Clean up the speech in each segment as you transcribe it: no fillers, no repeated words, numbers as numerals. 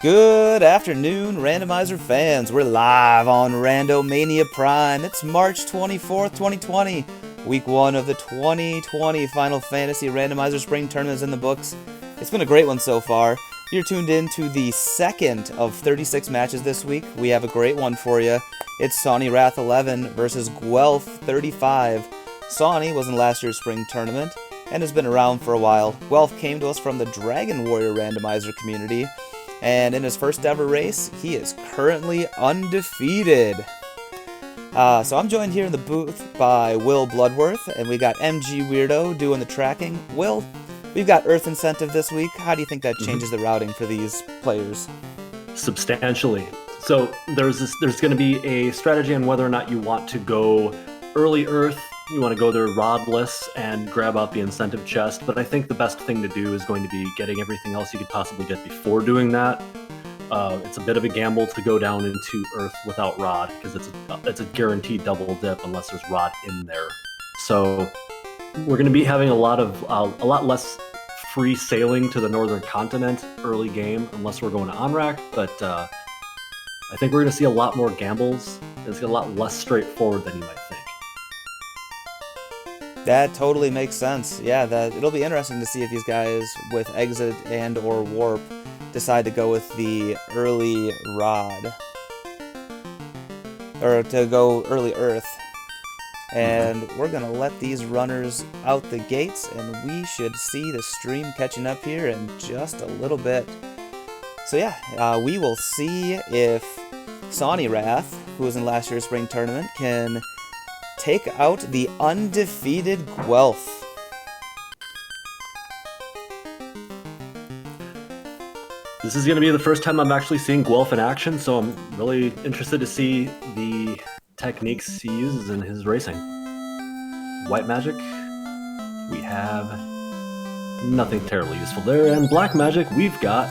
Good afternoon, Randomizer fans. We're live on Randomania Prime. It's March 24th, 2020. Week 1 of the 2020 Final Fantasy Randomizer Spring Tournament is in the books. It's been a great one so far. You're tuned in to the second of 36 matches this week. We have a great one for you. It's Sawneyrath11 versus Guelph35. Sawney was in last year's Spring Tournament and has been around for a while. Guelph came to us from the Dragon Warrior Randomizer community. And in his first ever race, he is currently undefeated. So I'm joined here in the booth by Will Bloodworth, and we got MG Weirdo doing the tracking. Will, we've got Earth Incentive this week. How do you think that changes the routing for these players? Substantially. So there's going to be a strategy on whether or not you want to go early Earth. You want to go there rodless and grab out the incentive chest, but I think the best thing to do is going to be getting everything else you could possibly get before doing that. It's a bit of a gamble to go down into Earth without Rod, because it's a guaranteed double dip unless there's Rod in there. So we're going to be having a lot less free sailing to the northern continent early game, unless we're going to Onrak, but I think we're going to see a lot more gambles. It's a lot less straightforward than you might think. That totally makes sense. Yeah, it'll be interesting to see if these guys with Exit and or Warp decide to go with the early Rod. Or to go early Earth. And we're going to let these runners out the gates, and we should see the stream catching up here in just a little bit. So yeah, we will see if Sawneyrath, who was in last year's Spring Tournament, can take out the undefeated Guelph. This is going to be the first time I'm actually seeing Guelph in action, so I'm really interested to see the techniques he uses in his racing. White magic, we have nothing terribly useful there, and black magic, we've got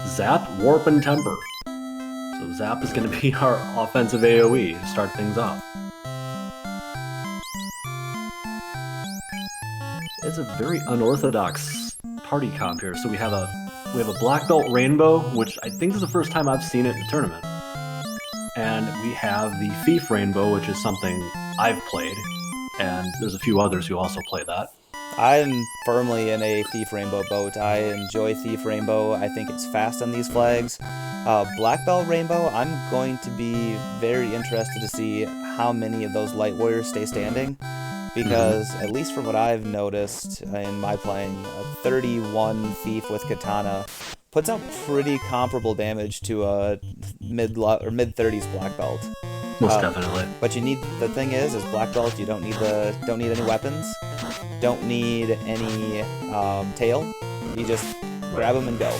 Zap, Warp, and Temper. So Zap is going to be our offensive AoE to start things off. It's a very unorthodox party comp here. So we have a black belt rainbow, which I think is the first time I've seen it in a tournament. And we have the thief rainbow, which is something I've played, and there's a few others who also play that. I'm firmly in a thief rainbow boat. I enjoy thief rainbow. I think it's fast on these flags. Black belt rainbow, I'm going to be very interested to see how many of those light warriors stay standing. Because, at least from what I've noticed in my playing, a 31 Thief with Katana puts out pretty comparable damage to a mid-30s Black Belt. Most definitely. But the thing is Black Belt, you don't need any weapons, don't need any tail. You just grab them and go.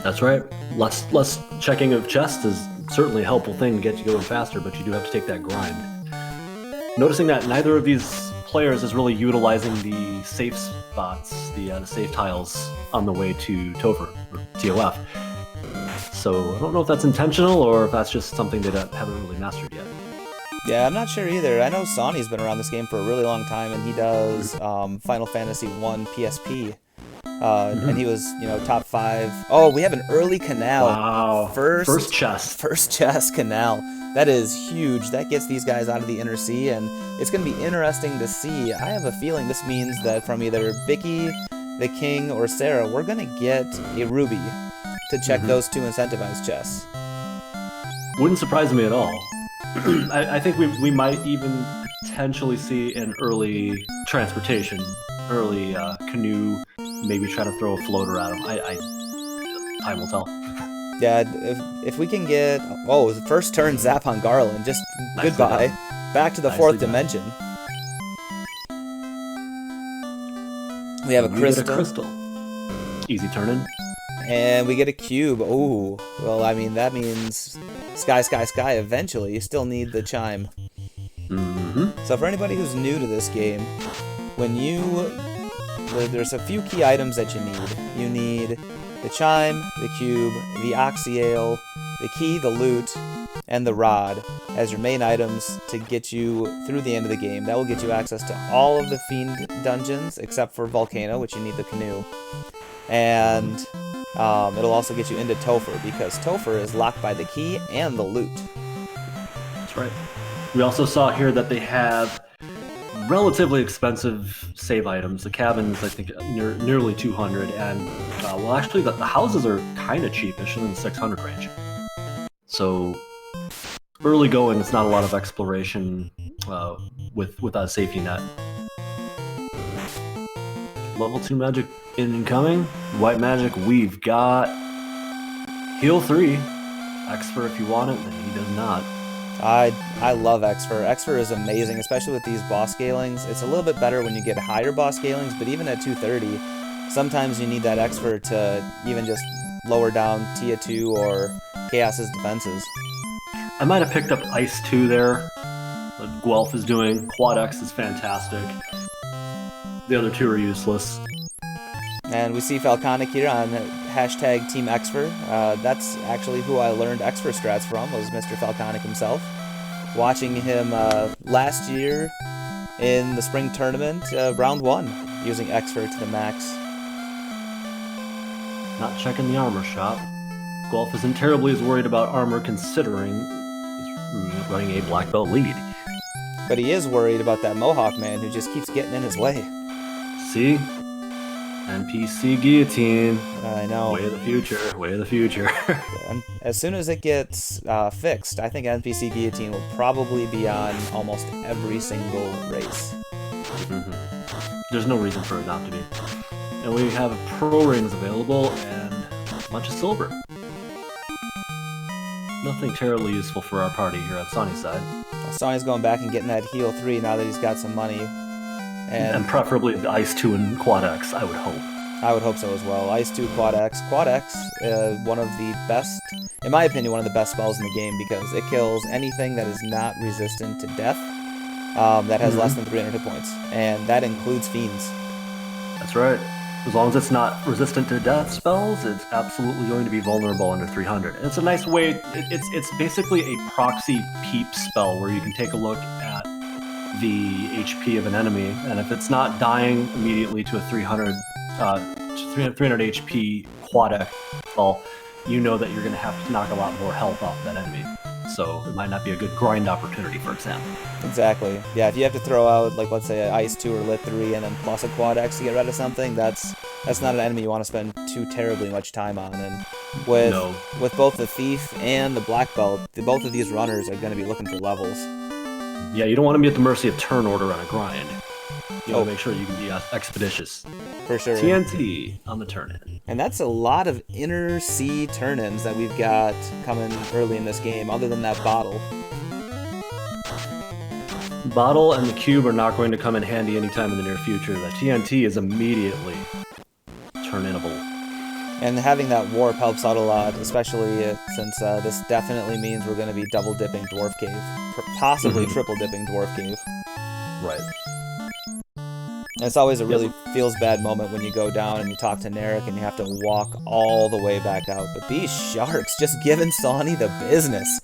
That's right. Less checking of chests is certainly a helpful thing to get you going faster, but you do have to take that grind. Noticing that neither of these players is really utilizing the safe spots, the safe tiles on the way to Topher, or TOF. So I don't know if that's intentional or if that's just something they haven't really mastered yet. Yeah, I'm not sure either. I know Sonny's been around this game for a really long time, and he does Final Fantasy 1 PSP. And he was, top 5. Oh, we have an early canal. Wow. First chest. First chest canal. That is huge. That gets these guys out of the inner sea, and it's going to be interesting to see. I have a feeling this means that from either Vicky, the King, or Sarah, we're going to get a Ruby to check those 2 incentivized chests. Wouldn't surprise me at all. I think we might even potentially see an early transportation, early canoe, maybe try to throw a floater at him. Time will tell. Yeah, if we can get... Oh, the first turn Zap on Garland. Just goodbye. Back to the fourth dimension. We have a crystal. Get a crystal. Easy turn-in. And we get a cube. Ooh. Well, I mean, that means sky, sky, sky eventually. You still need the chime. So for anybody who's new to this game, there's a few key items that you need. You need the chime, the cube, the oxyale, the key, the loot, and the rod as your main items to get you through the end of the game. That will get you access to all of the Fiend dungeons except for Volcano, which you need the canoe. And it'll also get you into Topher, because Topher is locked by the key and the loot. That's right. We also saw here that they have relatively expensive save items. The cabin's, I think, nearly 200, and well, actually, the houses are kind of cheapish in the 600 range. So early going, it's not a lot of exploration without a safety net. Level 2 magic incoming. White magic, we've got heal 3. Exfer if you want it, then he does not. I love Exfer. Exfer is amazing, especially with these boss scalings. It's a little bit better when you get higher boss scalings, but even at 230, sometimes you need that Exfer to even just lower down Tia 2 or Chaos's defenses. I might have picked up Ice 2 there. What Guelph is doing. Quad X is fantastic. The other two are useless. And we see Falconic here on hashtag Team Exfer. That's actually who I learned Exfer strats from, was Mr. Falconic himself. Watching him last year in the spring tournament, round 1, using Exfer to the max. Not checking the armor shop. Guelph isn't terribly as worried about armor considering he's running a black belt lead. But he is worried about that Mohawk man who just keeps getting in his way. See? NPC guillotine. I know. Way of the future. Way of the future. And as soon as it gets fixed, I think NPC guillotine will probably be on almost every single race. There's no reason for it not to be. And we have pro rings available and a bunch of silver. Nothing terribly useful for our party here at Sunnyside. Sonny's going back and getting that heal 3 now that he's got some money. And preferably the Ice 2 and Quad X, I would hope. I would hope so as well. Ice 2, Quad X. Quad X, one of the best, in my opinion, one of the best spells in the game, because it kills anything that is not resistant to death, that has less than 300 hit points. And that includes fiends. That's right. As long as it's not resistant to death spells, it's absolutely going to be vulnerable under 300. And it's a nice way, it's basically a proxy peep spell where you can take a look at the HP of an enemy, and if it's not dying immediately to a 300 HP quad X spell, you know that you're going to have to knock a lot more health off that enemy. So it might not be a good grind opportunity, for example. Exactly. Yeah, if you have to throw out, like, let's say, an Ice 2 or Lit 3 and then plus a Quad X to get rid of something, that's not an enemy you want to spend too terribly much time on. And with both the Thief and the Black Belt, both of these runners are going to be looking for levels. Yeah, you don't want to be at the mercy of turn order on a grind. You want to make sure you can be expeditious. For sure. TNT on the turn-in. And that's a lot of inner sea turn-ins that we've got coming early in this game, other than that bottle. Bottle and the cube are not going to come in handy anytime in the near future. The TNT is immediately turn-inable. And having that warp helps out a lot, especially since this definitely means we're going to be double-dipping Dwarf Cave. Possibly triple-dipping Dwarf Cave. Right. And it's always a really feels-bad moment when you go down and you talk to Narek and you have to walk all the way back out. But these sharks just giving Sawney the business.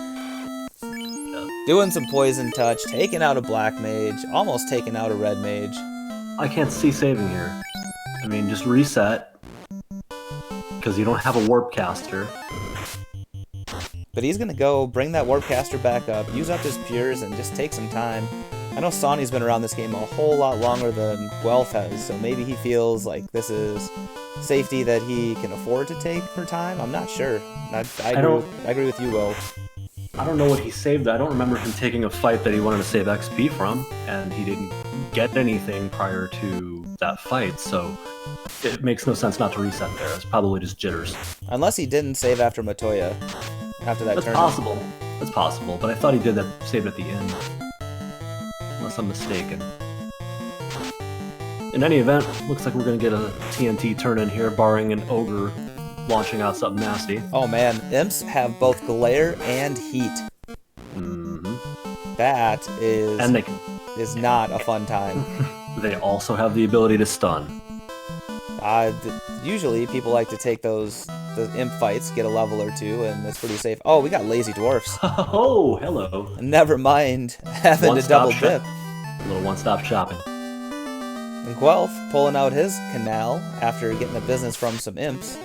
Doing some poison touch, taking out a black mage, almost taking out a red mage. I can't see saving here. I mean, just reset. Because you don't have a warp caster. But he's going to go bring that warp caster back up, use up his pures, and just take some time. I know Sawney's been around this game a whole lot longer than Guelph has, so maybe he feels like this is safety that he can afford to take for time. I'm not sure. I agree with you, Will. I don't know what he saved. I don't remember him taking a fight that he wanted to save XP from, and he didn't get anything prior to that fight, so it makes no sense not to reset there. It's probably just jitters. Unless he didn't save after Matoya, after that turn. That's possible. That's possible, but I thought he did that save at the end. Unless I'm mistaken. In any event, looks like we're going to get a TNT turn-in here, barring an ogre launching out something nasty. Oh man, imps have both glare and heat. That is not a fun time. They also have the ability to stun. Usually people like to take the imp fights, get a level or two, and it's pretty safe. Oh, we got lazy dwarfs. Oh, hello. Never mind having to double dip. A little one-stop shopping. And Guelph pulling out his canal after getting the business from some imps.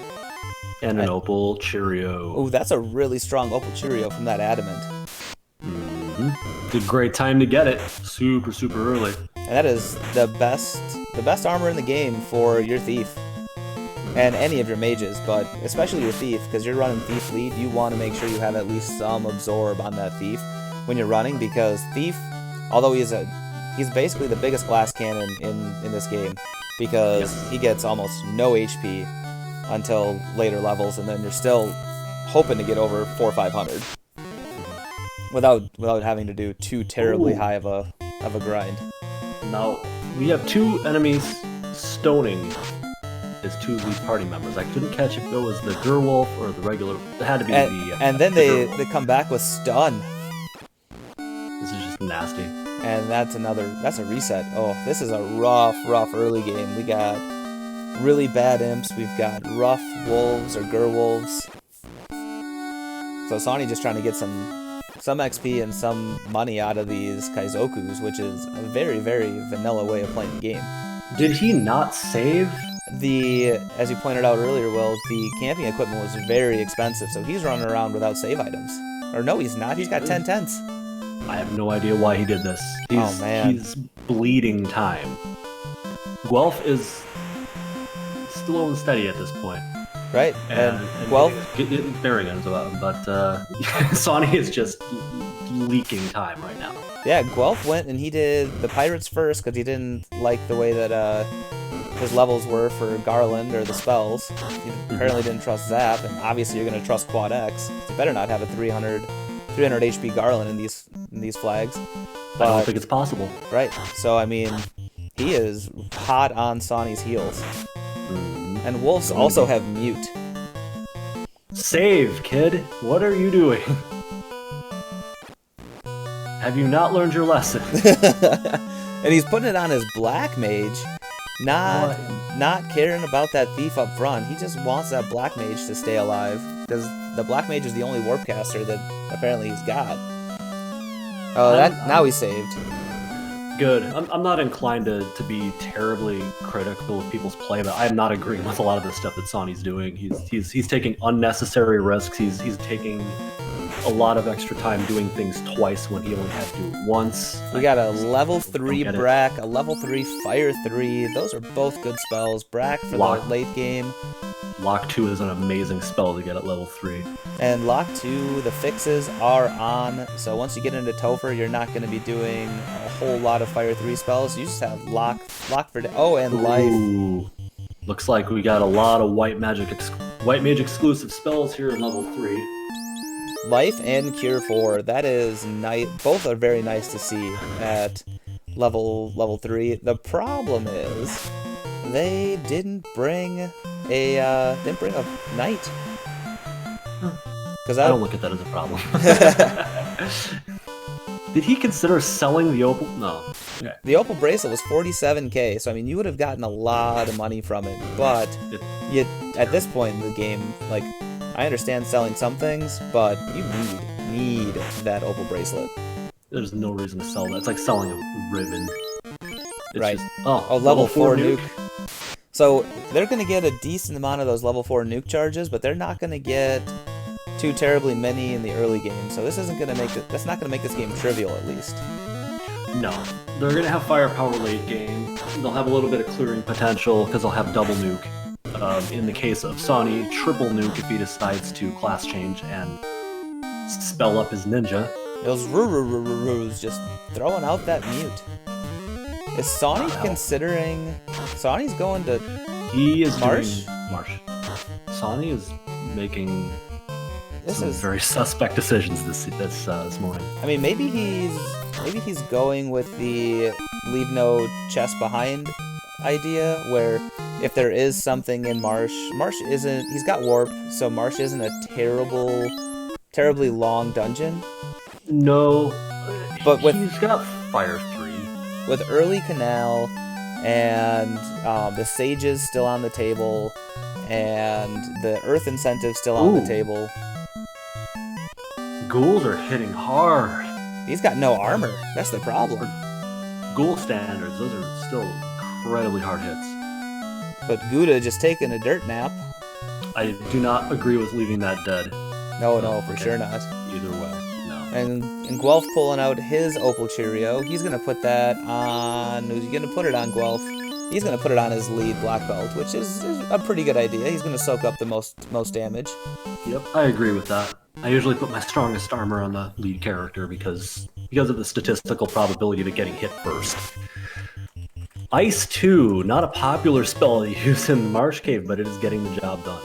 And an Opal Cheerio. Oh, that's a really strong Opal Cheerio from that Adamant. It's a great time to get it. Super, super early. And that is the best armor in the game for your Thief. And any of your mages, but especially your Thief, because you're running Thief lead, you want to make sure you have at least some absorb on that Thief when you're running, because Thief, although he's basically the biggest glass cannon in this game, because he gets almost no HP until later levels, and then you're still hoping to get over 400 or 500 without having to do too terribly high of a grind. Now we have 2 enemies stoning his 2 lead party members. I couldn't catch if it was the Gerwolf or the regular. It had to be and then they come back with stun. This is just nasty. And that's a reset. Oh, this is a rough early game. We got really bad imps. We've got rough wolves or Gerwolves. So Sawney just trying to get some XP and some money out of these Kaizokus, which is a very, very vanilla way of playing the game. Did he not save? As you pointed out earlier, Will, the camping equipment was very expensive, so he's running around without save items. Or no, he's not. He's got 10 tents. I have no idea why he did this. He's bleeding time. Guelph is slow and steady at this point. Right, and Guelph getting bearings about him, but Sawney is just leaking time right now. Yeah, Guelph went and he did the pirates first because he didn't like the way that his levels were for Garland or the spells. He apparently didn't trust Zap, and obviously you're going to trust Quad X. You better not have a 300 HP Garland in these flags. But, I don't think it's possible. Right, so I mean, he is hot on Sawney's heels. And wolves also have mute. Save, kid. What are you doing? Have you not learned your lesson? And he's putting it on his black mage, not caring about that thief up front. He just wants that black mage to stay alive, because the black mage is the only warp caster that apparently he's got. Oh, now he's saved. Good. I'm not inclined to be terribly critical of people's play, but I'm not agreeing with a lot of the stuff that Sawney's doing. He's taking unnecessary risks. He's taking a lot of extra time doing things twice when he only had to do it once. We got a level 3 Brack, a level 3 Fire 3. Those are both good spells. Brack for the late game. Lock 2 is an amazing spell to get at level 3. And Lock 2, the fixes are on, so once you get into Topher, you're not going to be doing a whole lot of Fire 3 spells. You just have Lock for... and Life. Ooh. Looks like we got a lot of white mage exclusive spells here in level 3. Life and Cure 4, that is nice. Both are very nice to see at level 3. The problem is they didn't bring a knight. I don't look at that as a problem. Did he consider selling the opal? No. Okay. The opal bracelet was 47k, so I mean you would have gotten a lot of money from it, but at this point in the game, like, I understand selling some things, but you need that opal bracelet. There's no reason to sell that. It's like selling a ribbon. It's right. Just, level 4 nuke. So they're going to get a decent amount of those level 4 nuke charges, but they're not going to get too terribly many in the early game. So this isn't going to make that's not going to make this game trivial, at least. No, they're going to have firepower late game. They'll have a little bit of clearing potential because they'll have double nuke. In the case of Sawney, triple nuke if he decides to class change and spell up his ninja. Those Roo just throwing out that mute. Is Sawney considering... Sawney's going to... He is Marsh? Marsh. Sawney is making some very suspect decisions this morning. I mean, maybe he's going with the leave no chest behind idea, where if there is something in Marsh isn't... He's got warp, so Marsh isn't a terribly long dungeon. No, but he's got Fire 3. With early canal and the sages still on the table and the earth incentive still on the table. Ghouls are hitting hard. He's got no armor. That's the problem. Ghoul standards, those are still incredibly hard hits. But Gouda just taking a dirt nap. I do not agree with leaving that dead. No, for sure not. Either way, no. And Guelph pulling out his Opal Cheerio. He's going to put that on... Who's he going to put it on, Guelph? He's going to put it on his lead black belt, which is a pretty good idea. He's going to soak up the most damage. Yep, I agree with that. I usually put my strongest armor on the lead character because of the statistical probability of it getting hit first. Ice 2, not a popular spell to use in Marsh Cave, but it is getting the job done.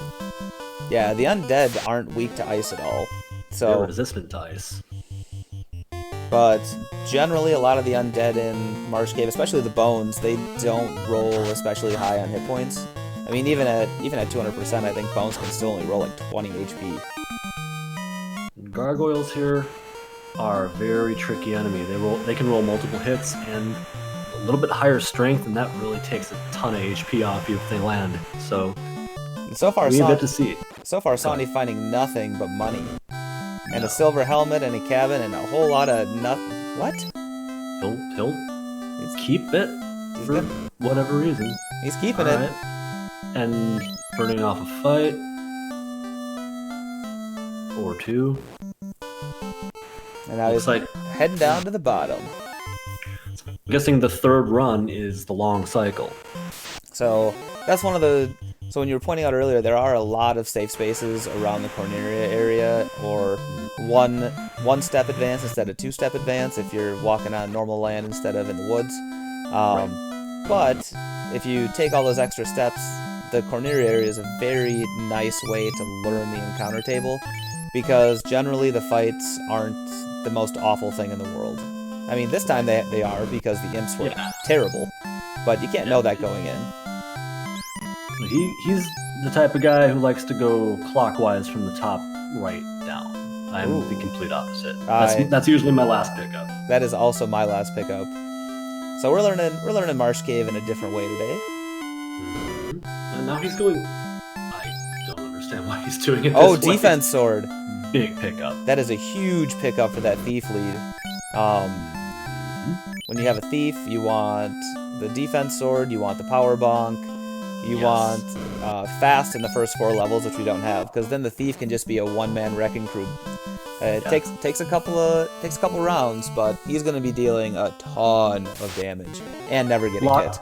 Yeah, the undead aren't weak to ice at all. They're resistant to ice. But generally, a lot of the undead in Marsh Cave, especially the bones, they don't roll especially high on hit points. I mean, even at 200%, I think bones can still only roll like 20 HP. Gargoyles here are a very tricky enemy. They can roll multiple hits and a little bit higher strength, and that really takes a ton of HP off you if they land. So far, we get to see. So far, Sawney finding nothing but money. And a silver helmet and a cabin and a whole lot of What? He'll keep it for whatever reason. He's keeping it. And burning off a fight. Or two. And now he's like heading down to the bottom. I'm guessing the third run is the long cycle. So that's one of the... So when you were pointing out earlier, there are a lot of safe spaces around the Corneria area, or one step advance instead of 2-step advance if you're walking on normal land instead of in the woods. But if you take all those extra steps, the Corneria area is a very nice way to learn the encounter table, because generally the fights aren't the most awful thing in the world. I mean, this time they are, because the imps were terrible, but you can't know that going in. He's the type of guy who likes to go clockwise from the top right down. I'm the complete opposite. That's usually my last pickup. That is also my last pickup. So we're learning Marsh Cave in a different way today. And now he's going... I don't understand why he's doing it this way. Defense sword. Big pickup. That is a huge pickup for that thief lead. When you have a thief, you want the defense sword, you want the power bonk, you want fast in the first 4 levels, which we don't have, because then the thief can just be a one-man wrecking crew. It takes a couple rounds, but he's going to be dealing a ton of damage and never getting hit.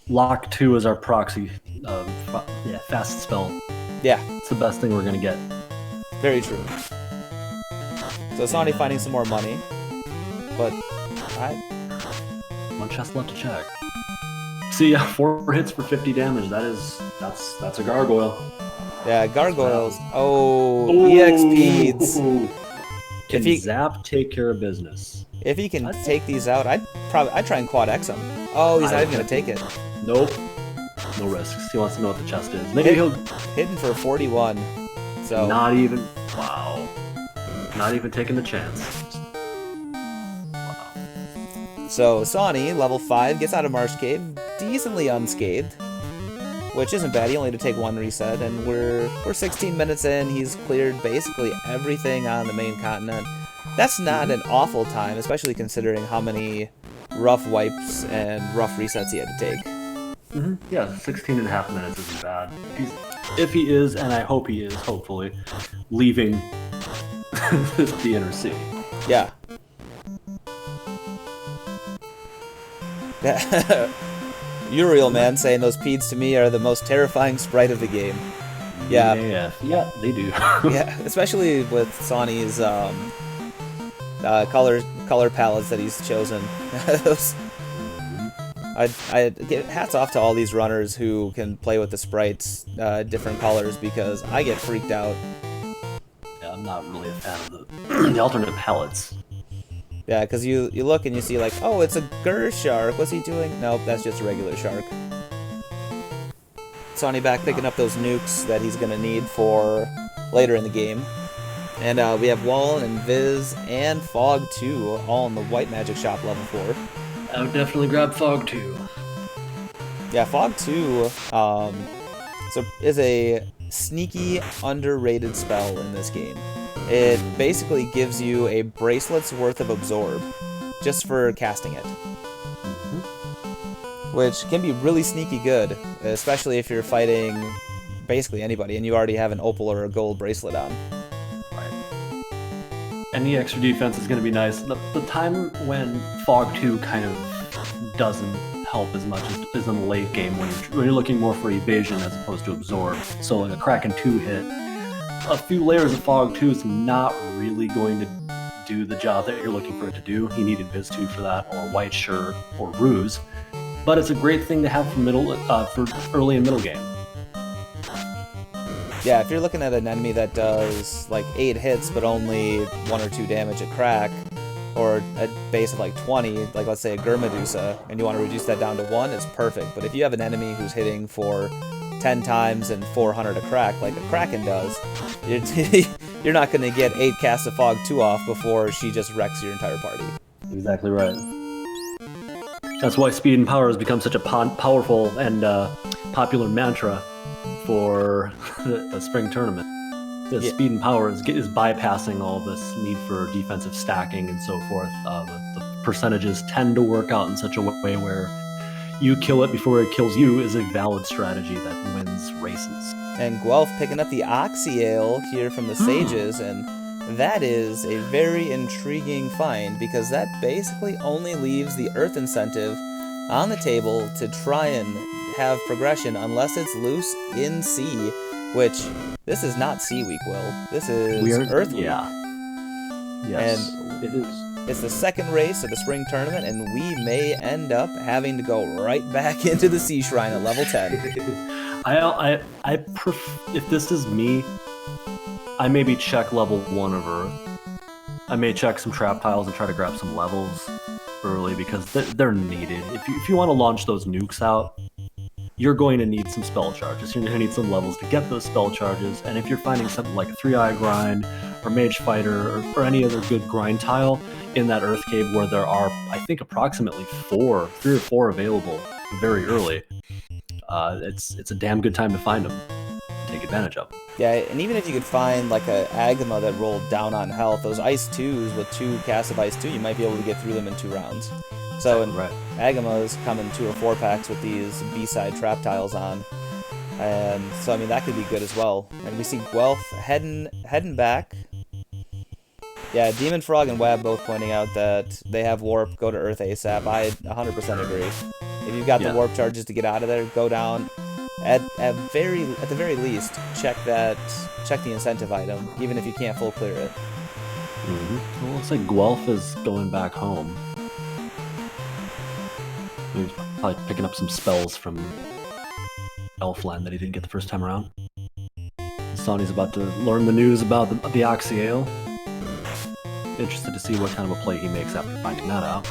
Lock 2 is our proxy fast spell. Yeah, it's the best thing we're going to get. Very true. So Sawney finding some more money, but one chest left to check. See, 4 hits for 50 damage. That's a gargoyle. Yeah, gargoyles. EXPs. Can Zap take care of business? If he can take these out, I'd try and quad X him. Oh, he's not even gonna take it. Nope. No risks. He wants to know what the chest is. Maybe he'll hitting for 41. So not even. Wow. Not even taking the chance. So Sawney, level 5, gets out of Marsh Cave decently unscathed, which isn't bad. He only had to take 1 reset, and we're 16 minutes in. He's cleared basically everything on the main continent. That's not an awful time, especially considering how many rough wipes and rough resets he had to take. Yeah, 16 and a half minutes isn't bad. If he is, and I hope he is, hopefully, leaving the inner sea. Yeah. Uriel, man, saying those peeds to me are the most terrifying sprite of the game. Yeah, they do. Yeah, especially with Sawney's color palettes that he's chosen. I get hats off to all these runners who can play with the sprites different colors, because I get freaked out. Yeah, I'm not really a fan of the alternate palettes. Yeah, because you look and you see like, oh, it's a Gur shark. What's he doing? Nope, that's just a regular shark. Sawney back picking up those nukes that he's going to need for later in the game. And we have Wall and Viz and Fog 2 all in the White Magic Shop level 4. I would definitely grab Fog 2. Yeah, Fog 2 is a sneaky, underrated spell in this game. It basically gives you a bracelet's worth of absorb just for casting it. which can be really sneaky good, especially if you're fighting basically anybody and you already have an opal or a gold bracelet on. Right. Any extra defense is going to be nice. The time when Fog 2 kind of doesn't help as much as in the late game when you're looking more for evasion as opposed to absorb. So like a Kraken 2 hit, a few layers of Fog 2 is not really going to do the job that you're looking for it to do. You need Invis 2 for that, or White Shirt, or Ruse. But it's a great thing to have for early and middle game. Yeah, if you're looking at an enemy that does like 8 hits but only 1 or 2 damage at crack, or a base of like 20, like let's say a Gurmedusa, and you want to reduce that down to 1, it's perfect. But if you have an enemy who's hitting for 10 times and 400 a crack, like a Kraken does, you're not going to get 8 casts of Fog 2 off before she just wrecks your entire party. Exactly right. That's why speed and power has become such a powerful and popular mantra for the spring tournament. The speed and power is bypassing all this need for defensive stacking and so forth. The percentages tend to work out in such a way where you kill it before it kills you is a valid strategy that wins races. And Guelph picking up the Oxyale here from the Sages, and that is a very intriguing find because that basically only leaves the Earth incentive on the table to try and have progression unless it's loose in sea, which this is not Sea Week, Will. This is Earth Week. Yeah. Yes, and it is. It's the second race of the spring tournament, and we may end up having to go right back into the Sea Shrine at level 10. If this is me, I maybe check level 1 of Earth. I may check some trap tiles and try to grab some levels early because they're needed. If you want to launch those nukes out, you're going to need some spell charges. You're going to need some levels to get those spell charges. And if you're finding something like a 3-eye grind or Mage Fighter or any other good grind tile in that Earth Cave where there are, I think, approximately 3 or 4 available very early, it's a damn good time to find them. Take advantage of them. Yeah, and even if you could find like a Agama that rolled down on health, those Ice 2s with 2 casts of Ice 2, you might be able to get through them in 2 rounds. So Agamas come in 2 or 4 packs with these B-side trap tiles on. And so, I mean, that could be good as well. And we see Guelph heading back. Yeah, Demon Frog and Wab both pointing out that they have Warp, go to Earth ASAP. I 100% agree. If you've got the Warp charges to get out of there, go down. At the very least, check the incentive item, even if you can't full clear it. Mm-hmm. Well, it looks like Guelph is going back home. He's probably picking up some spells from Elfland that he didn't get the first time around. Sonny's about to learn the news about the Oxyale. Interested to see what kind of a play he makes after finding that out.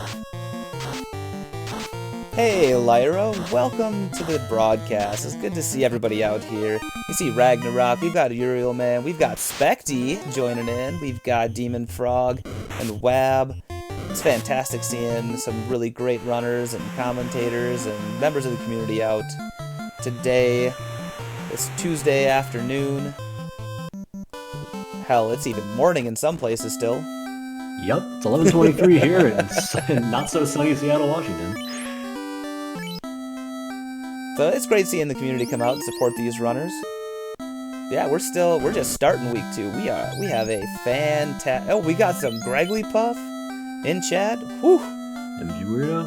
Hey Lyra, welcome to the broadcast. It's good to see everybody out here. You see Ragnarok, we've got Uriel Man, we've got Specty joining in, we've got Demon Frog and Wab. It's fantastic seeing some really great runners and commentators and members of the community out today. It's Tuesday afternoon. Hell, it's even morning in some places still. Yep, it's 11:23 here in not so sunny Seattle, Washington. So it's great seeing the community come out and support these runners. Yeah, we're just starting week 2. We have a fantastic. Oh, we got some Gregley Puff in chat. Whew. MG Weirdo.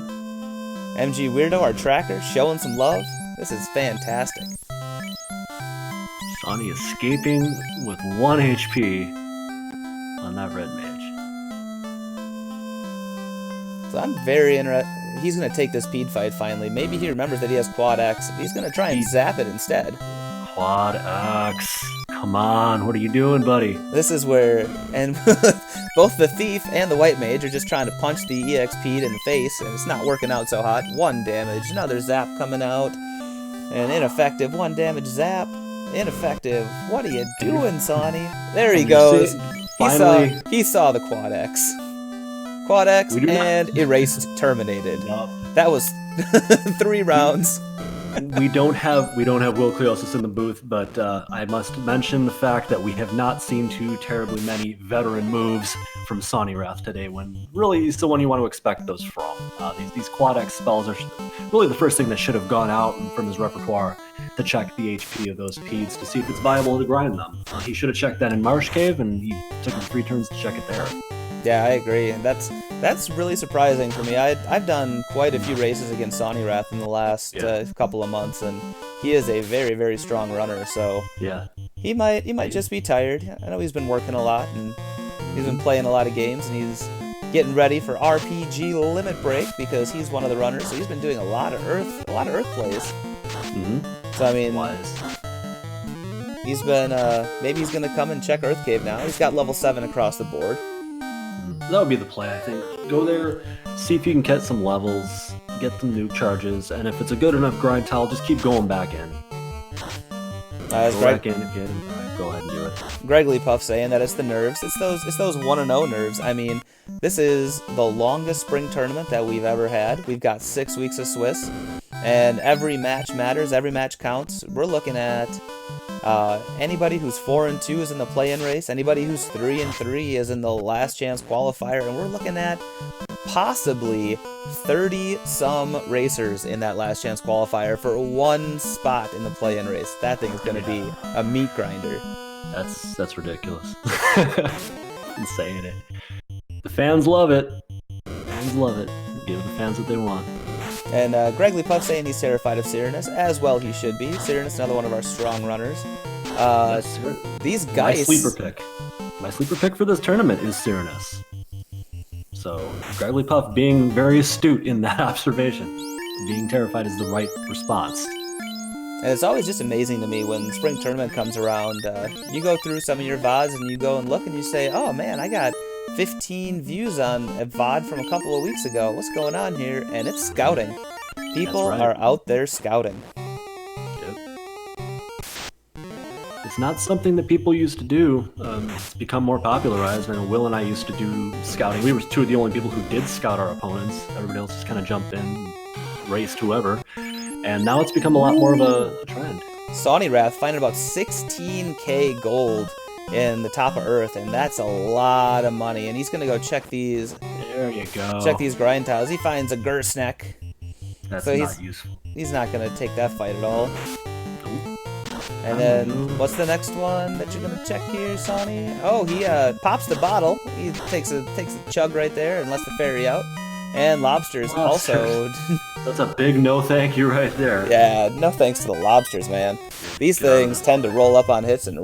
MG Weirdo, our tracker, showing some love. This is fantastic. Sonny escaping with 1 HP on that red mage. So I'm very interested. He's going to take this Pede fight finally. Maybe he remembers that he has Quad X. He's going to try and zap it instead. Quad X. Come on, what are you doing, buddy? This is where, and both the Thief and the White Mage are just trying to punch the EXP'd in the face, and it's not working out so hot. 1 damage, another zap coming out, and ineffective. 1 damage zap, ineffective. What are you doing, Sonny? There he goes. He saw the Quad X. Quad X and erased, terminated. Yep. That was 3 rounds. we don't have Will Cleosis in the booth, but I must mention the fact that we have not seen too terribly many veteran moves from Sawneyrath today, when really he's the one you want to expect those from. These Quad X spells are really the first thing that should have gone out from his repertoire, to check the HP of those Peds to see if it's viable to grind them. He should have checked that in Marsh Cave, and he took him 3 turns to check it there. Yeah, I agree, and that's really surprising for me. I've done quite a few races against Sawneyrath in the last couple of months, and he is a very, very strong runner. So yeah, he might just be tired. I know he's been working a lot, and he's been playing a lot of games, and he's getting ready for RPG Limit Break because he's one of the runners. So he's been doing a lot of Earth plays. Mm-hmm. So I mean, he's been maybe he's gonna come and check Earth Cave now. He's got level 7 across the board. That would be the play, I think. Go there, see if you can get some levels, get some nuke charges, and if it's a good enough grind tile, just keep going back in. Go back in again. Go ahead and do it. Gregley Puff saying that it's the nerves. It's those 1-0 nerves. I mean, this is the longest spring tournament that we've ever had. We've got 6 weeks of Swiss, and every match matters. Every match counts. We're looking at anybody who's 4-2 is in the play-in race. Anybody who's 3-3 is in the last chance qualifier, and we're looking at possibly 30-some racers in that last chance qualifier for 1 spot in the play-in race. That thing's going to be a meat grinder. That's ridiculous. I'm saying it. The fans love it. Fans love it. Give the fans what they want. And Gregley Puff saying he's terrified of Cyranus, as well he should be. Cyranus, another one of our strong runners. These guys... My sleeper pick for this tournament is Cyranus. So, Gregley Puff being very astute in that observation. Being terrified is the right response. And it's always just amazing to me when spring tournament comes around. You go through some of your VODs and you go and look and you say, oh man, I got 15 views on a VOD from a couple of weeks ago. What's going on here? And it's scouting. People are out there scouting. Yep. It's not something that people used to do. It's become more popularized. I know Will and I used to do scouting. We were 2 of the only people who did scout our opponents. Everybody else just kind of jumped in, raced whoever. And now it's become a lot more of a trend. Sawneyrath finding about 16k gold in the top of Earth, and that's a lot of money. And he's gonna go check these. There you go. Check these grind tiles. He finds a Gersneck. That's so not useful. He's not gonna take that fight at all. And then what's the next one that you're gonna check here, Sonny? Oh, he pops the bottle. He takes a chug right there and lets the fairy out. And lobsters also. That's a big no thank you right there. Yeah, no thanks to the lobsters, man. These things tend to roll up on hits and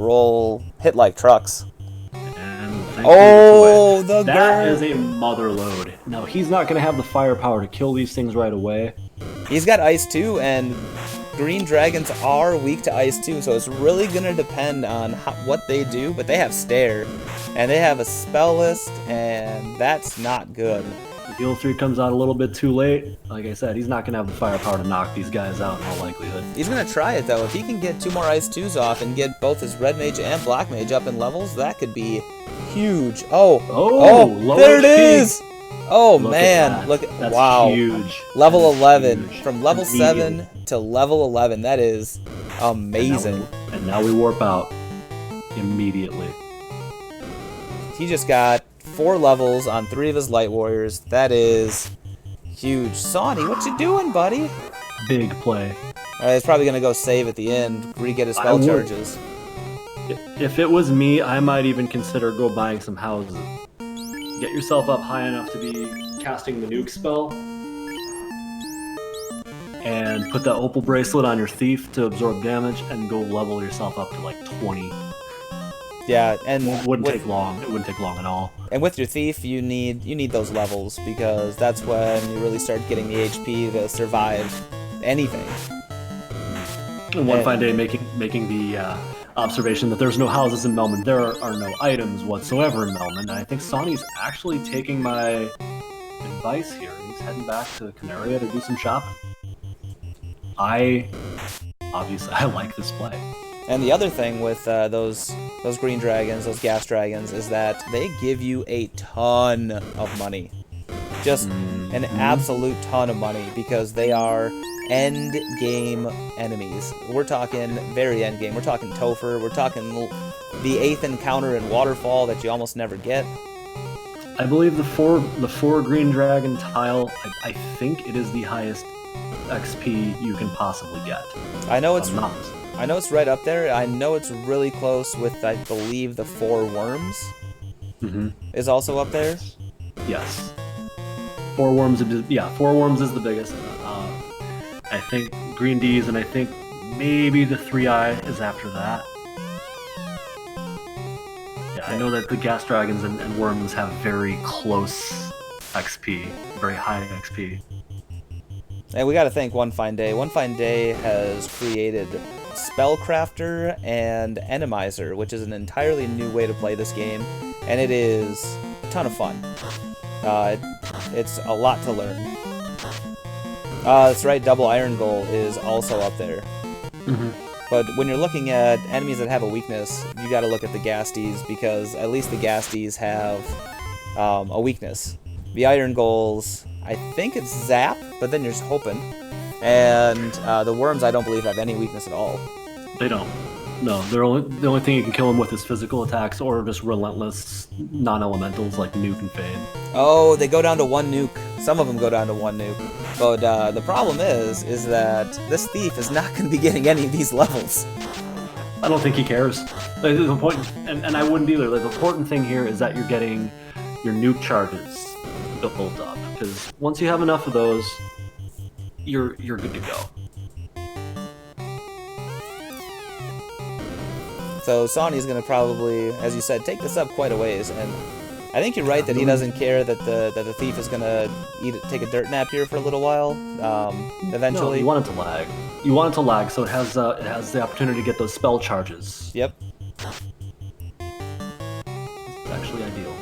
hit like trucks. And that is a mother load. No, he's not going to have the firepower to kill these things right away. He's got ice too, and green dragons are weak to ice too, so it's really going to depend on what they do, but they have stare, and they have a spell list, and that's not good. Heal 3 comes out a little bit too late. Like I said, he's not going to have the firepower to knock these guys out in all likelihood. He's going to try it, though. If he can get 2 more Ice 2s off and get both his Red Mage and Black Mage up in levels, that could be huge. Oh, there it is! Oh, man. Look at that's wow. Huge. Level 11. From level 7 to level 11. That is amazing. And now we warp out immediately. He just got 4 levels on 3 of his Light Warriors. That is huge. Sawney, what you doing, buddy? Big play. He's probably going to go save at the end, re-get his spell charges. If it was me, I might even consider go buying some houses. Get yourself up high enough to be casting the nuke spell. And put that opal bracelet on your thief to absorb damage, and go level yourself up to like 20. Yeah, and it wouldn't take long. It wouldn't take long at all. And with your thief, you need those levels, because that's when you really start getting the HP to survive anything. And one fine day, making the observation that there's no houses in Melman. There are no items whatsoever in Melman. And I think Sonny's actually taking my advice here. He's heading back to Canaria to do some shopping. Obviously I like this play. And the other thing with those green dragons, those gas dragons, is that they give you a ton of money. Just an absolute ton of money, because they are end game enemies. We're talking very end game. We're talking Topher. We're talking the 8th encounter in Waterfall that you almost never get. I believe the four green dragon tile, I think it is the highest XP you can possibly get. I know it's right up there. I know it's really close with, I believe, the 4 worms is also up there. Yes. 4 worms is the biggest. I think green D's, and I think maybe the 3-eye is after that. Yeah, I know that the gas dragons and worms have very close XP, very high XP. And we got to thank One Fine Day. One Fine Day has created Spellcrafter and Randomizer, which is an entirely new way to play this game, and it is a ton of fun. It's a lot to learn. That's right, Double Iron Goal is also up there. But when you're looking at enemies that have a weakness, you got to look at the Ghasties, because at least the Ghasties have a weakness. The Iron Goals, I think it's Zap, but then you're just hoping. And the Worms, I don't believe, have any weakness at all. They don't. No, the only thing you can kill them with is physical attacks or just relentless non-elementals like Nuke and Fade. Oh, they go down to 1 nuke. Some of them go down to 1 nuke. But the problem is that this thief is not going to be getting any of these levels. I don't think he cares. Like, the point, and I wouldn't either. Like, the important thing here is that you're getting your nuke charges built up, because once you have enough of those, you're good to go. So Sawney's going to probably, as you said, take this up quite a ways, and I think you're right that he doesn't care that the thief is going to take a dirt nap here for a little while. Eventually, no, you want it to lag. You want it to lag, so it has the opportunity to get those spell charges. Yep. It's actually ideal.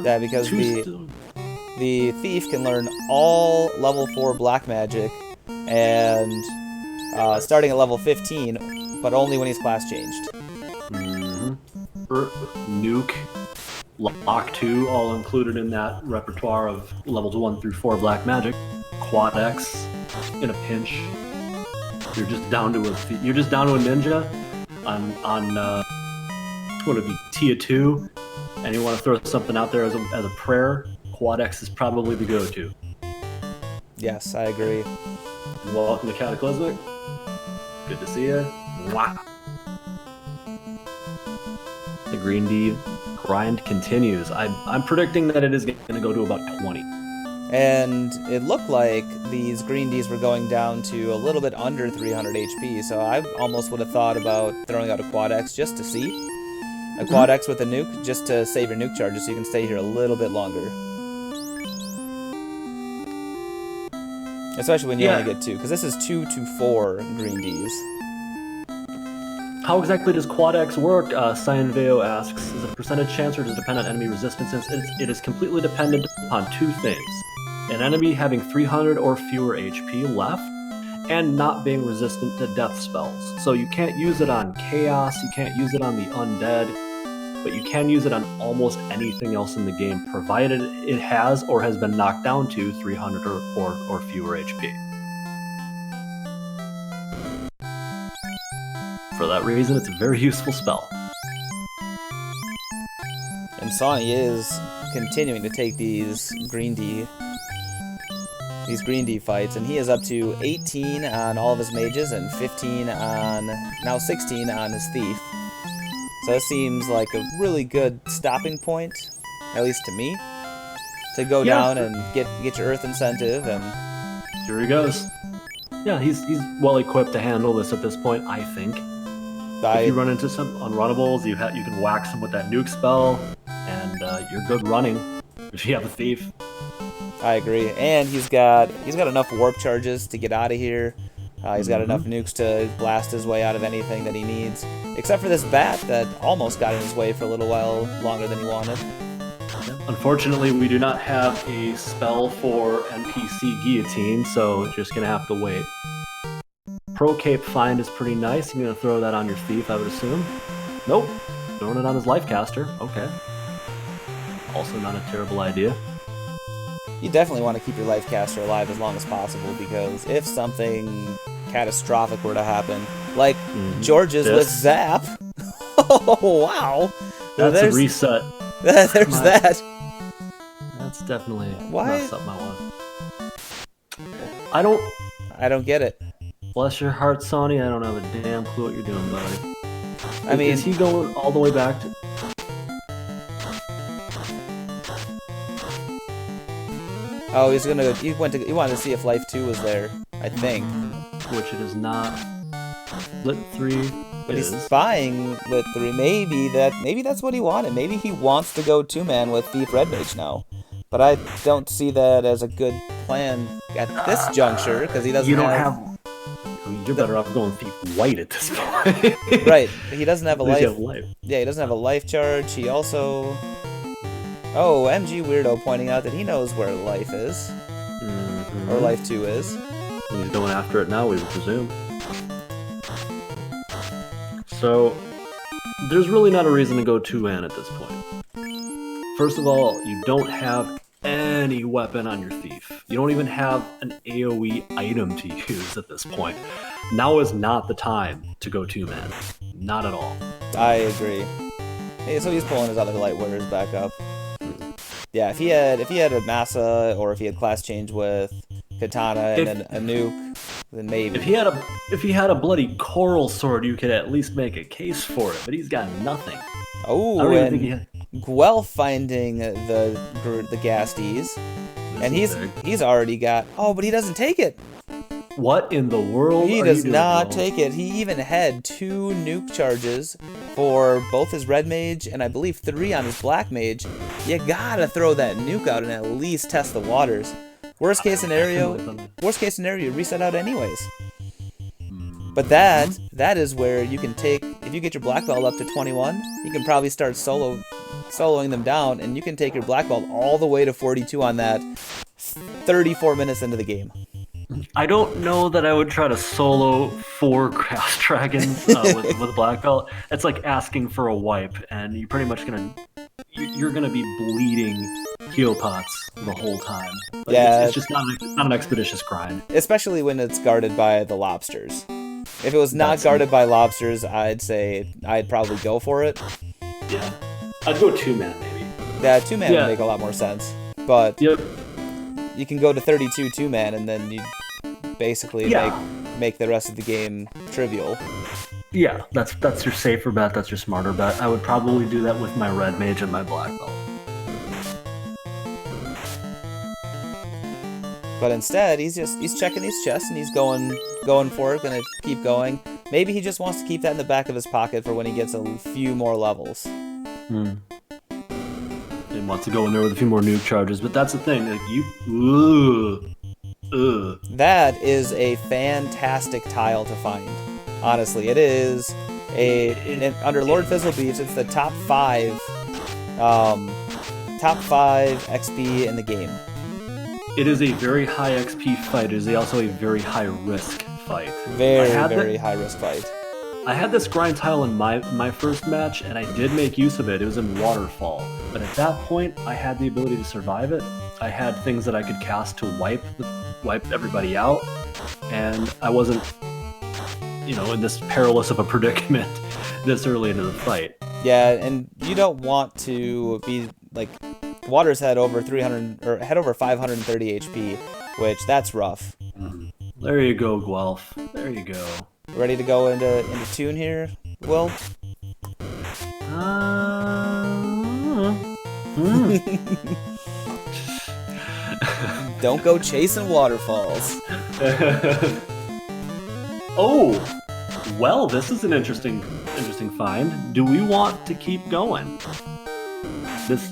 Yeah, because the thief can learn all level 4 black magic, and starting at level 15. But only when he's class changed. Nuke, Lock 2, all included in that repertoire of levels 1 through 4 black magic. Quad X, in a pinch. You're just down to a ninja on what would it be, Tia 2, and you want to throw something out there as a prayer. Quad X is probably the go-to. Yes, I agree. Welcome to Cataclysmic. Good to see you. Wow. The Green D grind continues. I'm predicting that it is going to go to about 20. And it looked like these Green Ds were going down to a little bit under 300 HP, so I almost would have thought about throwing out a Quad X just to see. A Quad X with a nuke, just to save your nuke charges so you can stay here a little bit longer. Especially when you only get 2, because this is 2 to 4 Green Ds. How exactly does Quad X work? Cyan Veo asks, is it a percentage chance or does it depend on enemy resistances? It is completely dependent upon 2 things. An enemy having 300 or fewer HP left, and not being resistant to death spells. So you can't use it on Chaos, you can't use it on the Undead, but you can use it on almost anything else in the game, provided it has or has been knocked down to 300 or fewer HP. For that reason, it's a very useful spell. And Sawney is continuing to take these Green D fights, and he is up to 18 on all of his mages and 15 on, now 16 on his thief. So that seems like a really good stopping point, at least to me, to go down and get your Earth incentive. And here he goes. Yeah, he's well equipped to handle this at this point, I think. If you run into some unrunnables, you can wax them with that nuke spell, and you're good running if you have a thief. I agree, and he's got enough warp charges to get out of here. He's got enough nukes to blast his way out of anything that he needs, except for this bat that almost got in his way for a little while longer than he wanted. Unfortunately, we do not have a spell for NPC Guillotine, so just gonna have to wait. Pro Cape Find is pretty nice. You're gonna throw that on your thief, I would assume. Nope, throwing it on his Lifecaster. Okay, also not a terrible idea. You definitely want to keep your life caster alive as long as possible, because if something catastrophic were to happen, like George's with Zap, oh wow, that's a reset. There's that. That's definitely Why? not something I want. I don't get it. Bless your heart, Sonny. I don't have a damn clue what you're doing, buddy. I mean, is he going all the way back to? Oh, he wanted to see if Life 2 was there, I think. Which it is not. Lit 3 But he's spying Lit 3. Maybe that's what he wanted. Maybe he wants to go 2-man with Thief Red Mage now. But I don't see that as a good plan at this juncture, because he doesn't You're better off going Thief White at this point. Right. He doesn't have a life. Life. Yeah, he doesn't have a life charge. He also... Oh, MG Weirdo pointing out that he knows where Life is. Or Life 2 is. He's going after it now, we would presume. So, there's really not a reason to go 2-man at this point. First of all, you don't have any weapon on your Thief. You don't even have an AoE item to use at this point. Now is not the time to go 2-man. Not at all. I agree. Hey, so he's pulling his other light warriors back up. Yeah, if he had a Massa, or if he had class change with Katana and then a nuke, then maybe. If he had a bloody coral sword, you could at least make a case for it. But he's got nothing. Oh, I don't even think he had... Guelph finding the Gasties, and he's already got. Oh, but he doesn't take it. What in the world? He does not take it. He even had 2 nuke charges for both his red mage and I believe 3 on his black mage. You gotta throw that nuke out and at least test the waters. Worst case scenario, you reset out anyways. But that is where you can take, if you get your black belt up to 21, you can probably start soloing them down, and you can take your black belt all the way to 42 on that 34 minutes into the game. I don't know that I would try to solo 4 Grass Dragons with black belt. It's like asking for a wipe, and you're pretty much you're gonna be bleeding heal pots the whole time. Like, yeah, it's just not an expeditious grind. Especially when it's guarded by the lobsters. If it was not guarded by lobsters, I'd say I'd probably go for it. Yeah, I'd go 2-man maybe. Yeah, 2-man would make a lot more sense. But yep. You can go to 32 2-man, and then you basically make the rest of the game trivial. Yeah, that's your safer bet. That's your smarter bet. I would probably do that with my red mage and my black belt. But instead, he's checking these chests and he's going for it, gonna keep going. Maybe he just wants to keep that in the back of his pocket for when he gets a few more levels. He wants to go in there with a few more nuke charges, but that's the thing. Like That is a fantastic tile to find. Honestly, it is under Lord Fizzlebeefs. It's the top 5 XP in the game. It is a very high XP fight. It is also a very high risk fight. Very high risk fight. I had this grind tile in my first match, and I did make use of it. It was in Waterfall. But at that point, I had the ability to survive it. I had things that I could cast to wipe everybody out, and I wasn't, in this perilous of a predicament this early into the fight. Yeah, and you don't want to be like Water's had over 530 HP, which that's rough. There you go, Guelph. There you go. Ready to go into tune here, Will? Don't go chasing waterfalls. Oh, well, this is an interesting find. Do we want to keep going? This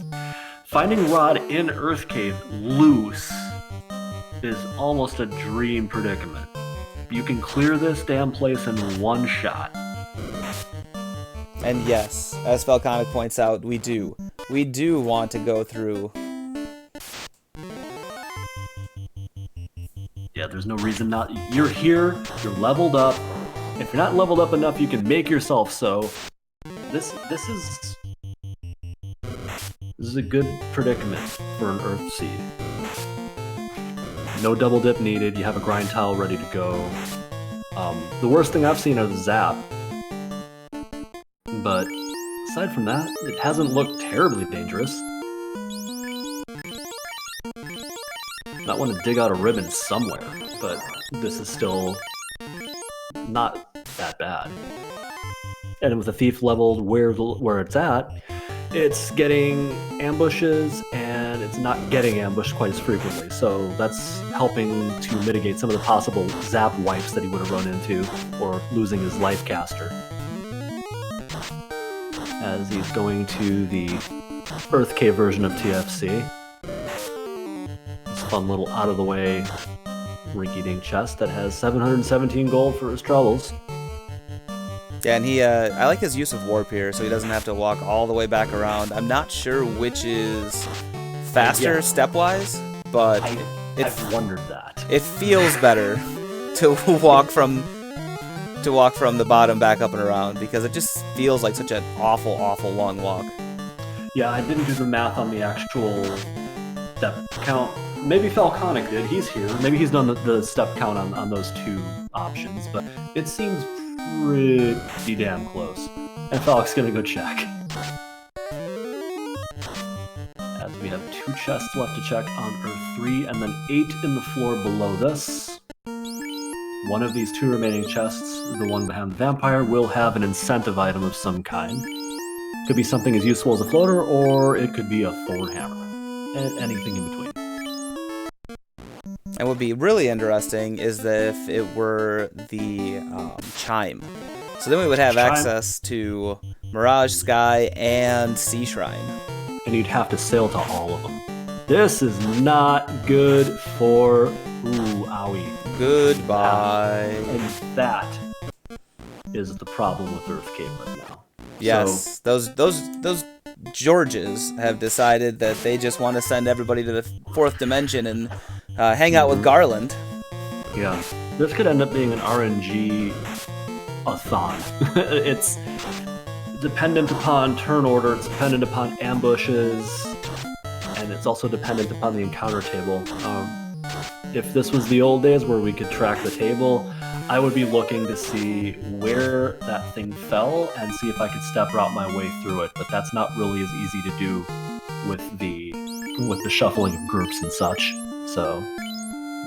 finding Rod in Earth Cave loose is almost a dream predicament. You can clear this damn place in one shot. And yes, as Falconic points out, we do. We do want to go through. Yeah, there's no reason not. You're here, you're leveled up. If you're not leveled up enough, you can make yourself so. This is a good predicament for an Earth Seed. No double dip needed. You have a grind tile ready to go. The worst thing I've seen is Zap. But aside from that, it hasn't looked terribly dangerous. Might want to dig out a ribbon somewhere, but this is still not that bad. And with the Thief leveled where it's at, it's getting ambushes and it's not getting ambushed quite as frequently. So that's helping to mitigate some of the possible Zap wipes that he would have run into or losing his life caster. As he's going to the Earth Cave version of TFC. This fun little out-of-the-way rinky-dink chest that has 717 gold for his troubles. Yeah, and I like his use of Warp here, so he doesn't have to walk all the way back around. I'm not sure which is faster stepwise, but I've wondered that. It feels better to walk from the bottom back up and around, because it just feels like such an awful, awful long walk. Yeah, I didn't do the math on the actual step count. Maybe Falconic did. He's here. Maybe he's done the step count on those two options, but it seems pretty damn close. And Falc's gonna go check. As we have 2 chests left to check on Earth 3, and then 8 in the floor below this. One of these 2 remaining chests, the one behind the vampire, will have an incentive item of some kind. Could be something as useful as a floater, or it could be a Thor hammer. And anything in between. And what would be really interesting is that if it were the Chime. So then we would have access to Mirage, Sky, and Sea Shrine. And you'd have to sail to all of them. This is not good for... Ooh, owie. Goodbye. And that is the problem with Earth Cave right now. Yes, so, those Georges have decided that they just want to send everybody to the 4th dimension and hang out with Garland. Yeah, this could end up being an RNG-a-thon. It's dependent upon turn order, it's dependent upon ambushes, and it's also dependent upon the encounter table. If this was the old days where we could track the table, I would be looking to see where that thing fell and see if I could step route my way through it, but that's not really as easy to do with the shuffling of groups and such. So,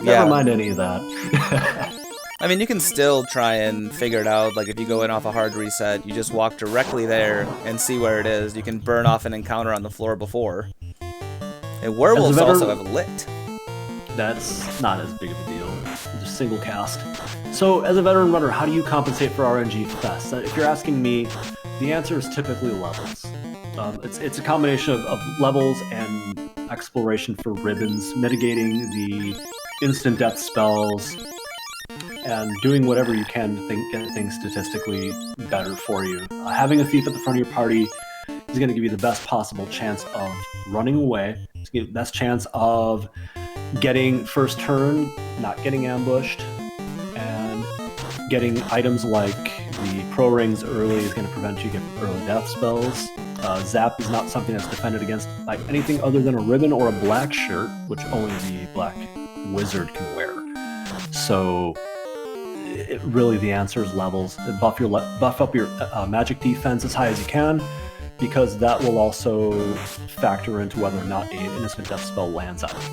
never mind any of that. I mean, you can still try and figure it out. Like, if you go in off a hard reset, you just walk directly there and see where it is. You can burn off an encounter on the floor before. And werewolves also have lit. That's not as big of a deal. Just single cast. So, as a veteran runner, how do you compensate for RNG fest? If you're asking me, the answer is typically levels. It's a combination of levels and exploration for ribbons, mitigating the instant death spells, and doing whatever you can to get things statistically better for you. Having a thief at the front of your party is going to give you the best possible chance of running away. It's going to give you the best chance of getting first turn, not getting ambushed, and getting items like the pro rings early is going to prevent you getting early death spells. Zap is not something that's defended against by anything other than a ribbon or a black shirt, which only the black wizard can wear. So really the answer is levels. Buff up your magic defense as high as you can, because that will also factor into whether or not an innocent death spell lands on you.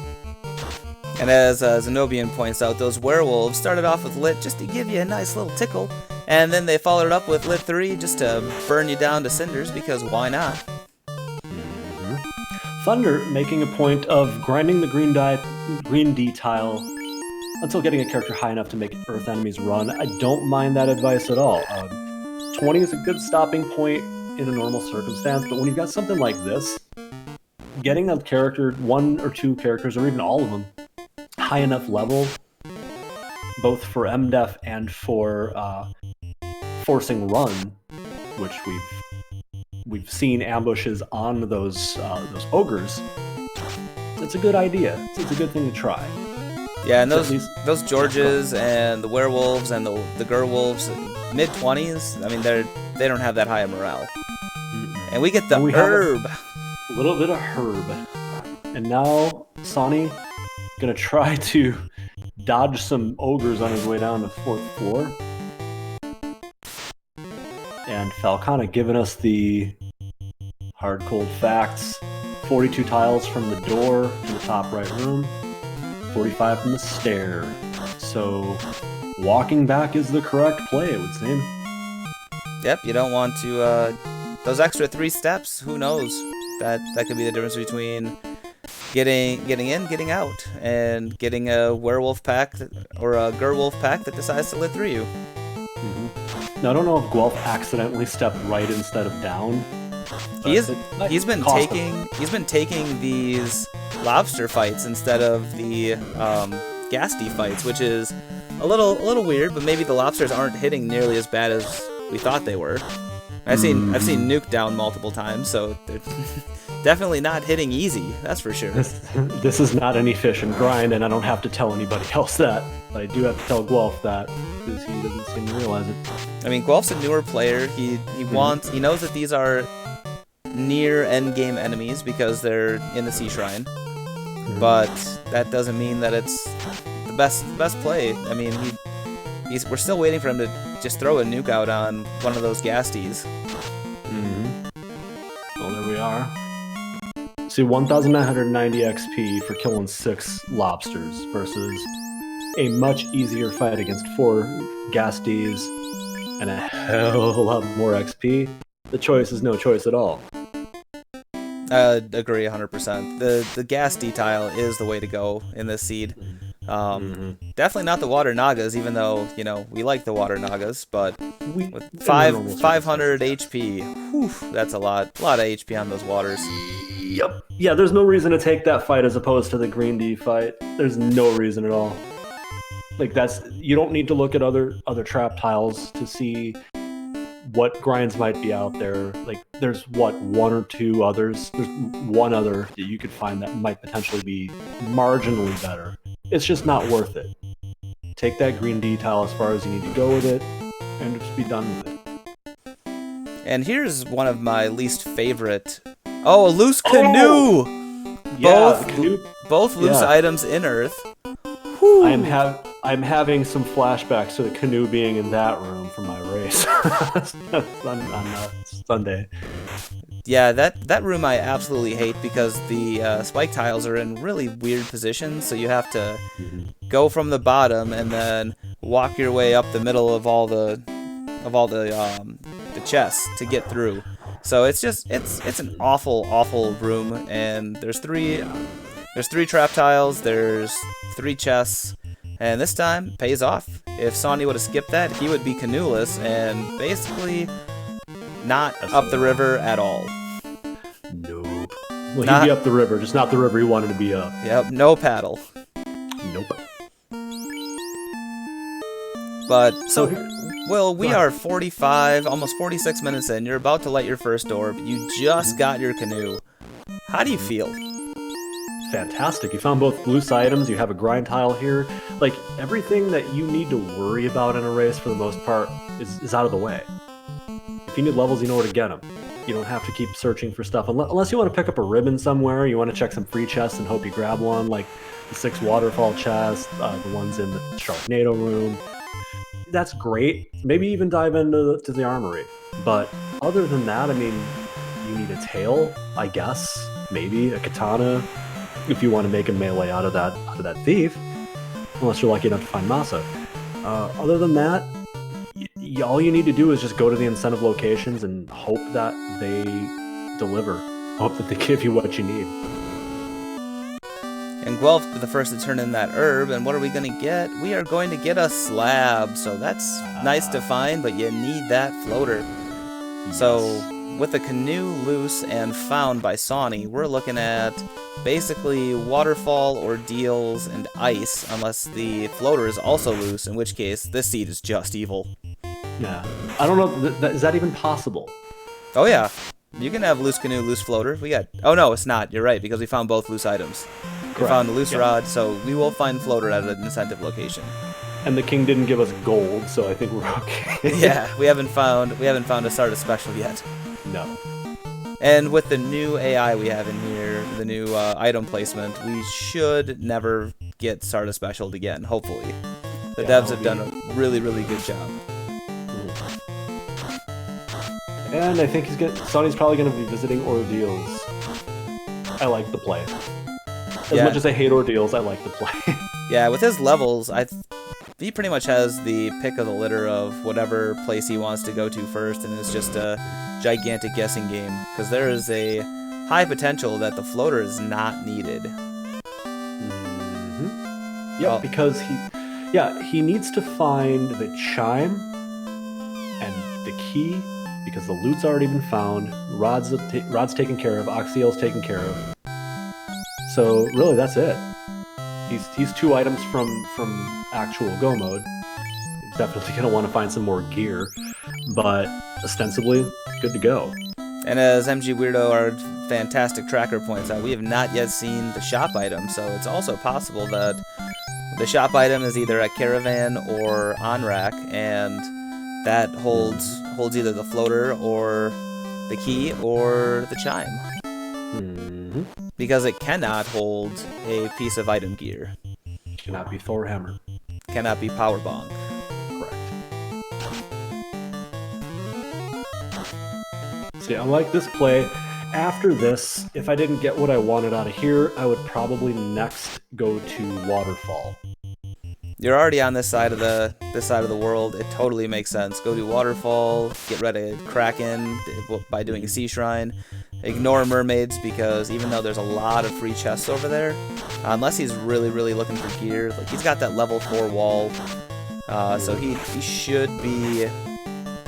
And as Zenobian points out, those werewolves started off with lit just to give you a nice little tickle, and then they followed it up with lit 3 just to burn you down to cinders, because why not? Mm-hmm. Thunder making a point of grinding the green D tile until getting a character high enough to make Earth enemies run. I don't mind that advice at all. 20 is a good stopping point in a normal circumstance, but when you've got something like this, getting a character, 1 or 2 characters, or even all of them, high enough level, both for MDEF and for forcing run, which we've seen ambushes on those ogres. It's a good idea. It's a good thing to try. Yeah, and those Georges and the werewolves and the Gerwolves, mid-20s, I mean, they don't have that high of morale. And we get the herb. A little bit of herb. And now, Sawny, Gonna try to dodge some ogres on his way down to 4th floor. And Falcana giving us the hard cold facts. 42 tiles from the door to the top right room. 45 from the stair. So walking back is the correct play, it would seem. Yep, you don't want to, those extra 3 steps, who knows? That could be the difference between getting in, getting out, and getting a werewolf pack or a gerwolf pack that decides to live through you. Mm-hmm. Now, I don't know if Guelph accidentally stepped right instead of down. He's been taking these lobster fights instead of the Gasty fights, which is a little weird, but maybe the lobsters aren't hitting nearly as bad as we thought they were. I've seen Nuke down multiple times, so they're definitely not hitting easy, that's for sure. This is not any fish and grind, and I don't have to tell anybody else that. But I do have to tell Guelph that, because he doesn't seem to realize it. I mean, Guelph's a newer player. He knows that these are near endgame enemies because they're in the Sea Shrine. But that doesn't mean that it's the best play. I mean, we're still waiting for him to just throw a nuke out on one of those Gasties. Well, there we are. See, 1,990 XP for killing 6 lobsters versus a much easier fight against 4 Gasties and a hell of a lot more XP. The choice is no choice at all. Agree 100%. The Gasty tile is the way to go in this seed. Definitely not the Water Nagas, even though, we like the Water Nagas, but with 500 HP, whew, that's a lot of HP on those waters. Yep. Yeah, there's no reason to take that fight as opposed to the Green D fight. There's no reason at all. Like, you don't need to look at other trap tiles to see what grinds might be out there. Like, there's one or two others. There's one other that you could find that might potentially be marginally better. It's just not worth it. Take that Green D tile as far as you need to go with it, and just be done with it. And here's one of my least favorite. Oh, a loose canoe! Oh! Yeah, canoe. Both loose items in Earth. I'm having some flashbacks to the canoe being in that room from my race on Sunday. Yeah, that room I absolutely hate because the spike tiles are in really weird positions, so you have to go from the bottom and then walk your way up the middle of all the chests to get through. So it's an awful room, and there's three trap tiles, there's 3 chests, and this time pays off. If Sawney would have skipped that, he would be canoeless and basically not up the river at all. Nope. Well, he'd be up the river, just not the river he wanted to be up. Yep, no paddle. Nope. But, so, Will, we are 45, almost 46 minutes in. You're about to light your first orb. You just got your canoe. How do you feel? Fantastic. You found both loose items. You have a grind tile here. Like, everything that you need to worry about in a race, for the most part, is out of the way. If you need levels, you know where to get them. You don't have to keep searching for stuff. Unless you want to pick up a ribbon somewhere, you want to check some free chests and hope you grab one, like the 6 waterfall chests, the ones in the Sharknado room. That's great. Maybe even dive into the armory. But other than that, I mean, you need a tail, I guess. Maybe a katana, if you want to make a melee out of that thief. Unless you're lucky enough to find Masa. Other than that, all you need to do is just go to the incentive locations and hope that they deliver. Hope that they give you what you need. And Guelph the first to turn in that herb, and what are we going to get? We are going to get a slab, so that's nice to find, but you need that floater. Yes. So, with the canoe loose and found by Sawney, we're looking at basically waterfall, ordeals, and ice, unless the floater is also loose, in which case this seed is just evil. Yeah. I don't know, is that even possible? Oh yeah. You can have loose canoe, loose floater. Oh no, it's not. You're right, because we found both loose items. Correct. We found the loose rod, so we will find floater at an incentive location. And the king didn't give us gold, so I think we're okay. Yeah, we haven't found a Stardust special yet. No. And with the new AI we have in here, the new item placement, we should never get Sarda specialed again, hopefully. The devs have done a really, really good job. And I think Sonny's probably going to be visiting Ordeals. I like the play. As much as I hate Ordeals, I like the play. Yeah, with his levels, he pretty much has the pick of the litter of whatever place he wants to go to first, and it's just a gigantic guessing game, because there is a high potential that the floater is not needed. Yeah, because he needs to find the chime and the key, because the loot's already been found, Rod's taken care of, Oxiel's taken care of. So really, that's it. He's 2 items from actual go mode. He's definitely gonna want to find some more gear, but ostensibly good to go. And as MG Weirdo, our fantastic tracker, points out, we have not yet seen the shop item, so it's also possible that the shop item is either at Caravan or on rack, and that holds either the floater or the key or the chime. Because it cannot hold a piece of item gear. Cannot be Thor Hammer. Cannot be Power Bong. Correct. See, I like this play. After this, if I didn't get what I wanted out of here, I would probably next go to Waterfall. You're already on this side of the world. It totally makes sense. Go to Waterfall, get rid of Kraken by doing a Sea Shrine. Ignore mermaids, because even though there's a lot of free chests over there, unless he's really, really looking for gear, like he's got that level 4 wall, so he should be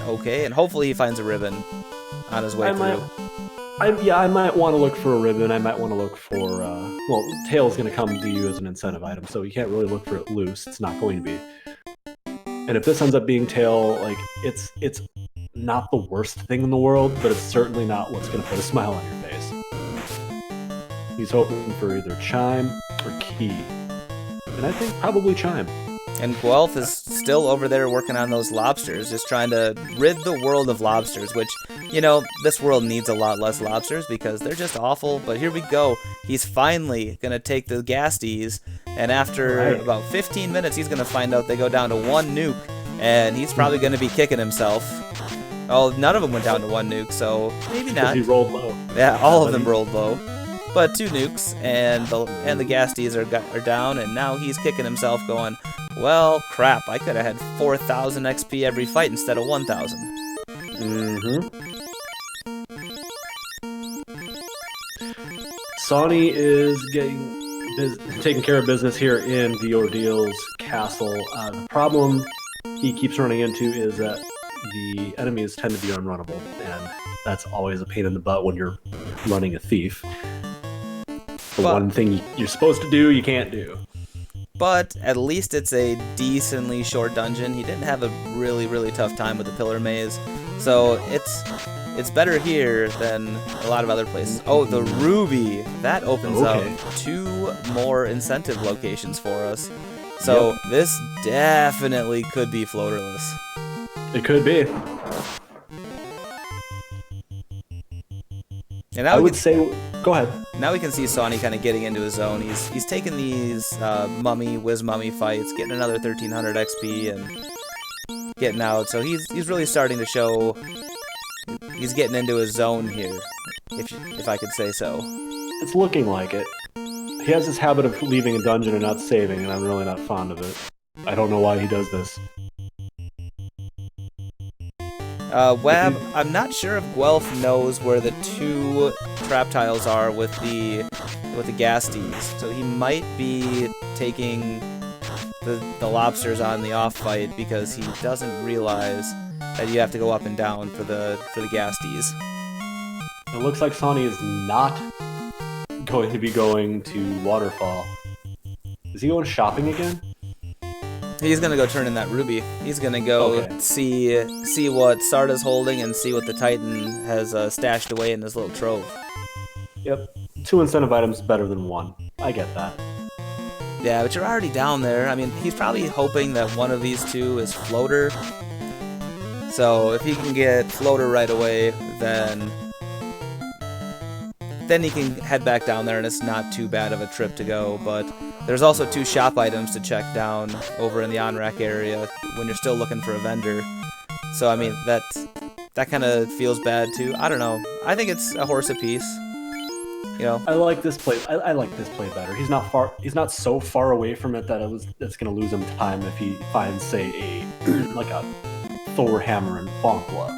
okay, and hopefully he finds a ribbon on his way through. I might want to look for a ribbon. I might want to look for, Tail's going to come to you as an incentive item, so you can't really look for it loose. It's not going to be. And if this ends up being Tail, like, it's not the worst thing in the world, but it's certainly not what's going to put a smile on your face. He's hoping for either chime or key. And I think probably chime. And Guelph is still over there working on those lobsters, just trying to rid the world of lobsters, which, you know, this world needs a lot less lobsters because they're just awful. But here we go. He's finally going to take the Gasties, and after about 15 minutes, he's going to find out they go down to 1 nuke, and he's probably going to be kicking himself. Oh, none of them went down to 1 nuke, so maybe not. He rolled low. Yeah, all of them rolled low. But 2 nukes, and the Gasties are down, and now he's kicking himself going, well, crap, I could have had 4,000 XP every fight instead of 1,000. Sawney is taking care of business here in the Ordeals Castle. The problem he keeps running into is that the enemies tend to be unrunnable, and that's always a pain in the butt when you're running a thief. The one thing you're supposed to do, you can't do. But at least it's a decently short dungeon. He didn't have a really, really tough time with the Pillar Maze, so it's better here than a lot of other places. Oh, the Ruby! That opens up 2 more incentive locations for us. So this definitely could be floaterless. It could be. And now go ahead. Now we can see Sawney kind of getting into his zone. He's taking these Wiz Mummy fights, getting another 1,300 XP, and getting out. So he's really starting to show he's getting into his zone here, if I could say so. It's looking like it. He has this habit of leaving a dungeon and not saving, and I'm really not fond of it. I don't know why he does this. Wab, I'm not sure if Guelph knows where the 2 trap tiles are with the Gasties, so he might be taking the lobsters on the off fight because he doesn't realize that you have to go up and down for the Gasties. It looks like Sawney is not going to be going to Waterfall. Is he going shopping again? He's gonna go turn in that ruby. He's gonna go see what Sarda's holding and see what the Titan has stashed away in this little trove. Yep, 2 incentive items is better than 1. I get that. Yeah, but you're already down there. I mean, he's probably hoping that one of these 2 is floater. So if he can get floater right away, then then you can head back down there, and it's not too bad of a trip to go. But there's also 2 shop items to check down over in the on-rack area when you're still looking for a vendor. So I mean, that kind of feels bad too. I don't know. I think it's a horse apiece. You know. I like this play. I like this play better. He's not far. He's not so far away from it that that's going to lose him time if he finds, say, like a Thor hammer and bonk glove.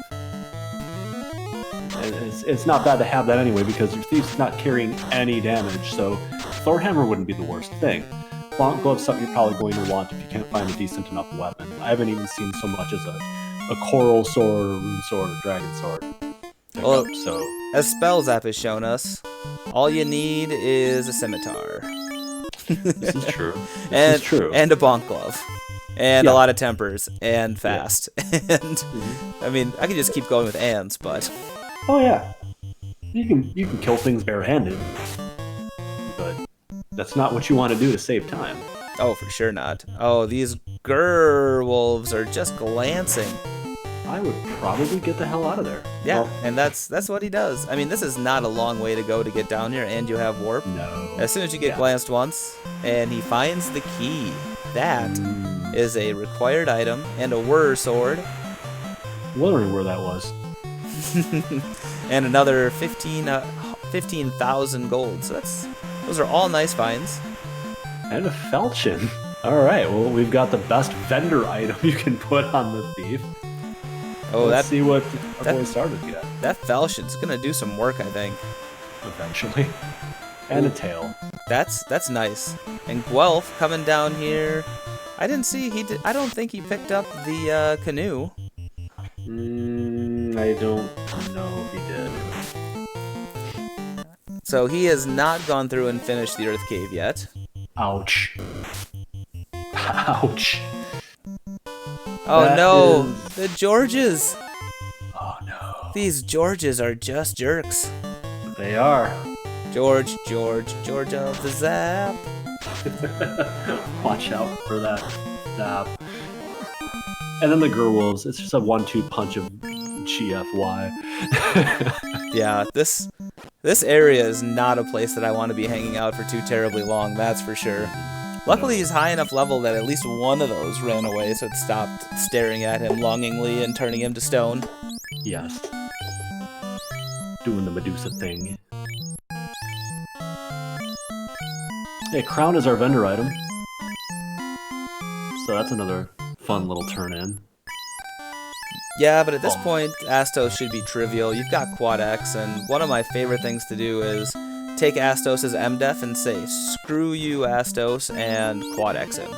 It's not bad to have that anyway because your thief's not carrying any damage. So Thor hammer wouldn't be the worst thing. Bonk glove's something you're probably going to want if you can't find a decent enough weapon. I haven't even seen so much as a coral sword, or rune sword, or dragon sword. Well, so as Spells app has shown us, all you need is a scimitar. This is true. This is true. And a bonk glove. And a lot of tempers. And fast. Yeah. And I mean, I could just keep going with ands, but oh yeah. You can kill things barehanded. But that's not what you want to do to save time. Oh, for sure not. Oh, these Gerwolves are just glancing. I would probably get the hell out of there. Yeah, well, and that's what he does. I mean, this is not a long way to go to get down here, and you have warp. No. As soon as you get glanced once, and he finds the key. That is a required item, and a whir sword. Wondering where that was. And another 15,000 gold. So those are all nice finds. And a falchion. All right, well, we've got the best vendor item you can put on the thief. Oh, let's see what our boy started get. That falchion's gonna do some work, I think. Eventually. And a tail. That's nice. And Guelph coming down here. I didn't see I don't think he picked up the canoe. I don't know if he did. So he has not gone through and finished the Earth Cave yet. Ouch. Ouch. Oh no, the Georges! Oh no. These Georges are just jerks. They are. George of the Zap. Watch out for that zap. And then the Gerwolves, it's just a 1-2 punch of GFY. Yeah, this area is not a place that I want to be hanging out for too terribly long, that's for sure. Luckily, he's high enough level that at least one of those ran away, so it stopped staring at him longingly and turning him to stone. Yes. Doing the Medusa thing. Hey, crown is our vendor item. So that's another fun little turn in. Yeah, but at this point, Astos should be trivial. You've got Quad X, and one of my favorite things to do is take Astos' MDef and say, screw you, Astos, and Quad X him.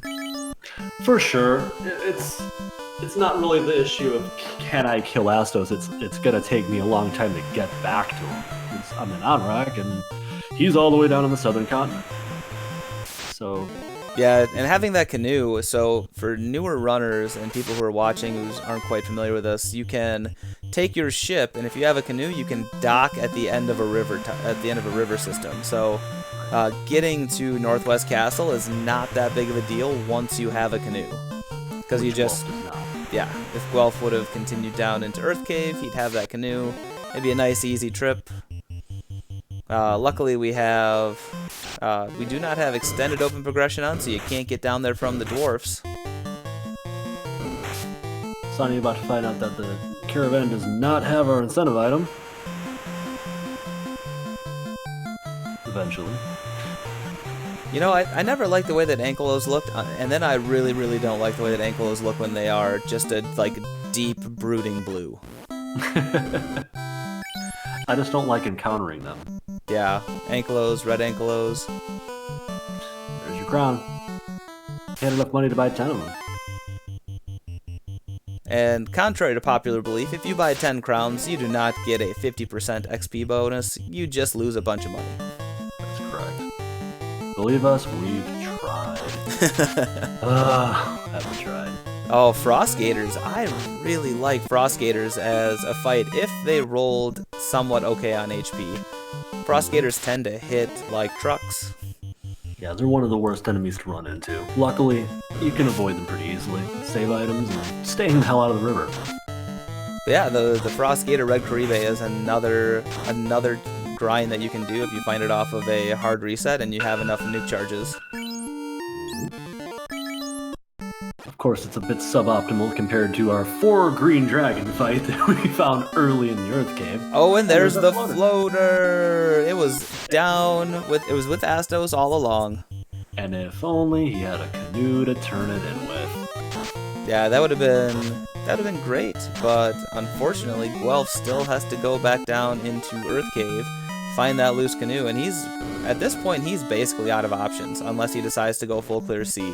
For sure. It's not really the issue of can I kill Astos, it's gonna take me a long time to get back to him. I'm in Onrak, and he's all the way down on the southern continent. So yeah, and having that canoe, so for newer runners and people who are watching who aren't quite familiar with this, you can take your ship, and if you have a canoe, you can dock at the end of a river system. So getting to Northwest Castle is not that big of a deal once you have a canoe, because you just if Guelph would have continued down into Earth Cave, he'd have that canoe. It'd be a nice easy trip. Luckily we do not have extended open progression on, so you can't get down there from the dwarfs. Sonny about to find out that the caravan does not have our incentive item. Eventually. You know, I never liked the way that Ankylos looked, and then I really, really don't like the way that Ankylos look when they are just a, like, deep, brooding blue. I just don't like encountering them. Yeah, Ankylos, red Ankylos. There's your crown. Had enough money to buy 10 of them. And contrary to popular belief, if you buy 10 crowns, you do not get a 50% XP bonus, you just lose a bunch of money. That's correct. Believe us, we've tried. Have we tried? Oh, Frost Gators. I really like Frost Gators as a fight if they rolled somewhat okay on HP. Frost Gators tend to hit like trucks. Yeah, they're one of the worst enemies to run into. Luckily, you can avoid them pretty easily. Save items and staying the hell out of the river. But yeah, the Frost Gator Red Caribe is another grind that you can do if you find it off of a hard reset and you have enough nuke charges. Of course, it's a bit suboptimal compared to our 4 green dragon fight that we found early in the Earth Cave. Oh, and there's the floater. It was with Astos all along. And if only he had a canoe to turn it in with. Yeah, that would have been great, but unfortunately, Guelph still has to go back down into Earth Cave, find that loose canoe, and at this point he's basically out of options unless he decides to go full clear sea.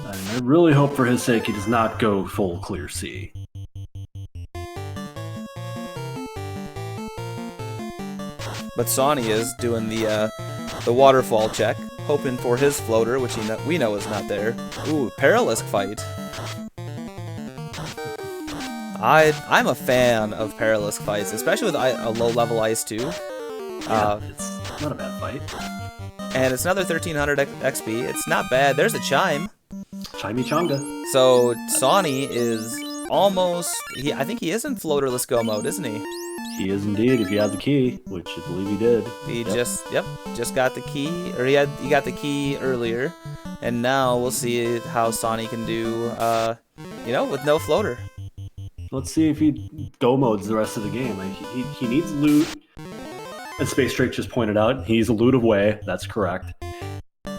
I really hope for his sake he does not go full clear sea. But Sawney is doing the waterfall check, hoping for his floater, which we know is not there. Ooh, perilous fight. I'm a fan of perilous fights, especially with a low-level ice too. Yeah, it's not a bad fight. And it's another 1300 XP. It's not bad. There's a chime. Chimichanga. So Sawney is almost. I think he is in floaterless go mode, isn't he? He is indeed. If he had the key, which I believe he did. He just got the key, or he got the key earlier, and now we'll see how Sawney can do. With no floater. Let's see if he go modes the rest of the game. Like he needs loot. As Space Drake just pointed out, he's a loot away. That's correct.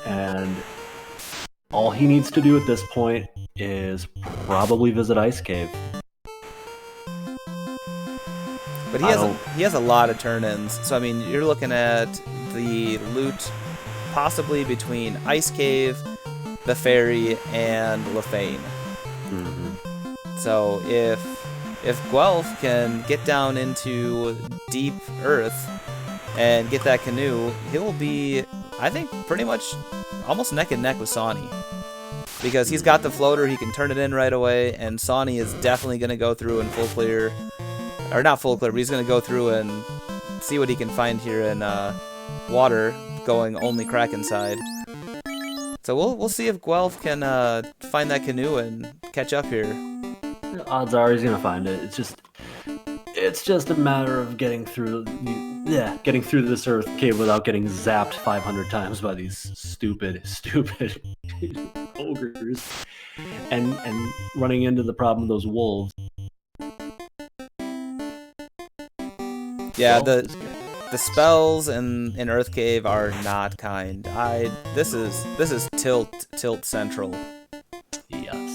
And all he needs to do at this point is probably visit Ice Cave. But he has a lot of turn-ins. So I mean, you're looking at the loot possibly between Ice Cave, the ferry, and Lefane. Mm-hmm. So if Guelph can get down into deep Earth and get that canoe, he'll be, I think, pretty much almost neck and neck with Sawney. Because he's got the floater, he can turn it in right away, and Sawney is definitely going to go through in full clear. Or not full clear, but he's going to go through and see what he can find here in water, going only Kraken side. So we'll see if Guelph can find that canoe and catch up here. Odds are he's gonna find it. It's just a matter of getting through this Earth Cave without getting zapped 500 times by these stupid ogres, and running into the problem of those wolves. Yeah, the spells in Earth Cave are not kind. This is tilt central. Yes.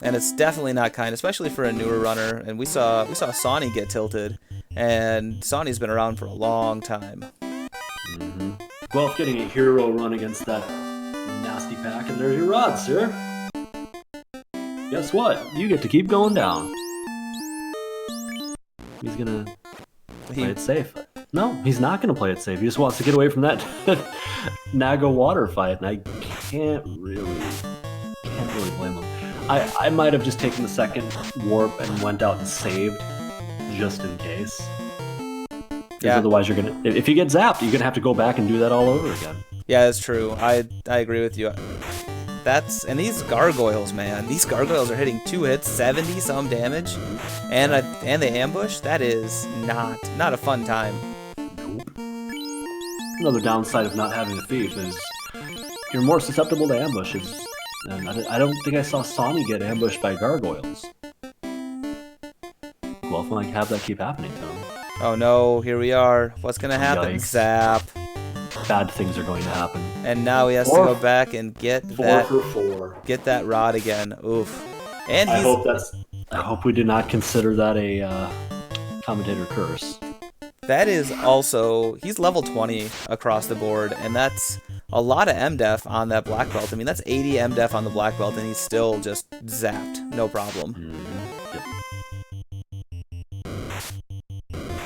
And it's definitely not kind, especially for a newer runner. And we saw Sawney get tilted, and Sawney's been around for a long time. Mm-hmm. Guelph getting a hero run against that nasty pack, and there's your rod, sir. Guess what? You get to keep going down. He's gonna play it safe. No, he's not gonna play it safe. He just wants to get away from that Naga water fight, and I can't really blame him. I might have just taken the second warp and went out and saved, just in case. Yeah. Otherwise, if you get zapped, you're gonna have to go back and do that all over again. Yeah, that's true. I agree with you. And these gargoyles, man. These gargoyles are hitting 2 hits, 70 some damage, and they ambush. That is not a fun time. Nope. Another downside of not having a thief is you're more susceptible to ambushes. And I don't think I saw Sawney get ambushed by gargoyles. Well, if I have that keep happening to him. Oh no, here we are. What's gonna happen? Yikes. Zap. Bad things are going to happen. And now he has to go back and get get that rod again. Oof. And I hope we did not consider that a commentator curse. That is also, he's level 20 across the board, and that's a lot of MDef on that black belt. I mean, that's 80 MDef on the black belt, and he's still just zapped. No problem. Yep.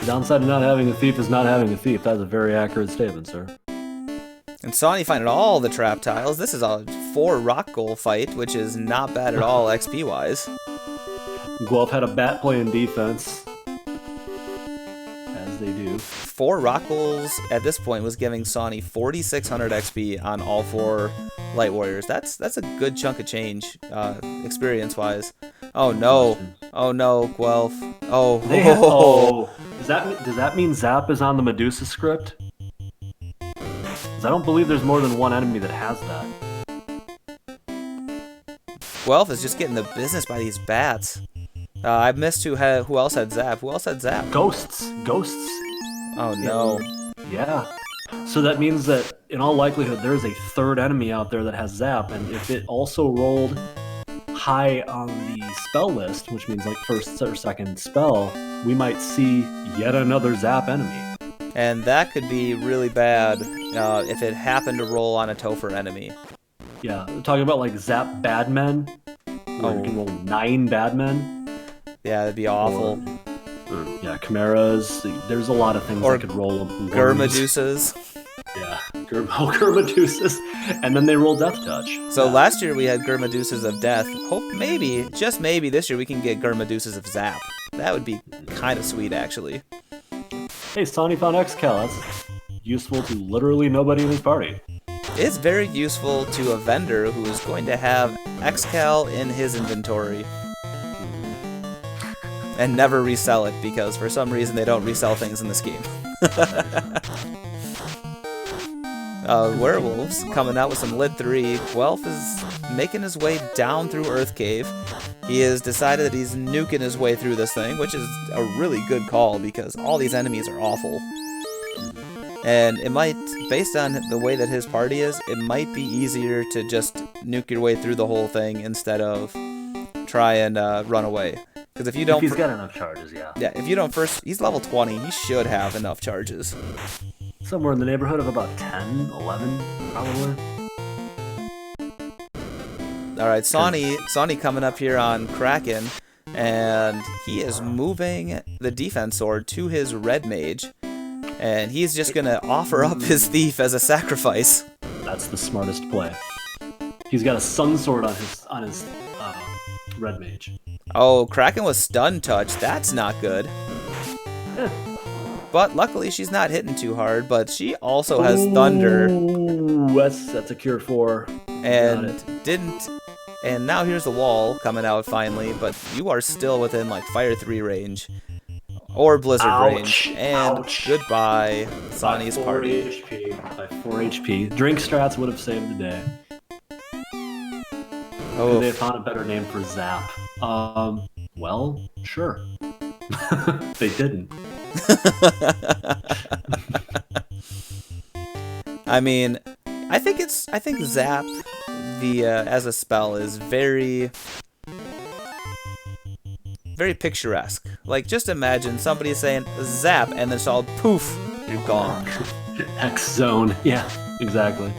The downside of not having a thief is not having a thief. That's a very accurate statement, sir. And Sawney finding all the trap tiles. This is a 4 rock goal fight, which is not bad at all XP-wise. Guelph had a bat playing defense. As they do. 4 rock goals at this point was giving Sawney 4,600 XP on all 4 light warriors. That's a good chunk of change, experience-wise. Oh no! Oh no, Guelph! Oh, oh! Is that mean Zap is on the Medusa script? 'Cause I don't believe there's more than one enemy that has that. Guelph is just getting the business by these bats. I missed who else had Zap. Who else had Zap? Ghosts. Oh no. Yeah. So that means that in all likelihood there's a third enemy out there that has Zap, and if it also rolled high on the spell list, which means like first or second spell, we might see yet another Zap enemy. And that could be really bad if it happened to roll on a Topher enemy. Yeah, we're talking about like Zap Badmen. Where you can roll 9 Badmen. Yeah, that'd be awful. Or, yeah, Chimeras. There's a lot of things that could roll. Gurmedusas. Yeah, Gurmedusas. And then they roll Death Touch. So last year we had Gurmedusas of Death. Hope maybe, just maybe, this year we can get Gurmedusas of Zap. That would be kind of sweet, actually. Hey, Sonny found Xcal. That's useful to literally nobody in his party. It's very useful to a vendor who is going to have Xcal in his inventory and never resell it, because for some reason they don't resell things in this game. Werewolves coming out with some Lid 3. Guelph is making his way down through Earth Cave. He has decided that he's nuking his way through this thing, which is a really good call because all these enemies are awful. And it might, based on the way that his party is, it might be easier to just nuke your way through the whole thing instead of try and run away. Because if you don't, he's got enough charges, yeah. Yeah, if you don't first, he's level 20. He should have enough charges. Somewhere in the neighborhood of about 10, 11, probably. All right, Sawney coming up here on Kraken, and he is moving the defense sword to his red mage. And he's just gonna offer up his thief as a sacrifice. That's the smartest play. He's got a sun sword on his red mage. Oh, Kraken was stun touch. That's not good. But luckily she's not hitting too hard. But she also has thunder. That's a cure 4. And didn't. And now here's the wall coming out finally. But you are still within like Fire 3 range. Or Blizzard range. And goodbye, Sonny's party. HP. By 4 HP. Drink strats would have saved the day. Oh. Could they have found a better name for Zap? Well, sure. They didn't. I mean, I think Zap, as a spell, is very picturesque. Like, just imagine somebody saying Zap, and then it's all poof, you're gone. X zone. Yeah, exactly.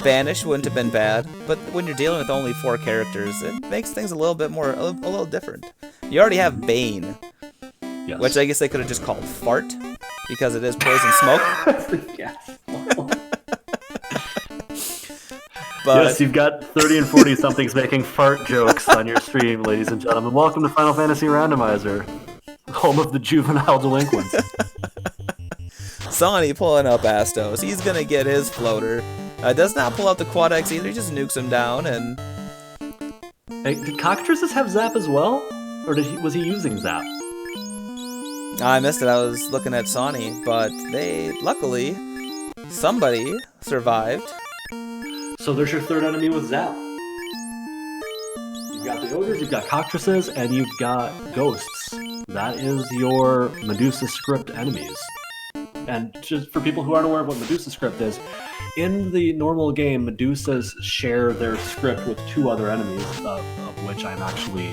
Banish wouldn't have been bad, but when you're dealing with only 4 characters, it makes things a little different. You already have Bane, yes. Which I guess they could have just called Fart, because it is poison smoke. Yes. But yes, you've got 30 and 40 somethings making fart jokes on your stream, ladies and gentlemen. Welcome to Final Fantasy Randomizer, home of the juvenile delinquents. Sawney pulling up Astos. He's gonna get his floater. Does not pull out the Quad X either. He just nukes him down. And hey, did Cockatrices have Zap as well, or was he using Zap? I missed it. I was looking at Sawney, but luckily somebody survived. So there's your third enemy with Zap. You've got the ogres, you've got Cockatrices, and you've got ghosts. That is your Medusa script enemies. And just for people who aren't aware of what Medusa script is, in the normal game, Medusas share their script with 2 other enemies, of which I'm actually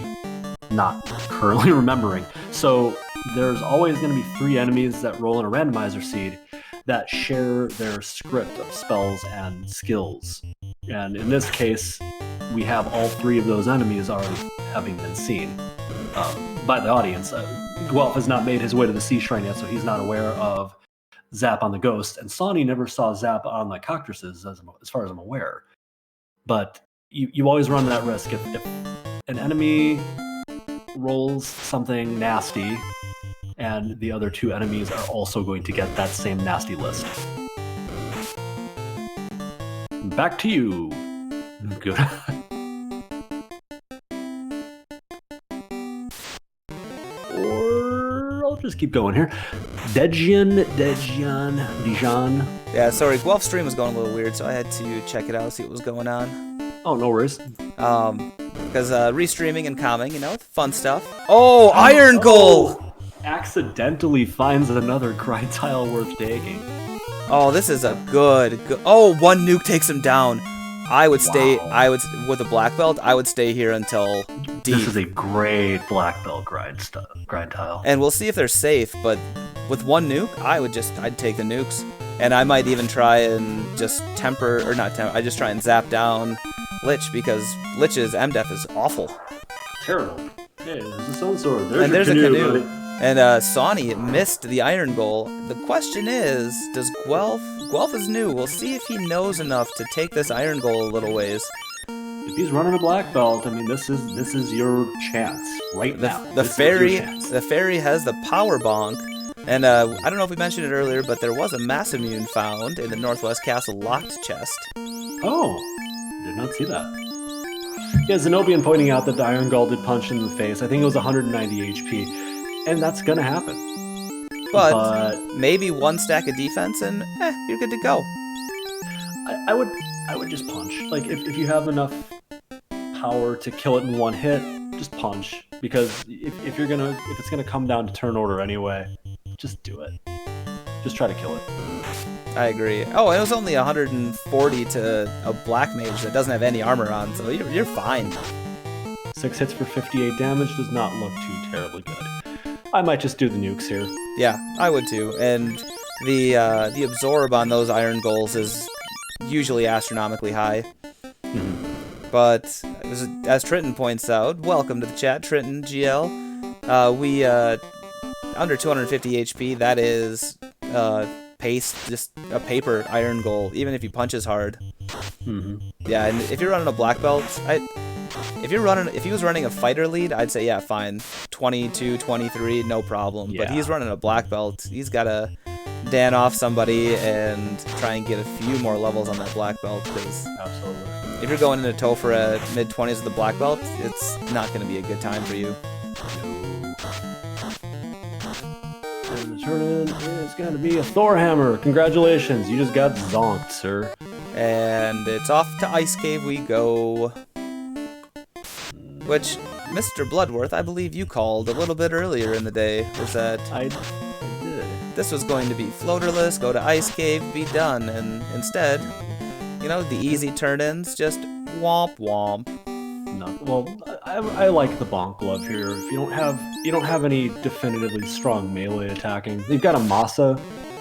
not currently remembering. So there's always going to be 3 enemies that roll in a randomizer seed that share their script of spells and skills. And in this case, we have all 3 of those enemies already having been seen by the audience. Guelph has not made his way to the Sea Shrine yet, so he's not aware of Zap on the Ghost, and Sawney never saw Zap on the Cockatrices, as far as I'm aware. But you always run that risk. If an enemy rolls something nasty, and the other 2 enemies are also going to get that same nasty list. Back to you. Good. Or I'll just keep going here. Dijon. Yeah, sorry, Guelph stream was going a little weird, so I had to check it out, see what was going on. Oh, no worries. Because restreaming and calming, you know, fun stuff. Oh, Iron Goal! Accidentally finds another grind tile worth taking. Oh, this is a good. Oh, one nuke takes him down. I would stay. Wow. With a black belt. I would stay here until deep. This is a great black belt grind tile. And we'll see if they're safe. But with one nuke, I'd take the nukes, and I might even try and just I just try and zap down Lich, because Lich's MDef is awful. Terrible. Hey, there's a stone sword. There's a canoe. Buddy. And Sawney missed the Iron Goal. The question is, does Guelph is new. We'll see if he knows enough to take this Iron Goal a little ways. If he's running a black belt, I mean, this is your chance right now. The fairy has the power bonk. And I don't know if we mentioned it earlier, but there was a mass immune found in the Northwest Castle locked chest. Oh, did not see that. Yeah, Zenobian pointing out that the Iron Goal did punch in the face. I think it was 190 HP. And that's gonna happen. But maybe one stack of defense and you're good to go. I would just punch. Like if you have enough power to kill it in one hit, just punch. Because if it's gonna come down to turn order anyway, just do it. Just try to kill it. I agree. Oh, and it was only 140 to a black mage that doesn't have any armor on, so you're fine. 6 hits for 58 damage does not look too terribly good. I might just do the nukes here. Yeah, I would too. And the absorb on those Iron Goals is usually astronomically high. Mm-hmm. But as Trenton points out, welcome to the chat, Trenton GL. We under 250 HP. That is paste, just a paper Iron Goal, even if he punches hard. Mm-hmm. Yeah, and if you're running a black belt, if he was running a fighter lead, I'd say yeah, fine, 22, 23, no problem. Yeah. But he's running a black belt. He's got to Dan off somebody and try and get a few more levels on that black belt. Because absolutely, if you're going into Topher at mid-20s with the black belt, it's not going to be a good time for you. And the turn-in is going to be a Thor Hammer. Congratulations, you just got zonked, sir. And it's off to Ice Cave we go. Which, Mr. Bloodworth, I believe you called a little bit earlier in the day, was that I did. This was going to be floaterless, go to Ice Cave, be done, and instead, you know, the easy turn-ins, just womp womp. No, well, I like the bonk glove here. If you don't have any definitively strong melee attacking. You've got a Masa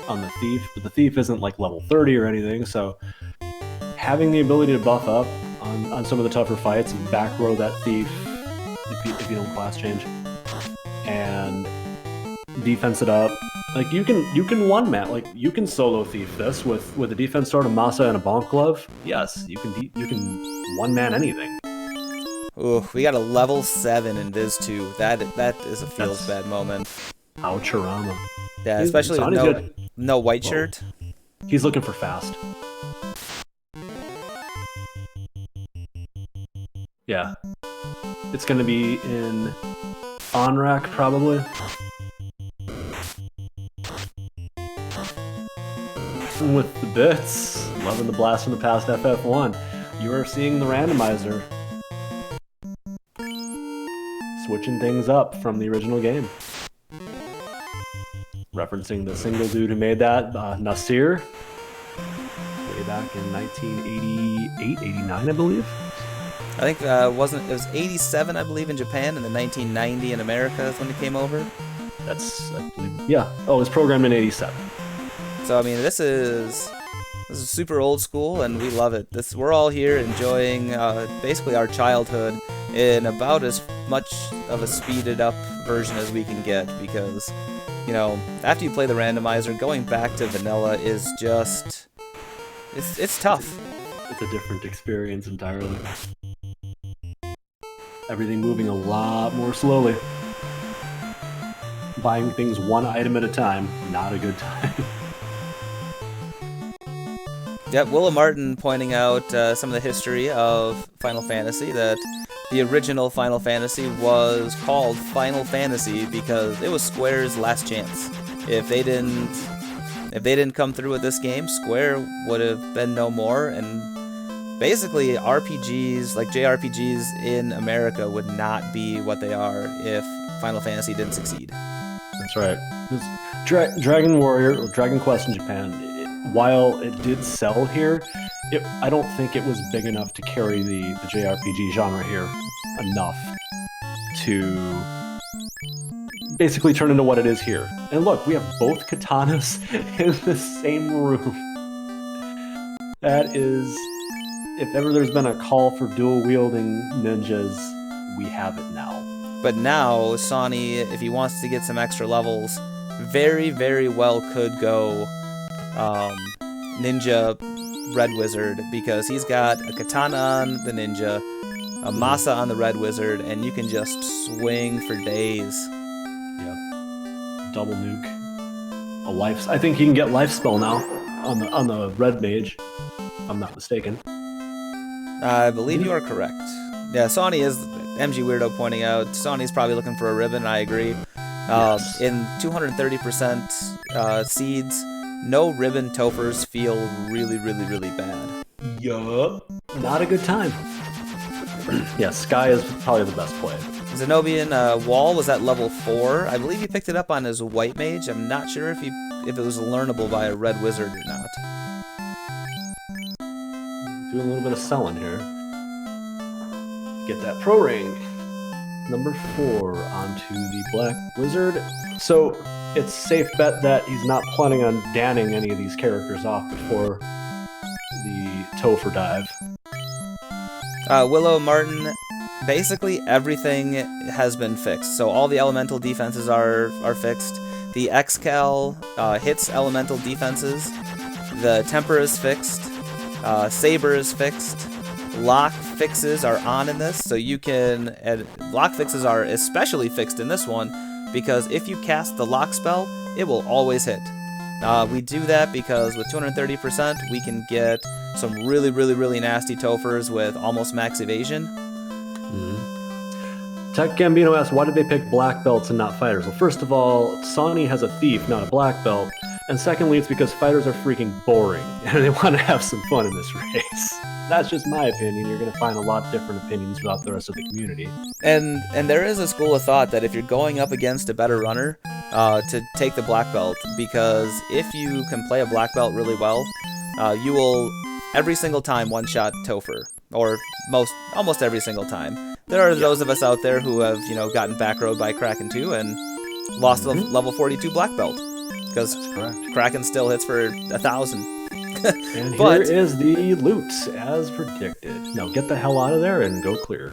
on the Thief, but the Thief isn't like level 30 or anything, so having the ability to buff up on some of the tougher fights and back row that Thief if you don't class change and defense it up, like you can one man, like you can solo Thief this with a defense sword, a Masa, and a bonk glove. Yes, you can one man anything. Ooh, we got a level 7 in Viz 2. That is a feels bad moment. Ouchirama. Yeah, especially with no white shirt. He's looking for fast. Yeah. It's going to be in on-rack, probably. And with the bits, loving the blast from the past FF1, you are seeing the randomizer. Switching things up from the original game. Referencing the single dude who made that, Nasir. Way back in 1988, 89, I believe. I think it was 87, I believe, in Japan, and then 1990 in America is when it came over. That's, I believe, yeah. Oh, it was programmed in 87. So I mean, this is super old school, and we love it. We're all here enjoying basically our childhood in about as much of a speeded up version as we can get, because, you know, after you play the randomizer, going back to vanilla is just it's tough. It's a different experience entirely. Everything moving a lot more slowly. Buying things one item at a time, not a good time. Yep, Willa Martin pointing out some of the history of Final Fantasy, that the original Final Fantasy was called Final Fantasy because it was Square's last chance. If they didn't come through with this game, Square would have been no more, and basically RPGs, like JRPGs in America, would not be what they are if Final Fantasy didn't succeed. That's right. Dragon Warrior, or Dragon Quest in Japan, while it did sell here, I don't think it was big enough to carry the JRPG genre here enough to basically turn into what it is here. And look, we have both katanas in the same room. That is, if ever there's been a call for dual-wielding ninjas, we have it now. But now, Sawney, if he wants to get some extra levels, very, very well could go Ninja Red Wizard, because he's got a katana on the ninja, a masa on the Red Wizard, and you can just swing for days. Yep. Double nuke. A life. I think he can get life spell now on the Red Mage, if I'm not mistaken. I believe you are correct. Yeah, Sawney is, MG Weirdo pointing out, Sawney's probably looking for a ribbon, I agree. Yes. In 230% seeds, no ribbon Tophers feel really, really, really bad. Yup. Not a good time. Yeah, Sky is probably the best play. Zenobian Wall was at level 4. I believe he picked it up on his White Mage. I'm not sure if it was learnable by a Red Wizard or not. Doing a little bit of selling here. Get that pro ring. Number 4 onto the Black Wizard. So it's safe bet that he's not planning on danning any of these characters off before the Topher dive. Willow Martin, basically everything has been fixed. So all the elemental defenses are fixed. The X-Cal hits elemental defenses. The Temper is fixed. Saber is fixed. Lock fixes are on in this, so you can... lock fixes are especially fixed in this one, because if you cast the lock spell, it will always hit. We do that because with 230%, we can get some really, really, really nasty Tophers with almost max evasion. Tech Gambino asks, why did they pick black belts and not fighters? Well, first of all, Sawney has a thief, not a black belt. And secondly, it's because fighters are freaking boring, and they want to have some fun in this race. That's just my opinion. You're going to find a lot different opinions throughout the rest of the community. And there is a school of thought that if you're going up against a better runner, to take the black belt, because if you can play a black belt really well, you will every single time one-shot Topher, or almost every single time. There are those of us out there who have, gotten back rowed by Kraken 2 and lost the level 42 black belt, because Kraken still hits for 1,000. And here is the loot, as predicted. Now get the hell out of there and go clear.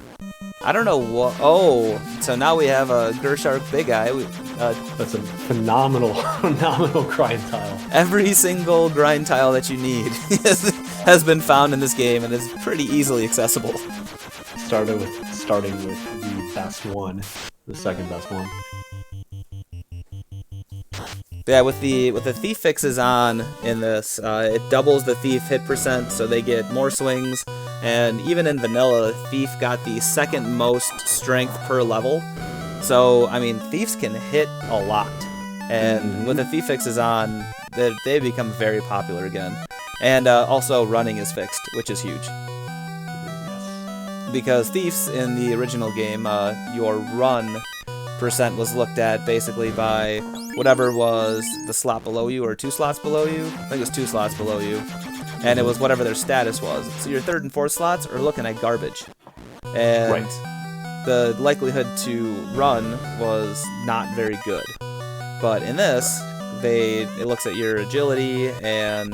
I don't know what... Oh, so now we have a Gershark Big Eye. That's a phenomenal grind tile. Every single grind tile that you need has been found in this game, and is pretty easily accessible. Starting with the best one, the second best one. Yeah, with the thief fixes on in this, it doubles the thief hit percent, so they get more swings. And even in vanilla, thief got the second most strength per level. So I mean, thieves can hit a lot, and with the thief fixes on, they become very popular again. And also running is fixed, which is huge. Because thieves in the original game, your run percent was looked at basically by whatever was the slot below you, or 2 slots below you. I think it was 2 slots below you. And it was whatever their status was. So your 3rd and 4th slots are looking at garbage. And the likelihood to run was not very good. But in this, it looks at your agility, and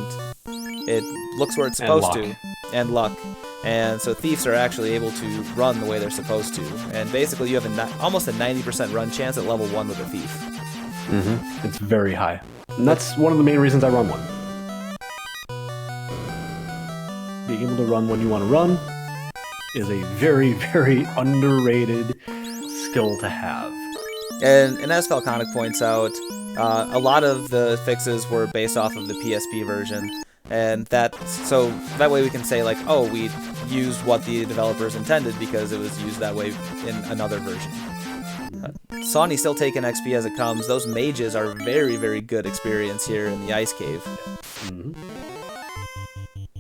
it looks where it's supposed to. And luck. And so thieves are actually able to run the way they're supposed to. And basically you have almost a 90% run chance at level 1 with a thief. It's very high. And that's one of the main reasons I run one. Being able to run when you want to run is a very, very underrated skill to have. And as Falconic points out, a lot of the fixes were based off of the PSP version. And so that way we can say like, oh, we used what the developers intended because it was used that way in another version. Sawney's still taking XP as it comes. Those mages are very, very good experience here in the Ice Cave. Mm-hmm.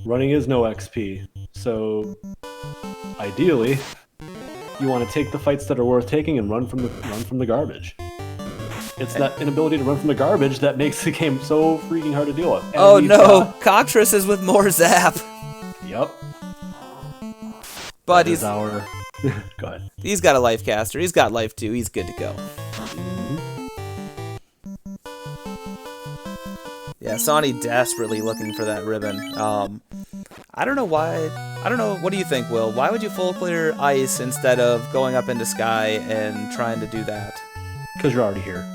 Running is no XP, so ideally, you want to take the fights that are worth taking and run from the garbage. It's that inability to run from the garbage that makes the game so freaking hard to deal with. And oh no, Cockatrice is with more zap. Yep. But he's our. Go ahead. He's got a life caster. He's got life too. He's good to go. Mm-hmm. Yeah, Sawney desperately looking for that ribbon. I don't know why. I don't know. What do you think, Will? Why would you full clear ice instead of going up into sky and trying to do that? Because you're already here.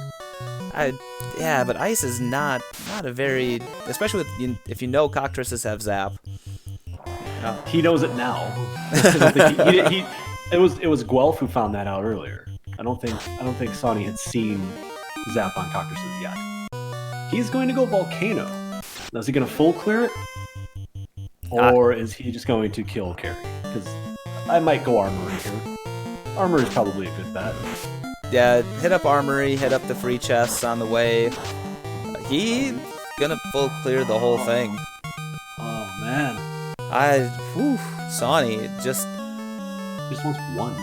Yeah, but ice is not a very, especially with if you know cockatrices have zap. He knows it now. It was Guelph who found that out earlier. I don't think Sawney had seen zap on cockatrices yet. He's going to go volcano. Now, is he going to full clear it, or is he just going to kill carry? Because I might go armory here. Armory is probably a good bet. Yeah, hit up armory, hit up the free chests on the way. He's gonna full clear the whole thing. Oh man. Sawney just wants one.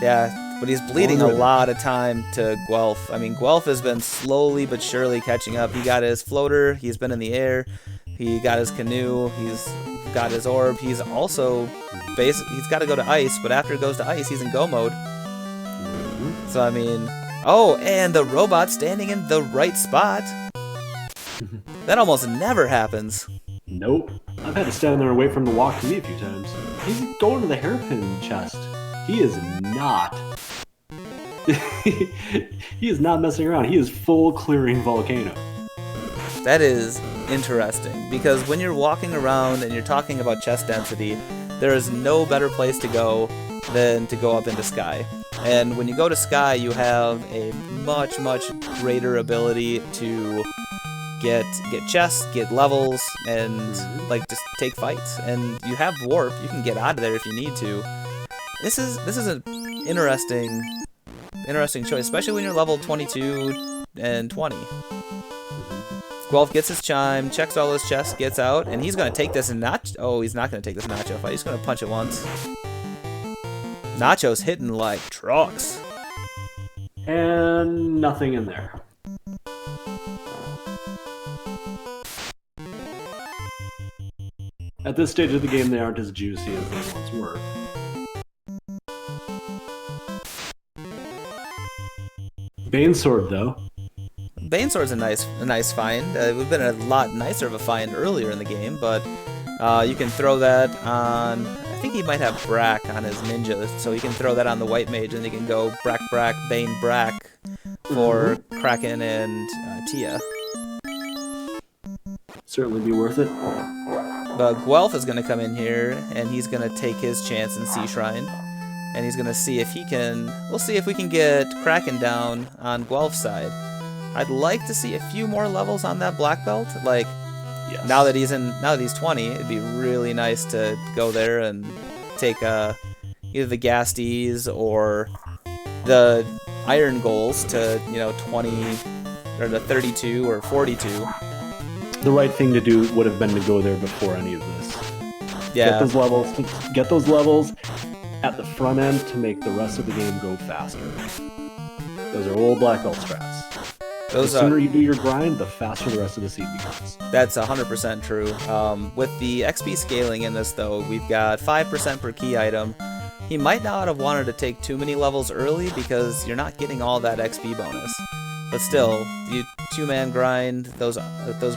Yeah, but he's bleeding a lot of time to Guelph. I mean, Guelph has been slowly but surely catching up. He got his floater, he's been in the air, he got his canoe, he's got his orb. He's also he's got to go to ice, but after it goes to ice, he's in go mode. So, I mean, oh, and the robot standing in the right spot. That almost never happens. Nope. I've had to stand there and wait for him to walk to me a few times. He's going to the hairpin chest. He is not. He is not messing around. He is full clearing volcano. That is interesting, because when you're walking around and you're talking about chest density, there is no better place to go than to go up into sky. And when you go to sky, you have a much, much greater ability to get chests, get levels, and like just take fights. And you have warp; you can get out of there if you need to. This is an interesting choice, especially when you're level 22 and 20. Guelph gets his chime, checks all his chests, gets out, and he's gonna take this and he's not gonna take this Nacho fight. He's gonna punch it once. Nacho's hitting like trucks. And nothing in there. At this stage of the game, they aren't as juicy as they once were. Banesword, though. Banesword's a nice find. It would have been a lot nicer of a find earlier in the game, but you can throw that on. I think he might have Brack on his ninja, so he can throw that on the white mage, and he can go Brack, Bane, Brack for Kraken and Tia. Certainly be worth it. But Guelph is going to come in here, and he's going to take his chance in Sea Shrine, and he's going to see if he can. We'll see if we can get Kraken down on Guelph's side. I'd like to see a few more levels on that black belt. Like, yes. Now that he's 20, it'd be really nice to go there and take either the Gasties or the Iron Goals to 20 or to 32 or 42. The right thing to do would have been to go there before any of this. Yeah. Get those levels at the front end to make the rest of the game go faster. Those are old black belt strats. The sooner you do your grind, the faster the rest of the seed becomes. That's 100% true. With the XP scaling in this, though, we've got 5% per key item. He might not have wanted to take too many levels early because you're not getting all that XP bonus. But still, you two-man grind those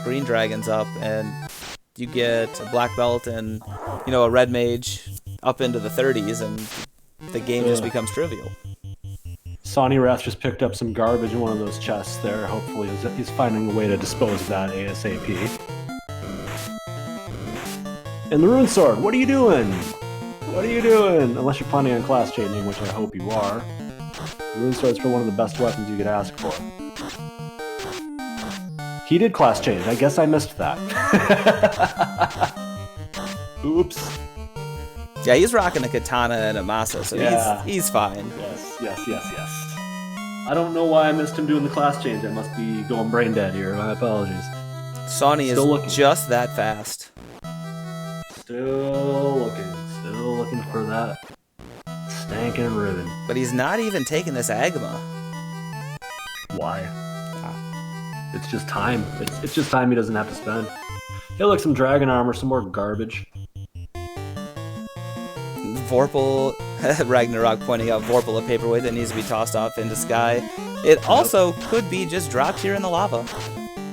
green dragons up, and you get a black belt and a red mage up into the 30s, and the game just becomes trivial. Sawneyrath just picked up some garbage in one of those chests there. Hopefully he's finding a way to dispose of that ASAP. And the Rune Sword, what are you doing? What are you doing? Unless you're planning on class changing, which I hope you are. The Rune Sword's for one of the best weapons you could ask for. He did class change. I guess I missed that. Oops. Yeah, he's rocking a katana and a masa, so he's fine. Yes. I don't know why I missed him doing the class change. I must be going brain dead here. My apologies. Sawney is just that fast. Still looking for that stankin' ribbon. But he's not even taking this Agama. Why? It's just time. It's just time he doesn't have to spend. He'll look some dragon armor, some more garbage. Vorpal, Ragnarok pointing out Vorpal, a paperweight that needs to be tossed off into sky. It also could be just dropped here in the lava.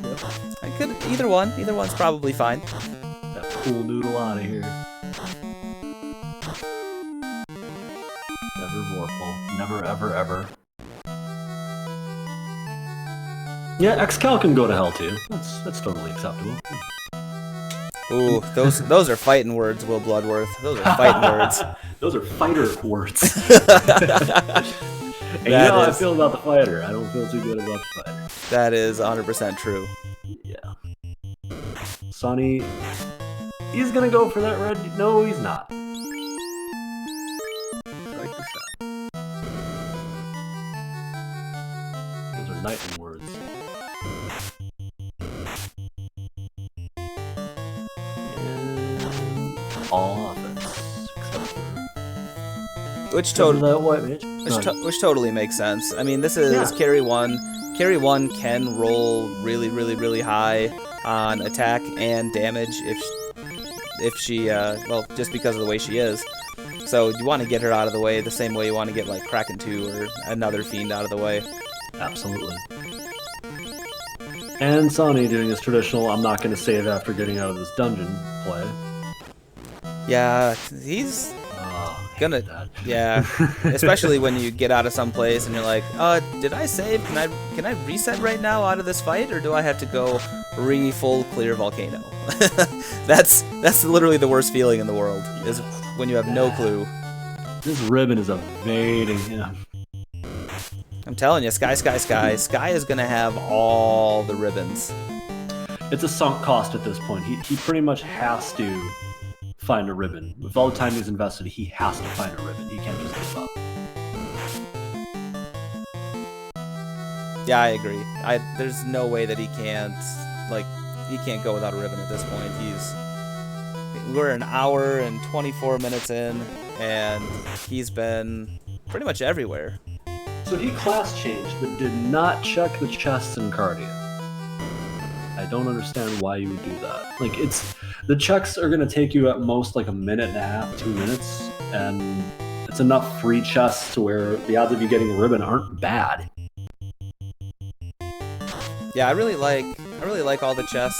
Yep. I could either one. Either one's probably fine. That pool noodle out of here. Never Vorpal. Never, ever, ever. Yeah, X-Cal can go to hell too. That's totally acceptable. Ooh, those are fighting words, Will Bloodworth. Those are fighting words. Those are fighter words. And you know how I feel about the fighter. I don't feel too good about the fighter. That is 100% true. Yeah. Sonny, he's gonna go for that red. No, he's not. Strike this out. Those are knightly words. All offense, except for which totally makes sense. I mean, this is carry one. Carry one can roll really high on attack and damage if she well, just because of the way she is. So you want to get her out of the way the same way you want to get like Kraken 2 or another fiend out of the way. Absolutely. And Sonny doing his traditional I'm not going to save after getting out of this dungeon play. Yeah, he's gonna. Yeah, especially when you get out of some place and you're like, did I save? Can I reset right now out of this fight, or do I have to go full clear volcano? That's literally the worst feeling in the world, is when you have no clue. This ribbon is evading him. I'm telling you, Sky is gonna have all the ribbons. It's a sunk cost at this point. He pretty much has to find a ribbon. With all the time he's invested, he has to find a ribbon. He can't just give up. Yeah, I agree. There's no way that he can't go without a ribbon at this point. We're an hour and 24 minutes in, and he's been pretty much everywhere. So he class changed, but did not check the chests in Cardia. I don't understand why you would do that. Like, the checks are going to take you at most like a minute and a half, 2 minutes, and it's enough free chests to where the odds of you getting a ribbon aren't bad. Yeah, I really like all the chest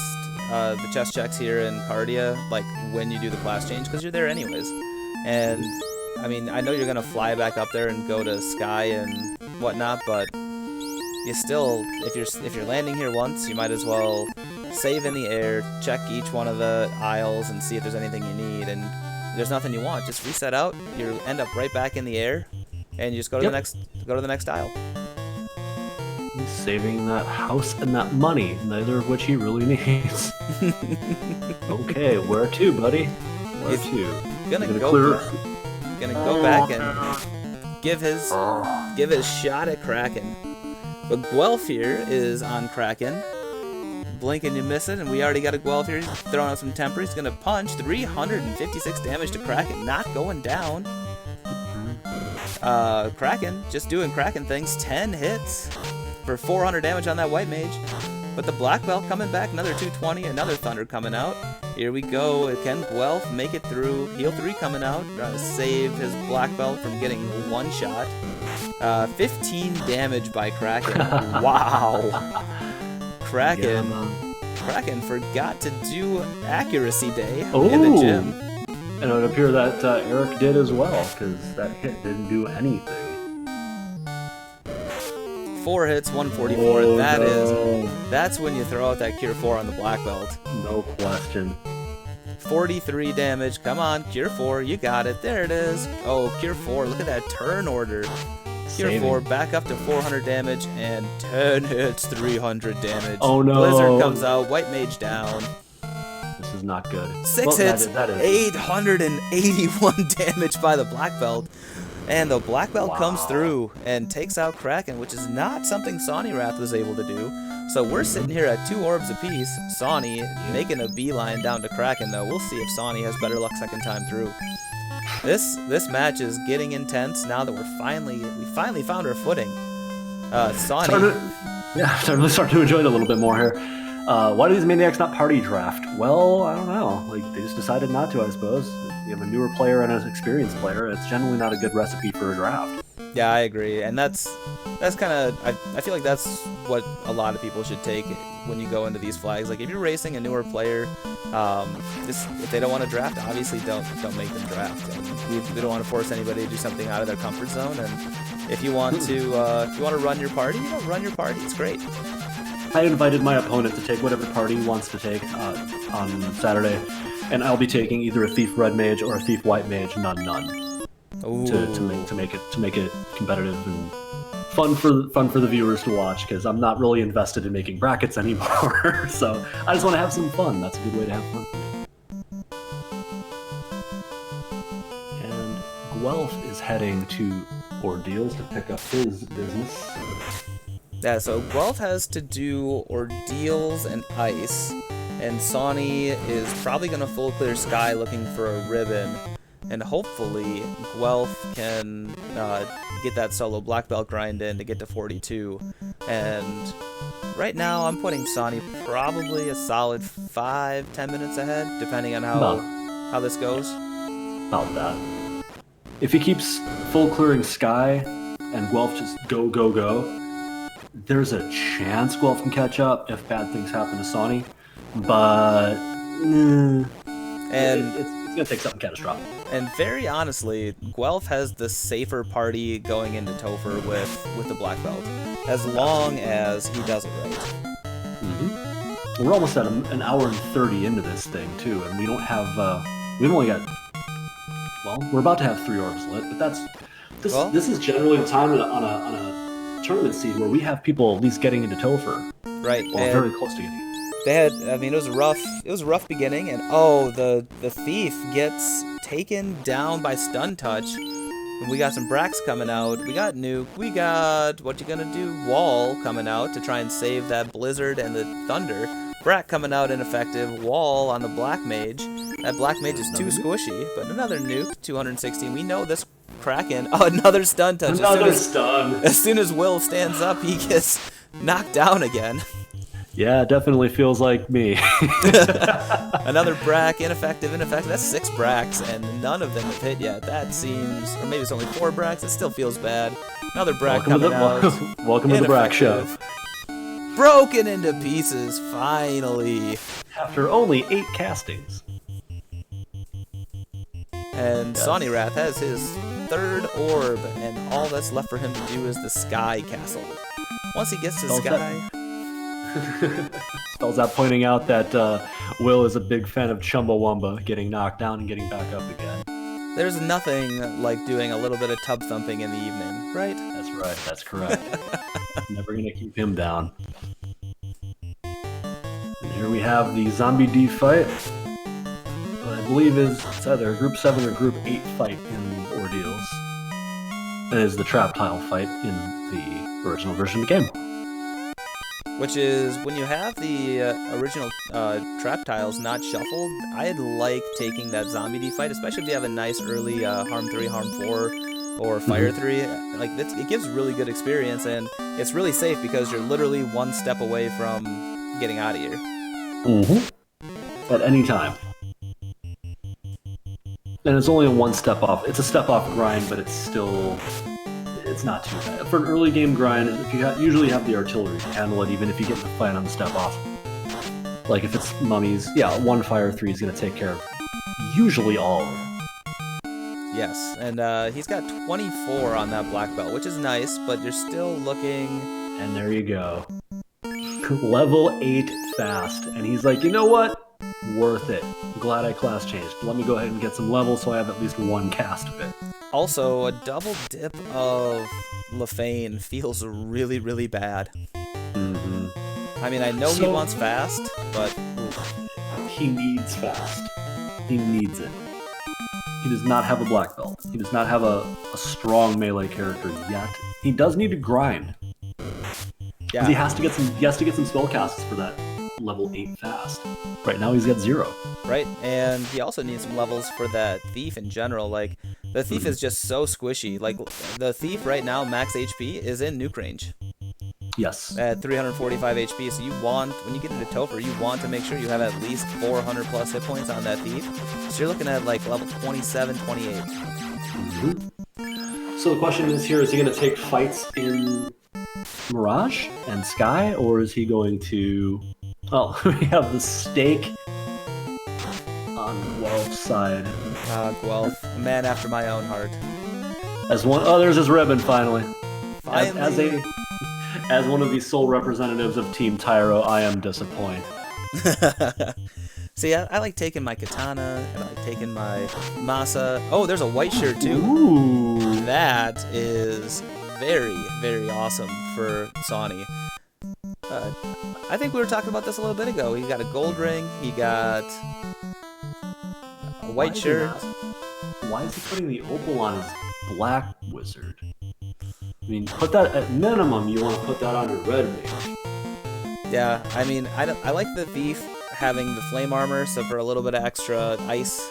checks here in Cardia, like when you do the class change, because you're there anyways. And I mean, I know you're gonna fly back up there and go to Sky and whatnot, but you still, if you're landing here once, you might as well save in the air, check each one of the aisles, and see if there's anything you need. And if there's nothing you want, just reset out. You end up right back in the air, and you just go to the next aisle. He's saving that house and that money, neither of which he really needs. Okay, where to, buddy? Where to? Gonna go back and give his shot at Kraken. But Guelph here is on Kraken. Blink and you miss it, and we already got a Guelph here. He's throwing out some temper. He's gonna punch. 356 damage to Kraken, not going down. Kraken, just doing Kraken things. 10 hits for 400 damage on that white mage. But the black belt coming back, another 220, another thunder coming out. Here we go. Can Guelph make it through? Heal 3 coming out. Trying to save his black belt from getting one shot. 15 damage by Kraken. Wow. Kraken forgot to do accuracy day in the gym. And it would appear that Eric did as well, because that hit didn't do anything. 4 hits, 144. That's when you throw out that Cure 4 on the black belt. No question. 43 damage. Come on, Cure 4. You got it. There it is. Oh, Cure 4. Look at that turn order. Tier Saving. 4, back up to 400 damage, and 10 hits, 300 damage. Oh no! Blizzard comes out, White Mage down. This is not good. 6 hits, that is 881 damage by the Black Belt. And the Black Belt comes through and takes out Kraken, which is not something Sawneyrath was able to do. So we're sitting here at 2 orbs apiece. Sawney making a beeline down to Kraken, though. We'll see if Sawney has better luck second time through. This match is getting intense now that we finally found our footing. Sawney. I'm starting to enjoy it a little bit more here. Why do these maniacs not party draft? Well, I don't know. Like, they just decided not to, I suppose. If you have a newer player and an experienced player, it's generally not a good recipe for a draft. Yeah, I agree, and that's kind of I feel like that's what a lot of people should take when you go into these flags. Like, if you're racing a newer player, if they don't want to draft, obviously don't make them draft. And we don't want to force anybody to do something out of their comfort zone. And if you want to run your party, run your party. It's great. I invited my opponent to take whatever party he wants to take on Saturday, and I'll be taking either a Thief Red Mage or a Thief White Mage, none. To make it competitive and fun for the viewers to watch, because I'm not really invested in making brackets anymore. So I just want to have some fun. That's a good way to have fun for me. And Guelph is heading to Ordeals to pick up his business. Yeah, so Guelph has to do Ordeals and Ice, and Sawney is probably going to full clear Sky looking for a ribbon. And hopefully, Guelph can get that solo black belt grind in to get to 42. And right now, I'm putting Sawney probably a solid 5-10 minutes ahead, depending on how this goes. About that. If he keeps full clearing Sky and Guelph just go, there's a chance Guelph can catch up if bad things happen to Sawney. But it's going to take something catastrophic. And very honestly, Guelph has the safer party going into Topher with the black belt, as long as he does it right. Mm-hmm. We're almost at an hour and 30 into this thing too, and we don't have we've only got, well, we're about to have 3 orbs lit, but this is generally the time on a tournament seed where we have people at least getting into Topher, right? Well, very close to getting. It was a rough beginning, and the Thief gets taken down by stun touch. And we got some Brax coming out. We got Nuke. We got what you gonna do? Wall coming out to try and save that Blizzard and the Thunder. Brack coming out ineffective. Wall on the Black Mage. That Black Mage is too squishy, but another Nuke, 216. We know this Kraken. Oh, another stun touch. Stun. As soon as Will stands up, he gets knocked down again. Yeah, definitely feels like me. Another Brack, ineffective. That's 6 Bracks, and none of them have hit yet. That seems, or maybe it's only 4 Bracks. It still feels bad. Another Brack coming out. Welcome to the Brack Show. Broken into pieces, finally. After only 8 castings. And yes. Sawneyrath has his 3rd orb, and all that's left for him to do is the Sky Castle. Once he gets to Sky... Spells out pointing out that Will is a big fan of Chumbawamba, getting knocked down and getting back up again. There's nothing like doing a little bit of tub thumping in the evening, right? That's right, that's correct. Never gonna keep him down. And here we have the Zombie D fight. What I believe it's either a Group 7 or Group 8 fight in Ordeals. It is the Trap Tile fight in the original version of the game. Which is, when you have the original trap tiles not shuffled, I'd like taking that Zombie D fight, especially if you have a nice early Harm 3, Harm 4, or Fire 3. Like, it gives really good experience, and it's really safe because you're literally 1 step away from getting out of here. Mm-hmm. At any time. And it's only a 1 step off. It's a step off grind, but it's still... It's not too bad. For an early game grind, if you usually have the artillery to handle it, even if you get in the fight on the step off. Like if it's mummies, yeah, 1 Fire 3 is going to take care of usually all of them. Yes, and he's got 24 on that black belt, which is nice, but you're still looking... And there you go. Level 8 fast. And he's like, you know what? Worth it. Glad I class changed. Let me go ahead and get some levels so I have at least one cast of it. Also, a double dip of Lefane feels really, really bad. Mm-hmm. I mean, I know he wants fast, but... He needs fast. He needs it. He does not have a black belt. He does not have a strong melee character yet. He does need to grind. Yeah. He has to get some spell casts for that level 8 fast. Right now he's got 0. Right, and he also needs some levels for that thief in general. Like, the thief is just so squishy. Like, the thief right now, max HP, is in nuke range. Yes. At 345 HP, so you want, when you get into Topher, you want to make sure you have at least 400 plus hit points on that thief. So you're looking at like level 27, 28. Mm-hmm. So the question is here, is he going to take fights in Mirage and Sky, or is he going to... Well, we have the stake on Guelph's side. Guelph, a man after my own heart. As one, oh, there's his ribbon finally. Finally. As one of the sole representatives of Team Tyro, I am disappointed. See, I like taking my katana, and I like taking my masa. Oh, there's a white shirt too. Ooh. That is very, very awesome for Sawney. I think we were talking about this a little bit ago. He got a gold ring. He got a white shirt. Why is he putting the opal on his black wizard? I mean, put that at minimum. You want to put that on your red mage. Yeah, I mean, I like the thief having the flame armor, so for a little bit of extra ice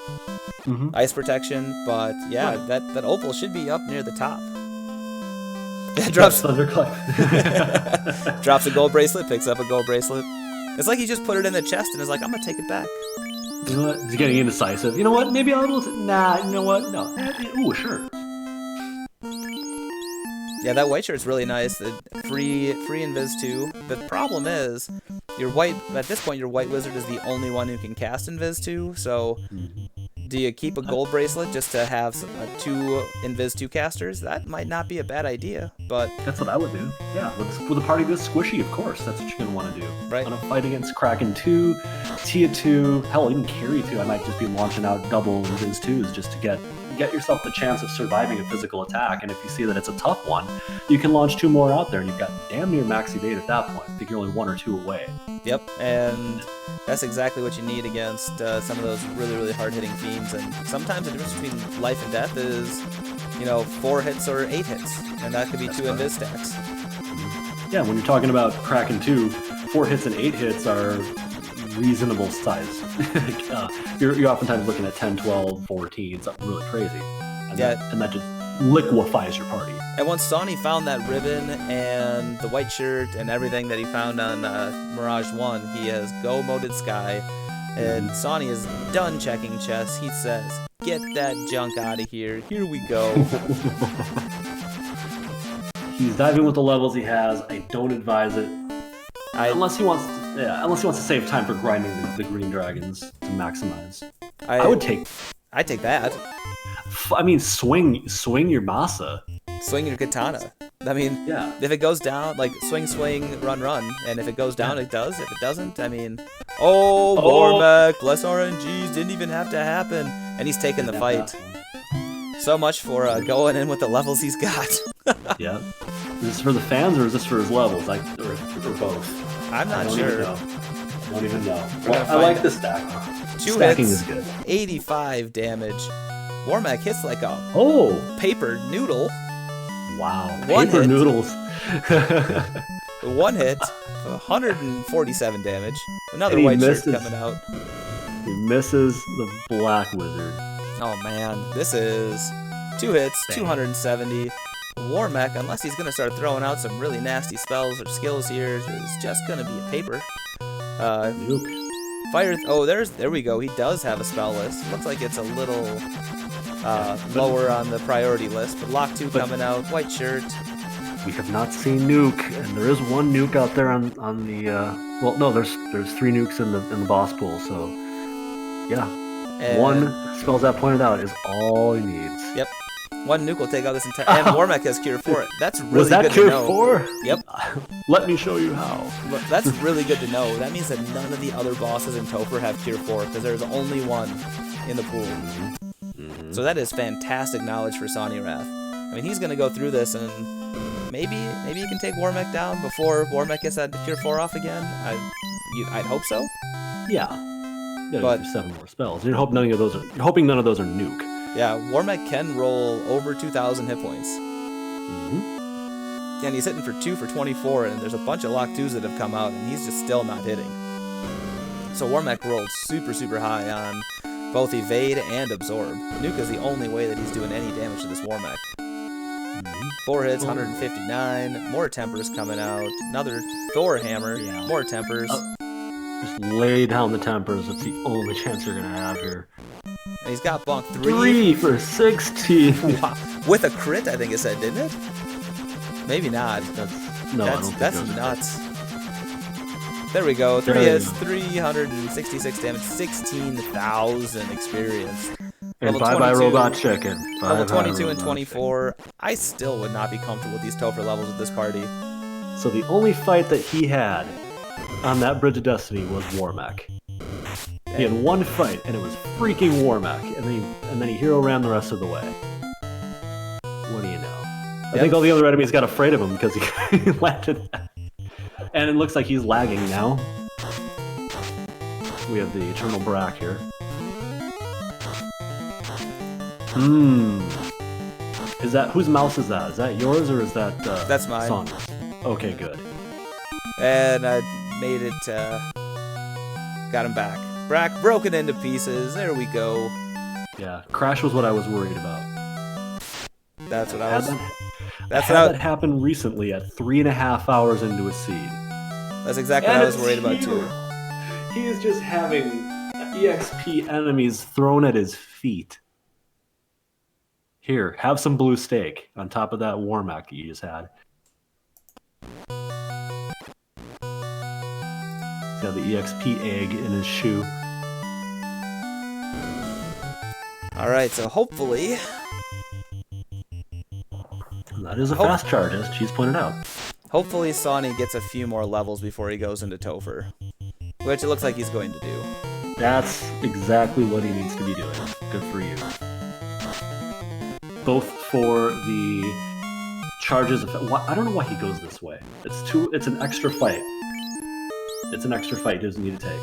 protection. But yeah, right. that opal should be up near the top. Drops Thunderclap. Drops a gold bracelet, picks up a gold bracelet. It's like he just put it in the chest and is like, I'm gonna take it back. You know what? He's getting indecisive. You know what? Maybe I'll... Nah, you know what? No. Ooh, sure. Yeah, that white shirt's really nice. The free invis too. The problem is, your white at this point your white wizard is the only one who can cast invis too. So, do you keep a gold bracelet just to have 2 invis 2 casters? That might not be a bad idea, but that's what I would do. Yeah, with a party this squishy, of course, that's what you're gonna want to do. Right. On a fight against Kraken 2, Tia 2, hell, even Carry 2. I might just be launching out double invis 2s just to get yourself the chance of surviving a physical attack, and if you see that it's a tough one, you can launch 2 more out there, and you've got damn near max evade at that point. I think you're only 1 or 2 away. Yep, and that's exactly what you need against some of those really, really hard-hitting fiends, and sometimes the difference between life and death is, 4 hits or 8 hits, and that could be 2 invis stacks. Yeah, when you're talking about Kraken 2, 4 hits and 8 hits are reasonable size. You're oftentimes looking at 10, 12, 14, something really crazy. And that just liquefies your party. And once Sawney found that ribbon and the white shirt and everything that he found on Mirage 1, he has go-moded Sky, and Sawney is done checking chests. He says, get that junk out of here. Here we go. He's diving with the levels he has. I don't advise it. Unless he wants to save time for grinding the green dragons to maximize. I'd take that. I mean, swing your masa. Swing your katana. I mean, yeah. If it goes down, like swing, run, and if it goes down, it does. If it doesn't, I mean, Bormac, bless RNGs, didn't even have to happen, and he's taking the fight. So much for going in with the levels he's got. Yeah. Is this for the fans or is this for his levels? Or both? I'm not sure. I don't even know. Well, I like the stack. 2 Stacking hits, is good. 85 damage. Warmac hits like a paper noodle. Wow. One paper hit. Noodles. 1 hit, 147 damage. Another white shirt coming out. He misses the black wizard. Oh man, this is 2 hits, 270. Warmac, unless he's going to start throwing out some really nasty spells or skills here, is just going to be a paper. Nuke. Fire. There we go. He does have a spell list. Looks like it's a little lower on the priority list, but Lock 2 coming out, white shirt. We have not seen nuke, and there is 1 nuke out there on the. Well, no, there's 3 nukes in the boss pool, so yeah. And 1 spells that pointed out is all he needs. Yep. One nuke will take out this entire... And Warmech has Cure 4. That's really Was that good Cure to know. 4? Yep. Let me show you how. That's really good to know. That means that none of the other bosses in Topher have Cure 4, because there's only one in the pool. So that is fantastic knowledge for Sawneyrath. I mean, he's going to go through this, and maybe he can take Warmech down before Warmech gets that Cure 4 off again. I'd hope so. Yeah. But 7 more spells. You're hoping none of those are nuke. Yeah, Warmech can roll over 2,000 hit points. And he's hitting for 2 for 24, and there's a bunch of Lock 2s that have come out, and he's just still not hitting. So Warmech rolled super, super high on both Evade and Absorb. Nuke is the only way that he's doing any damage to this Warmech. 4 hits, 159, more Tempers coming out, another Thor Hammer, more Tempers. Just lay down the Tempers, it's the only chance you're going to have here. And he's got Bonk 3 for 16. Wow. With a crit, I think it said, didn't it? Maybe not. That's nuts. There we go. 3 hits, 366 damage, 16,000 experience. And bye-bye Robot Chicken. Level 22 and 24. I still would not be comfortable with these Topher levels with this party. So the only fight that he had on that Bridge of Destiny was Warmech. He had one fight, and it was freaking Warmech, and then he hero ran the rest of the way. What do you know? I think all the other enemies got afraid of him because he landed that. And it looks like he's lagging now. We have the Eternal Brack here. Is that whose mouse is that? Is that yours or is that That's mine. Song? Okay, good. And I made it, got him back. Brack broken into pieces. There we go. Yeah, Crash was what I was worried about. That's what I was. That happened recently at 3.5 hours into a seed. That's exactly what I was worried about too. He is just having EXP enemies thrown at his feet. Here, have some blue steak on top of that Warmech you just had. He's got the EXP egg in his shoe. Alright, so hopefully... That is a fast charge, as Cheese pointed out. Hopefully Sawny gets a few more levels before he goes into Topher. Which it looks like he's going to do. That's exactly what he needs to be doing. Good for you. Both for the charges of... I don't know why he goes this way. It's an extra fight. It's an extra fight he doesn't need to take.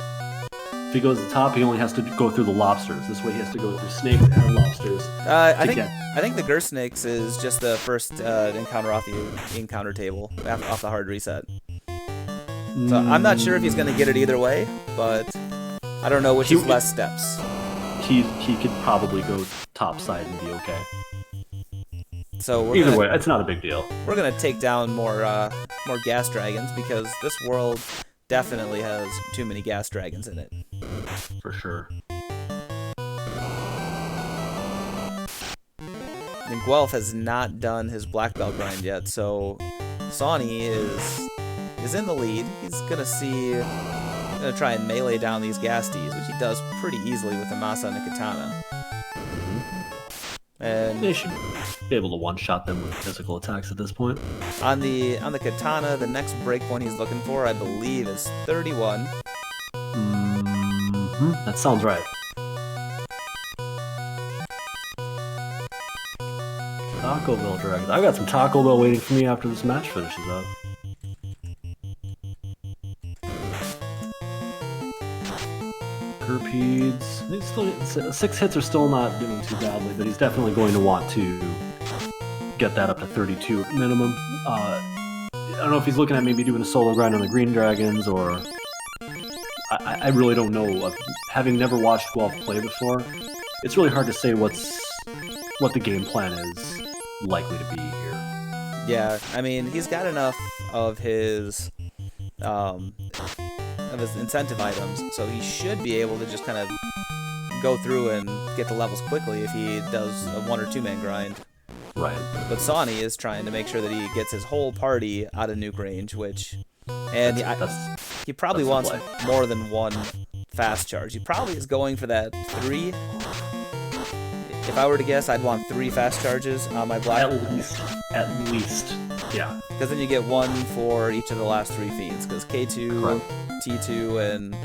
If he goes to the top, he only has to go through the lobsters. This way he has to go through snakes and lobsters. I think the Gersnakes is just the first encounter off the encounter table, off the hard reset. So I'm not sure if he's going to get it either way, but I don't know which is less steps. He could probably go top side and be okay. So either way, it's not a big deal. We're going to take down more gas dragons because this world definitely has too many gas dragons in it. For sure. And Guelph has not done his black belt grind yet, so Sawney is in the lead. He's gonna try and melee down these Gasties, which he does pretty easily with the Masa and the Katana. And they should be able to one-shot them with physical attacks at this point. On the Katana, the next breakpoint he's looking for, I believe, is 31. That sounds right. Taco Bell Dragons. I've got some Taco Bell waiting for me after this match finishes up. Gerpedes. 6 hits are still not doing too badly, but he's definitely going to want to get that up to 32 minimum. I don't know if he's looking at maybe doing a solo grind on the Green Dragons, or... I really don't know. Having never watched Guelph play before, it's really hard to say what the game plan is likely to be here. Yeah, I mean, he's got enough of his incentive items, so he should be able to just kind of go through and get the levels quickly if he does a 1 or 2 man grind. Right. But Sawney is trying to make sure that he gets his whole party out of nuke range, he probably wants more than 1 fast charge. He probably is going for that 3. If I were to guess, I'd want 3 fast charges on my black. At least. Yeah. Because then you get 1 for each of the last 3 feeds. Because K2, Correct. T2, and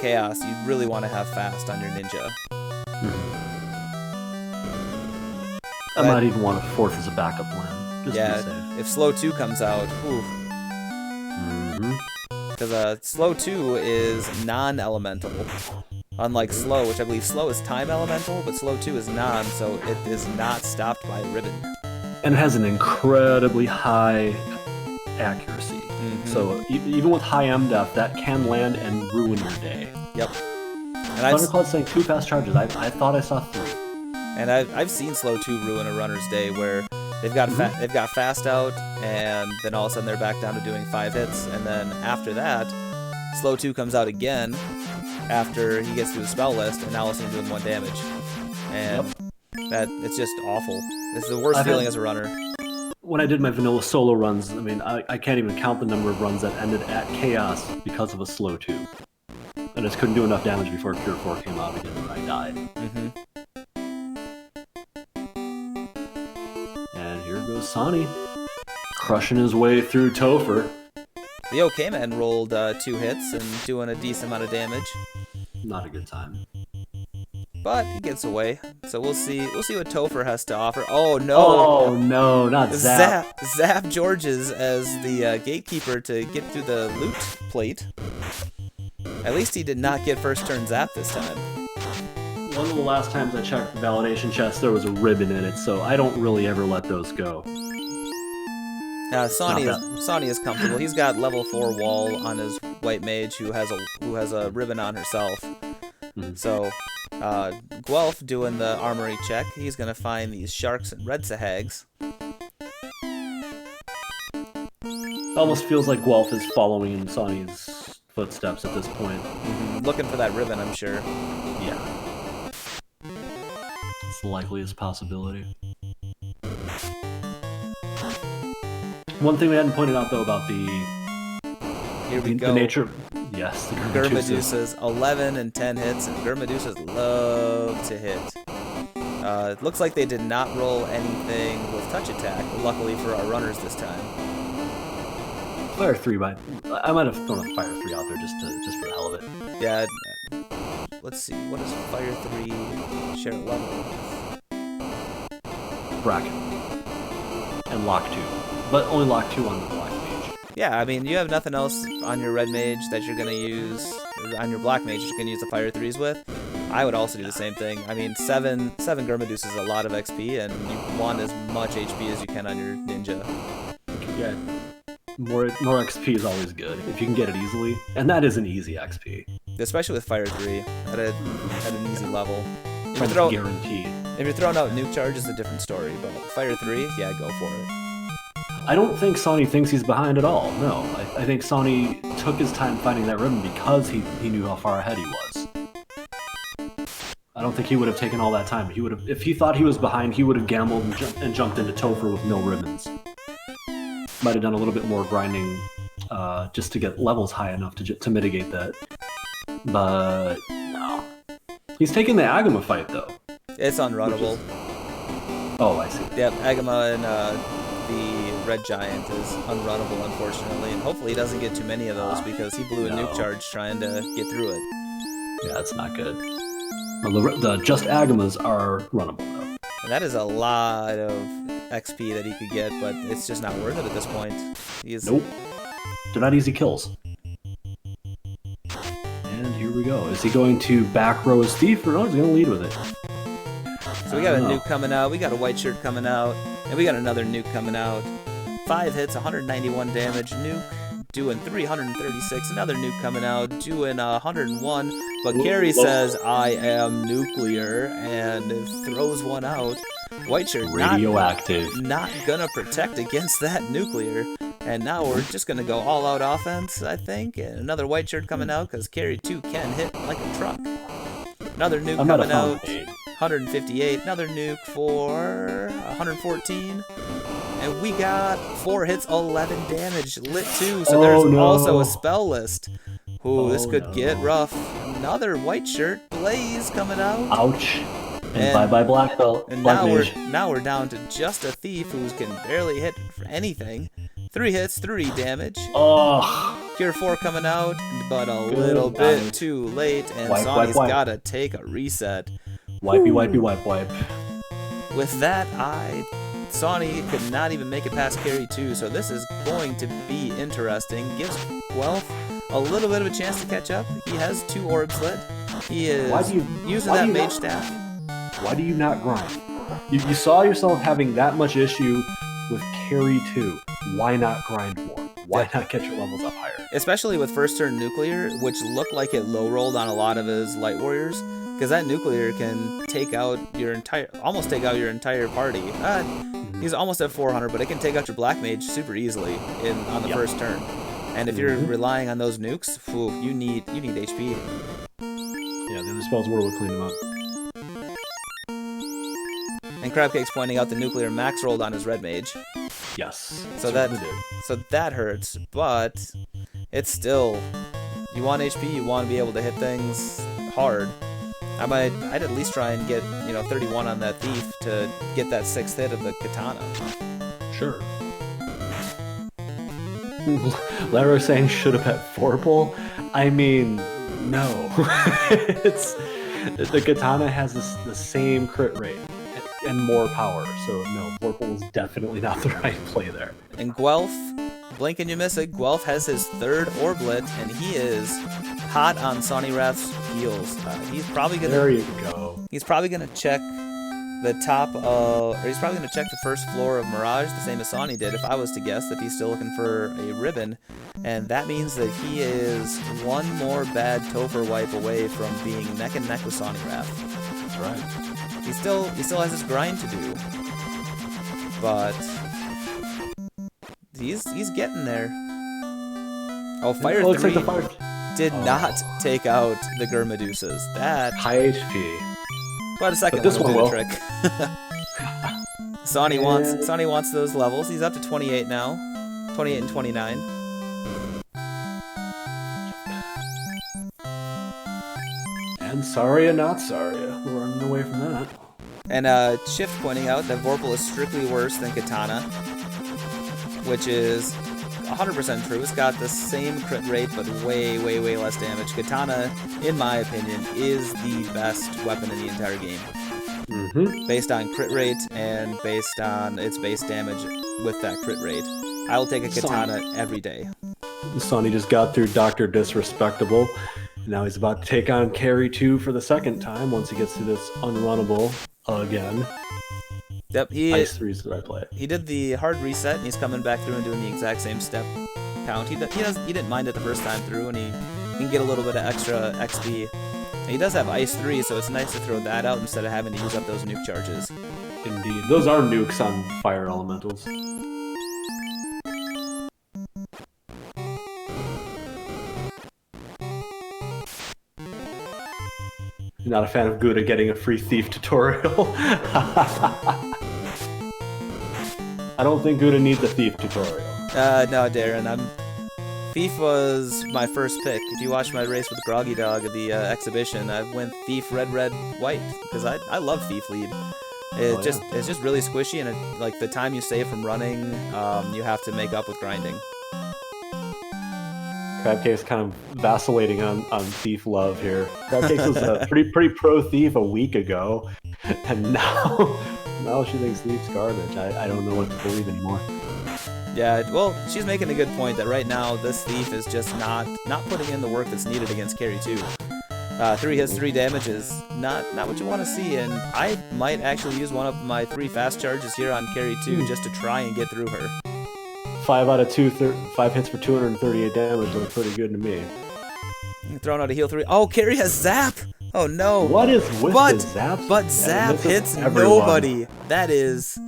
Chaos, you really want to have fast on your ninja. I might even want a 4th as a backup plan. Just to be safe. If slow 2 comes out, oof. Because slow 2 is non-elemental. Unlike slow, which I believe slow is time elemental, but slow 2 is non, so it is not stopped by a ribbon. And it has an incredibly high accuracy. So even with high MDef, that can land and ruin your day. Yep. And Thundercloud's saying 2 fast charges. I thought I saw 3. And I've seen slow 2 ruin a runner's day where they've got they've got fast out, and then all of a sudden they're back down to doing 5 hits, and then after that, slow 2 comes out again after he gets through the spell list, and now all of a sudden doing 1 damage. And that it's just awful. It's the worst feeling as a runner. When I did my vanilla solo runs, I mean, I can't even count the number of runs that ended at Chaos because of a slow 2. I just couldn't do enough damage before Pure 4 came out again, and I died. And here goes Sawny, crushing his way through Topher. The OK Man rolled 2 hits and doing a decent amount of damage. Not a good time. But he gets away, so we'll see what Topher has to offer. Oh no! Oh no, not Zap. Zap Georges as the gatekeeper to get through the loot plate. At least he did not get first turn Zap this time. One of the last times I checked the validation chest, there was a ribbon in it, so I don't really ever let those go. Sawny is comfortable. He's got level 4 wall on his white mage who has a ribbon on herself. So Guelph doing the armory check. He's gonna find these sharks and red sahags. It almost feels like Guelph is following in Sawny's footsteps at this point. Looking for that ribbon, I'm sure. Yeah. It's the likeliest possibility. One thing we hadn't pointed out though about the nature. Yes, the Gurmadusas, 11 and 10 hits, and Gurmadusas love to hit. It looks like they did not roll anything with touch attack, luckily for our runners this time. Fire 3 I might have thrown a Fire 3 out there just for the hell of it. Yeah. Let's see, what does Fire 3 share level with? Bracket. And Lock 2. But only Lock 2 on the Black Mage. Yeah, I mean, you have nothing else on your red mage that you're going to use, or on your black mage that you're going to use the Fire 3s with. I would also do the same thing. I mean, 7 Gurmadus is a lot of XP, and you want as much HP as you can on your ninja. Yeah, more XP is always good, if you can get it easily. And that is an easy XP. Especially with Fire 3, at an easy level. Guaranteed. If you're throwing out nuke charge, it's a different story, but Fire 3, yeah, go for it. I don't think Sawny thinks he's behind at all, no. I think Sawny took his time finding that ribbon because he knew how far ahead he was. I don't think he would have taken all that time. If he thought he was behind, he would have gambled and jumped into Topher with no ribbons. Might have done a little bit more grinding just to get levels high enough to mitigate that. But no. He's taking the Agama fight, though. It's unrunnable. Oh, I see. Yep, Agama and the Red Giant is unrunnable, unfortunately, and hopefully he doesn't get too many of those because he blew a nuke charge trying to get through it. Yeah, that's not good. Well, the just Agamas are runnable, though. And that is a lot of XP that he could get, but it's just not worth it at this point. Nope. They're not easy kills. And here we go. Is he going to back row his thief, or no, is he going to lead with it? So we got a nuke coming out, we got a white shirt coming out, and we got another nuke coming out. 5 hits, 191 damage, nuke doing 336, another nuke coming out, doing 101, but Carrie says, I am nuclear, and throws one out. White shirt radioactive. Not gonna protect against that nuclear, and now we're just gonna go all out offense, I think, and another white shirt coming out, because Carrie too can hit like a truck. Another nuke coming out, 158, another nuke for 114. And we got 4 hits, 11 damage, lit 2, so there's also a spell list. Ooh, this could get rough. Another white shirt, Blaze coming out. Ouch. And bye-bye Black Belt. And Black now we're down to just a thief who can barely hit for anything. 3 hits, 3 damage. Oh. Cure 4 coming out, but a little bit too late, and Sawney's gotta take a reset. Wipey, wipey, wipe, wipe. With that, Sawney could not even make it past carry 2, so this is going to be interesting. Gives Guelph a little bit of a chance to catch up. He has 2 orbs lit. He is using that mage staff. Why do you not grind? You saw yourself having that much issue with carry 2. Why not grind more? Why not get your levels up higher? Especially with first turn nuclear, which looked like it low rolled on a lot of his light warriors, because that nuclear can almost take out your entire party. He's almost at 400, but it can take out your black mage super easily on the first turn. And if you're relying on those nukes, you need HP. Yeah, the other spells would clean them up. And Crabcake's pointing out the nuclear max rolled on his red mage. Yes. So that hurts, but it's still, you want HP, you want to be able to hit things hard. I'd at least try and get 31 on that thief to get that 6th hit of the katana. Sure. Lara saying should have bet Vorpal. I mean, no. The katana has the same crit rate and more power, so no, Vorpal is definitely not the right play there. And Guelph, blink and you miss it, Guelph has his 3rd orblet, and he is hot on Sawneyrath's heels. He's probably gonna. There you go. He's probably gonna check the top of, or he's probably gonna check the first floor of Mirage, the same as Sawney did. If I was to guess, if he's still looking for a ribbon, and that means that he is one more bad Topher wipe away from being neck and neck with Sawneyrath. That's right. He still has his grind to do, but he's getting there. Oh, Fire 3 did not take out the Gurmedusas. That high HP. But a second this one will do will. the trick. Sawney wants those levels. He's up to 28 now, 28 and 29. And sorry and not sorry. We're running away from that. And Shift pointing out that Vorpal is strictly worse than Katana, which is 100% true. It's got the same crit rate, but way, way, way less damage. Katana, in my opinion, is the best weapon in the entire game. Based on crit rate and based on its base damage with that crit rate. I will take a Katana every day. Sonny just got through Dr. Disrespectable. Now he's about to take on Carry 2 for the 2nd time once he gets to this unrunnable again. Yep, Ice 3 is the right play. He did the hard reset, and he's coming back through and doing the exact same step count. He didn't mind it the first time through, and he can get a little bit of extra XP. And he does have Ice 3, so it's nice to throw that out instead of having to use up those nuke charges. Indeed. Those are nukes on fire elementals. Not a fan of Gouda getting a free thief tutorial. I don't think Gouda needs a thief tutorial. No, Darren. Thief was my first pick. If you watch my race with Groggy Dog at the exhibition, I went Thief red, white because I love Thief lead. It's just really squishy, and like the time you save from running, you have to make up with grinding. Crabcake's kind of vacillating on Thief love here. Crabcake was a pretty pro Thief a week ago, and now she thinks Thief's garbage. I don't know what to believe anymore. Yeah, well, she's making a good point that right now this Thief is just not putting in the work that's needed against Carry 2. 3 hits, 3 damage is not what you want to see, and I might actually use one of my 3 fast charges here on Carry 2 just to try and get through her. 5 out of 5 hits for 238 damage look pretty good to me. Throwing out a heal 3. Oh, Carrie has Zap! Oh no! What is with the Zap? But Zap hits nobody. That is.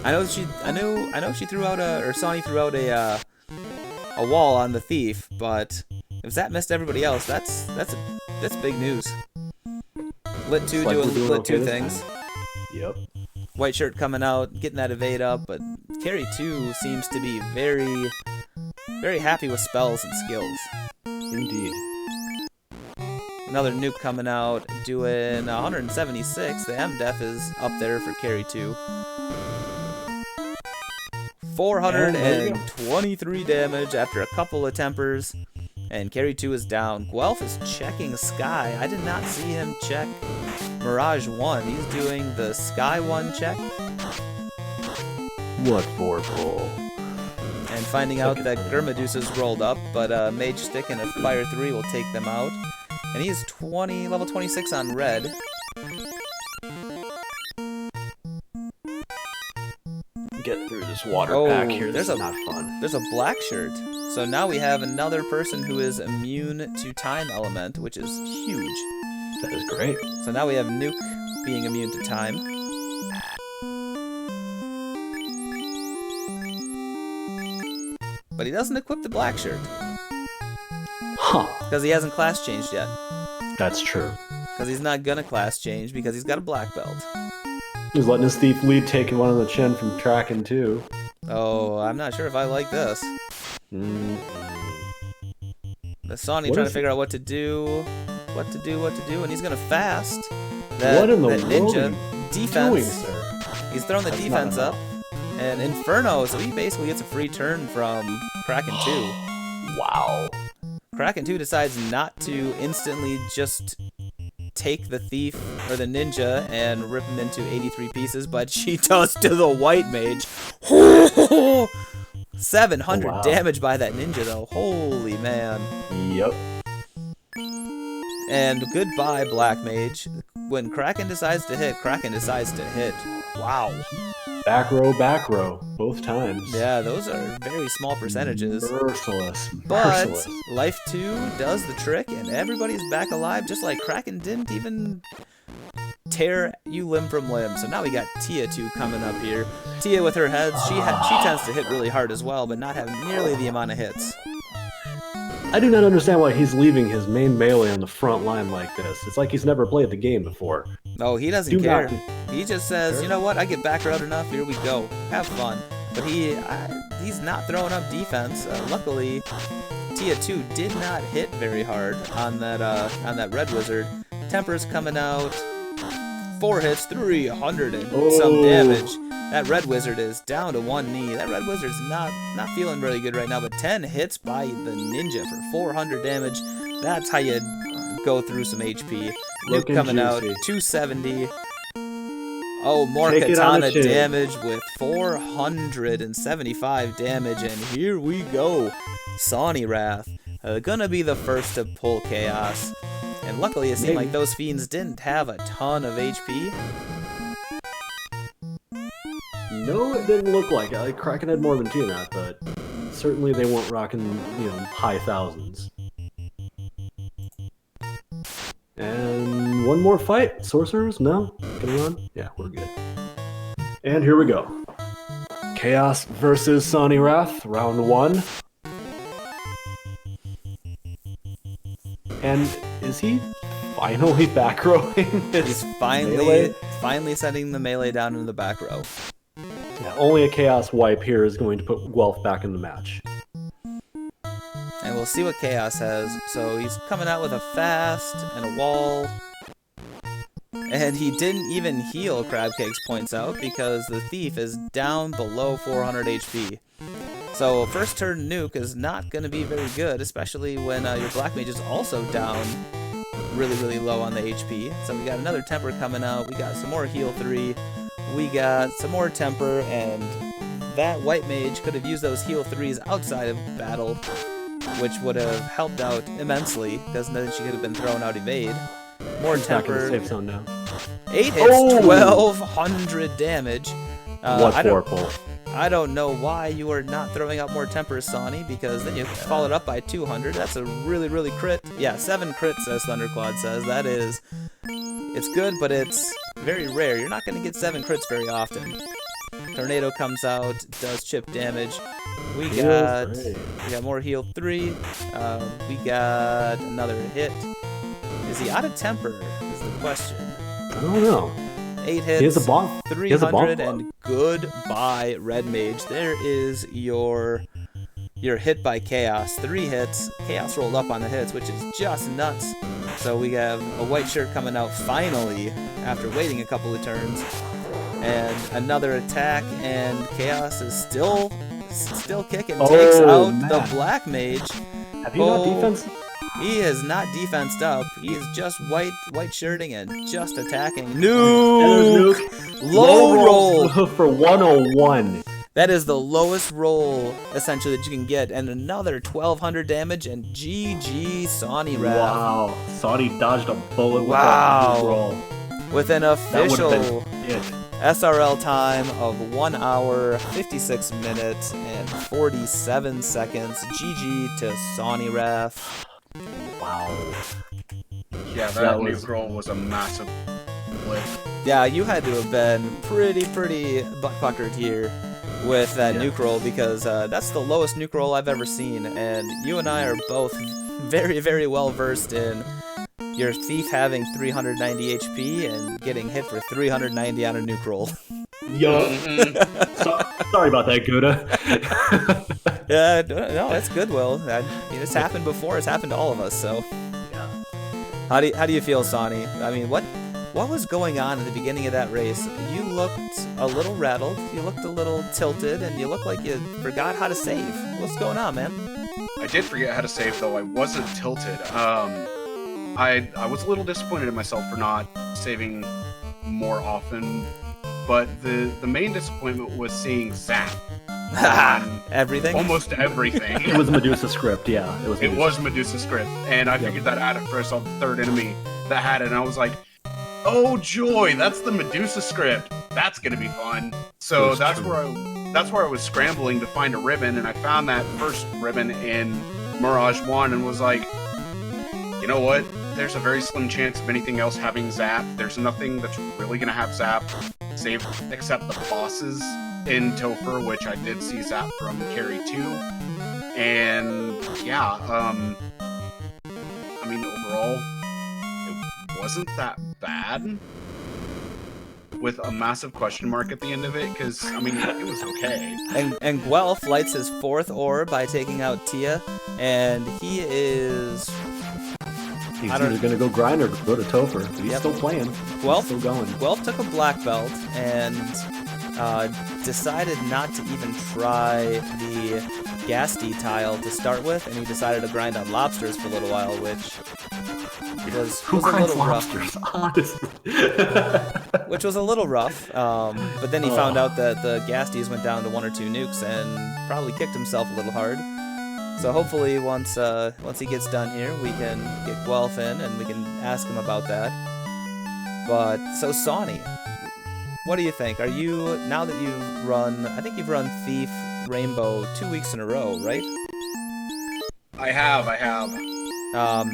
I know she threw out Sawney threw out a wall on the Thief, but if Zap missed everybody else, that's big news. Lit 2 doing Lit 2 things. Yep. White shirt coming out, getting that evade up, but Carry 2 seems to be very, very happy with spells and skills. Indeed. Another nuke coming out, doing 176. The M-Def is up there for carry 2. 423 damage after a couple of tempers, and carry 2 is down. Guelph is checking Sky. I did not see him check Mirage 1. He's doing the Sky 1 check. What for, Cole? And finding out that Gurmadusa's rolled up, but Mage Stick and a Fire 3 will take them out. And he's level 26 on red. Get through this water pack here. This is not fun. There's a black shirt. So now we have another person who is immune to time element, which is huge. That is great. So now we have Nuke being immune to time. But he doesn't equip the black shirt. Huh. Because he hasn't class changed yet. That's true. Because he's not gonna class change because he's got a black belt. He's letting his thief lead taking one on the chin from Kraken too. Oh, I'm not sure if I like this. The Sawney trying to figure out what to do, and he's gonna fast. What in the world ninja are you defense. doing, sir? He's throwing the defense up, and Inferno, so he basically gets a free turn from Kraken 2. Wow. Kraken 2 decides not to instantly just take the thief or the ninja and rip him into 83 pieces, but she does to the white mage. 700 damage by that ninja though. Holy man. Yep. And goodbye, black mage. When Kraken decides to hit, Kraken decides to hit. Wow. Back row, both times. Yeah, those are very small percentages. Merciless. But Life 2 does the trick, and everybody's back alive, just like Kraken didn't even tear you limb from limb. So now we got Tia 2 coming up here. Tia with her heads, she tends to hit really hard as well, but not have nearly the amount of hits. I do not understand why he's leaving his main melee on the front line like this. It's like he's never played the game before. No, he doesn't care. He just says, you know what, I get back road enough, here we go. Have fun. But he's not throwing up defense. Luckily, Tia 2 did not hit very hard on that red wizard. Temper's coming out. 4 hits, 300 and some damage. That red wizard is down to 1 knee. That red wizard's not feeling really good right now, but 10 hits by the ninja for 400 damage. That's how you go through some HP. Luke coming out, 270. Oh, more katana damage with 475 damage, and here we go. Sawneyrath, gonna be the first to pull chaos. And luckily it seemed like those fiends didn't have a ton of HP. No, it didn't look like it. Kraken had more than 2 in that, but certainly they weren't rocking, high thousands. And one more fight. Sorcerers? No? Gonna run? Yeah, we're good. And here we go. Chaos versus Sawneyrath, round 1. And is he finally back rowing? He's finally setting the melee down in the back row. Yeah, only a Chaos wipe here is going to put Guelph back in the match. And we'll see what Chaos has. So he's coming out with a fast and a wall. And he didn't even heal, Crabcakes points out, because the thief is down below 400 HP. So first turn nuke is not going to be very good, especially when your black mage is also down really, really low on the HP. So we got another temper coming out. We got some more heal 3. We got some more temper, and that white mage could have used those heal 3s outside of battle, which would have helped out immensely, because then she could have been thrown out evade. More temper. Safe zone now. 8 hits, 1200 damage. I don't know why you are not throwing out more temper, Sawney, because then you follow it up by 200. That's a really, really crit. Yeah, 7 crits, as Thunderclad says. That is... It's good, but it's very rare. You're not going to get 7 crits very often. Tornado comes out, does chip damage. We got more heal 3. We got another hit. Is he out of temper, is the question. I don't know. 8 hits, he has a bomb. 300, and goodbye, Red Mage. There is your you're hit by Chaos. 3 hits. Chaos rolled up on the hits, which is just nuts. So we have a white shirt coming out finally after waiting a couple of turns. And another attack, and Chaos is still kicking. Takes out the black mage. Have you not defense? He is not defensed up. He is just white shirting and just attacking. Nuke! Low roll for 101. That is the lowest roll, essentially, that you can get. And another 1,200 damage, and GG Sawneyrath. Wow. Sawney dodged a bullet with that roll. With an official SRL time of 1 hour, 56 minutes, and 47 seconds. GG to Sawneyrath. Wow. Yeah, that nuke roll was a massive blip. Yeah, you had to have been pretty butt-puckered here with that nuke roll, because that's the lowest nuke roll I've ever seen, and you and I are both very, very well versed in your thief having 390 HP and getting hit for 390 on a nuke roll. Sorry about that, Gouda. No, it's good, Will. I mean, it's happened before. It's happened to all of us. So, yeah. How do you feel, Sawney? I mean, what was going on at the beginning of that race? You looked a little rattled. You looked a little tilted, and you looked like you forgot how to save. What's going on, man? I did forget how to save, though. I wasn't tilted. I was a little disappointed in myself for not saving more often, but the main disappointment was seeing Zap on everything. Almost everything. It was Medusa script, yeah. It was Medusa script, and I figured that out after I saw the third enemy that had it, and I was like, oh joy, that's the Medusa script. That's gonna be fun. So that's where I was scrambling to find a ribbon, and I found that first ribbon in Mirage 1 and was like, you know what? There's a very slim chance of anything else having Zap. There's nothing that's really gonna have Zap saved except the bosses in Topher, which I did see Zap from Carry 2. And yeah, I mean, overall, it wasn't that bad, with a massive question mark at the end of it, because, I mean, it was okay. And Guelph lights his 4th orb by taking out Tia, and he is... He's either going to go grind or go to Topher, but he's still playing. Guelph, still going. Guelph took a black belt and decided not to even try the Gasty tile to start with, and he decided to grind on lobsters for a little while, which was a little lobsters, rough. Honestly. Which was a little rough, but then he found out that the Gasties went down to 1 or 2 nukes and probably kicked himself a little hard. So hopefully once he gets done here, we can get Guelph in and we can ask him about that. But, so Sawney, what do you think? Are you, now that you've run, I think you've run Thief Rainbow 2 weeks in a row, right? I have. Now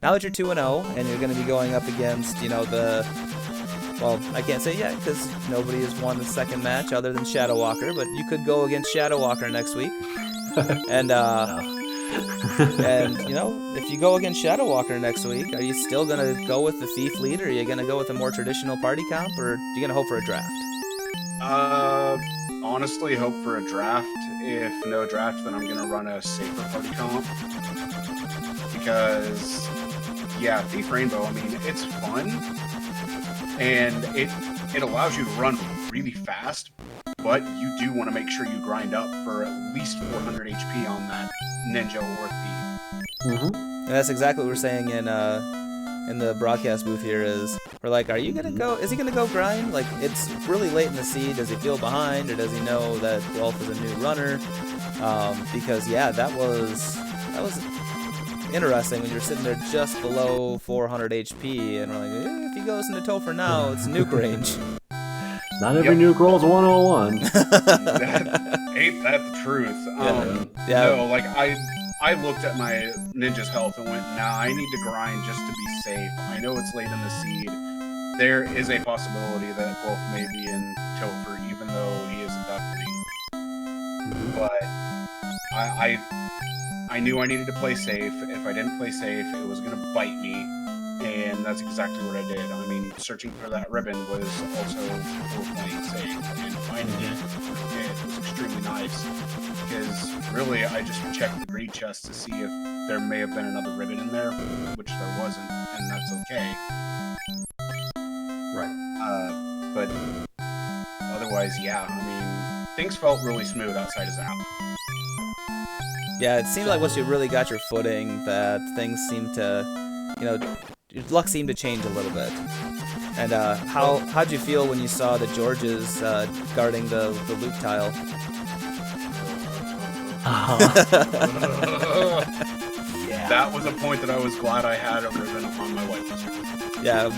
that you're 2-0 and you're going to be going up against, you know, well, I can't say yet because nobody has won the second match other than Shadow Walker, but you could go against Shadow Walker next week. And, and, you know, if you go against Shadow Walker next week, are you still going to go with the Thief lead, or are you going to go with a more traditional party comp, or are you going to hope for a draft? Honestly, hope for a draft. If no draft, then I'm going to run a safer party comp. Because, yeah, Thief Rainbow, I mean, it's fun, and it allows you to run really fast, but you do want to make sure you grind up for at least 400 HP on that ninja or thief. Mm-hmm. And that's exactly what we're saying in the broadcast booth here is, we're like, is he gonna go grind? Like, it's really late in the seed. Does he feel behind, or does he know that Guelph is a new runner? Because, yeah, that was interesting when you're sitting there just below 400 HP, and we're like, if he goes into Topher now, it's nuke range. Not every nuke roll's 101. Ain't that the truth? No, like, I looked at my ninja's health and went, nah, I need to grind just to be safe. I know it's late in the seed. There is a possibility that Guelph may be in Topher, even though he is inducting. But I knew I needed to play safe. If I didn't play safe, it was going to bite me. And that's exactly what I did. I mean, searching for that ribbon was also for playing safe. And finding it was extremely nice. because really I just checked the greed chest to see if there may have been another ribbon in there, which there wasn't, and that's okay. Right. But otherwise, yeah, I mean, things felt really smooth outside of Zap. Yeah, it seemed like once you really got your footing, that things seemed to, you know, your luck seemed to change a little bit. And how'd you feel when you saw the Georges guarding the loop tile? Yeah. That was a point that I was glad I had a ribbon on my white wizard. Yeah,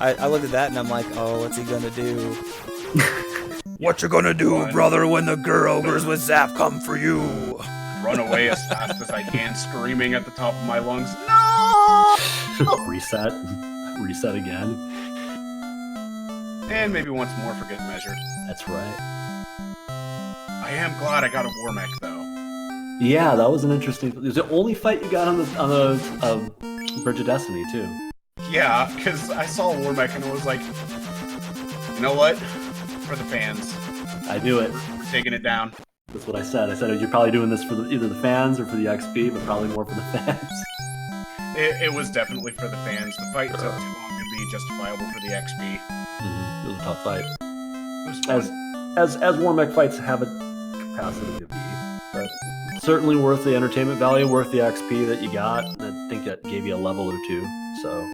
I looked at that and I'm like, oh, what's he gonna do? What you gonna do, brother, when the ogres with Zap come for you? Run away as fast as I can, screaming at the top of my lungs, no! Reset again. And maybe once more for good measure. That's right. I am glad I got a War Mech, though. Yeah, that was an interesting... It was the only fight you got on the Bridge of Destiny, too. Yeah, because I saw a War Mech and it was like, you know what? For the fans. I knew it. We're taking it down. That's what I said. I said you're probably doing this for either the fans or for the XP, but probably more for the fans. It was definitely for the fans. The fight took too long to be justifiable for the XP. Mm-hmm. It was a tough fight. It was As War Mech fights have a capacity to be, but certainly worth the entertainment value, worth the XP that you got. I think that gave you a level or two. So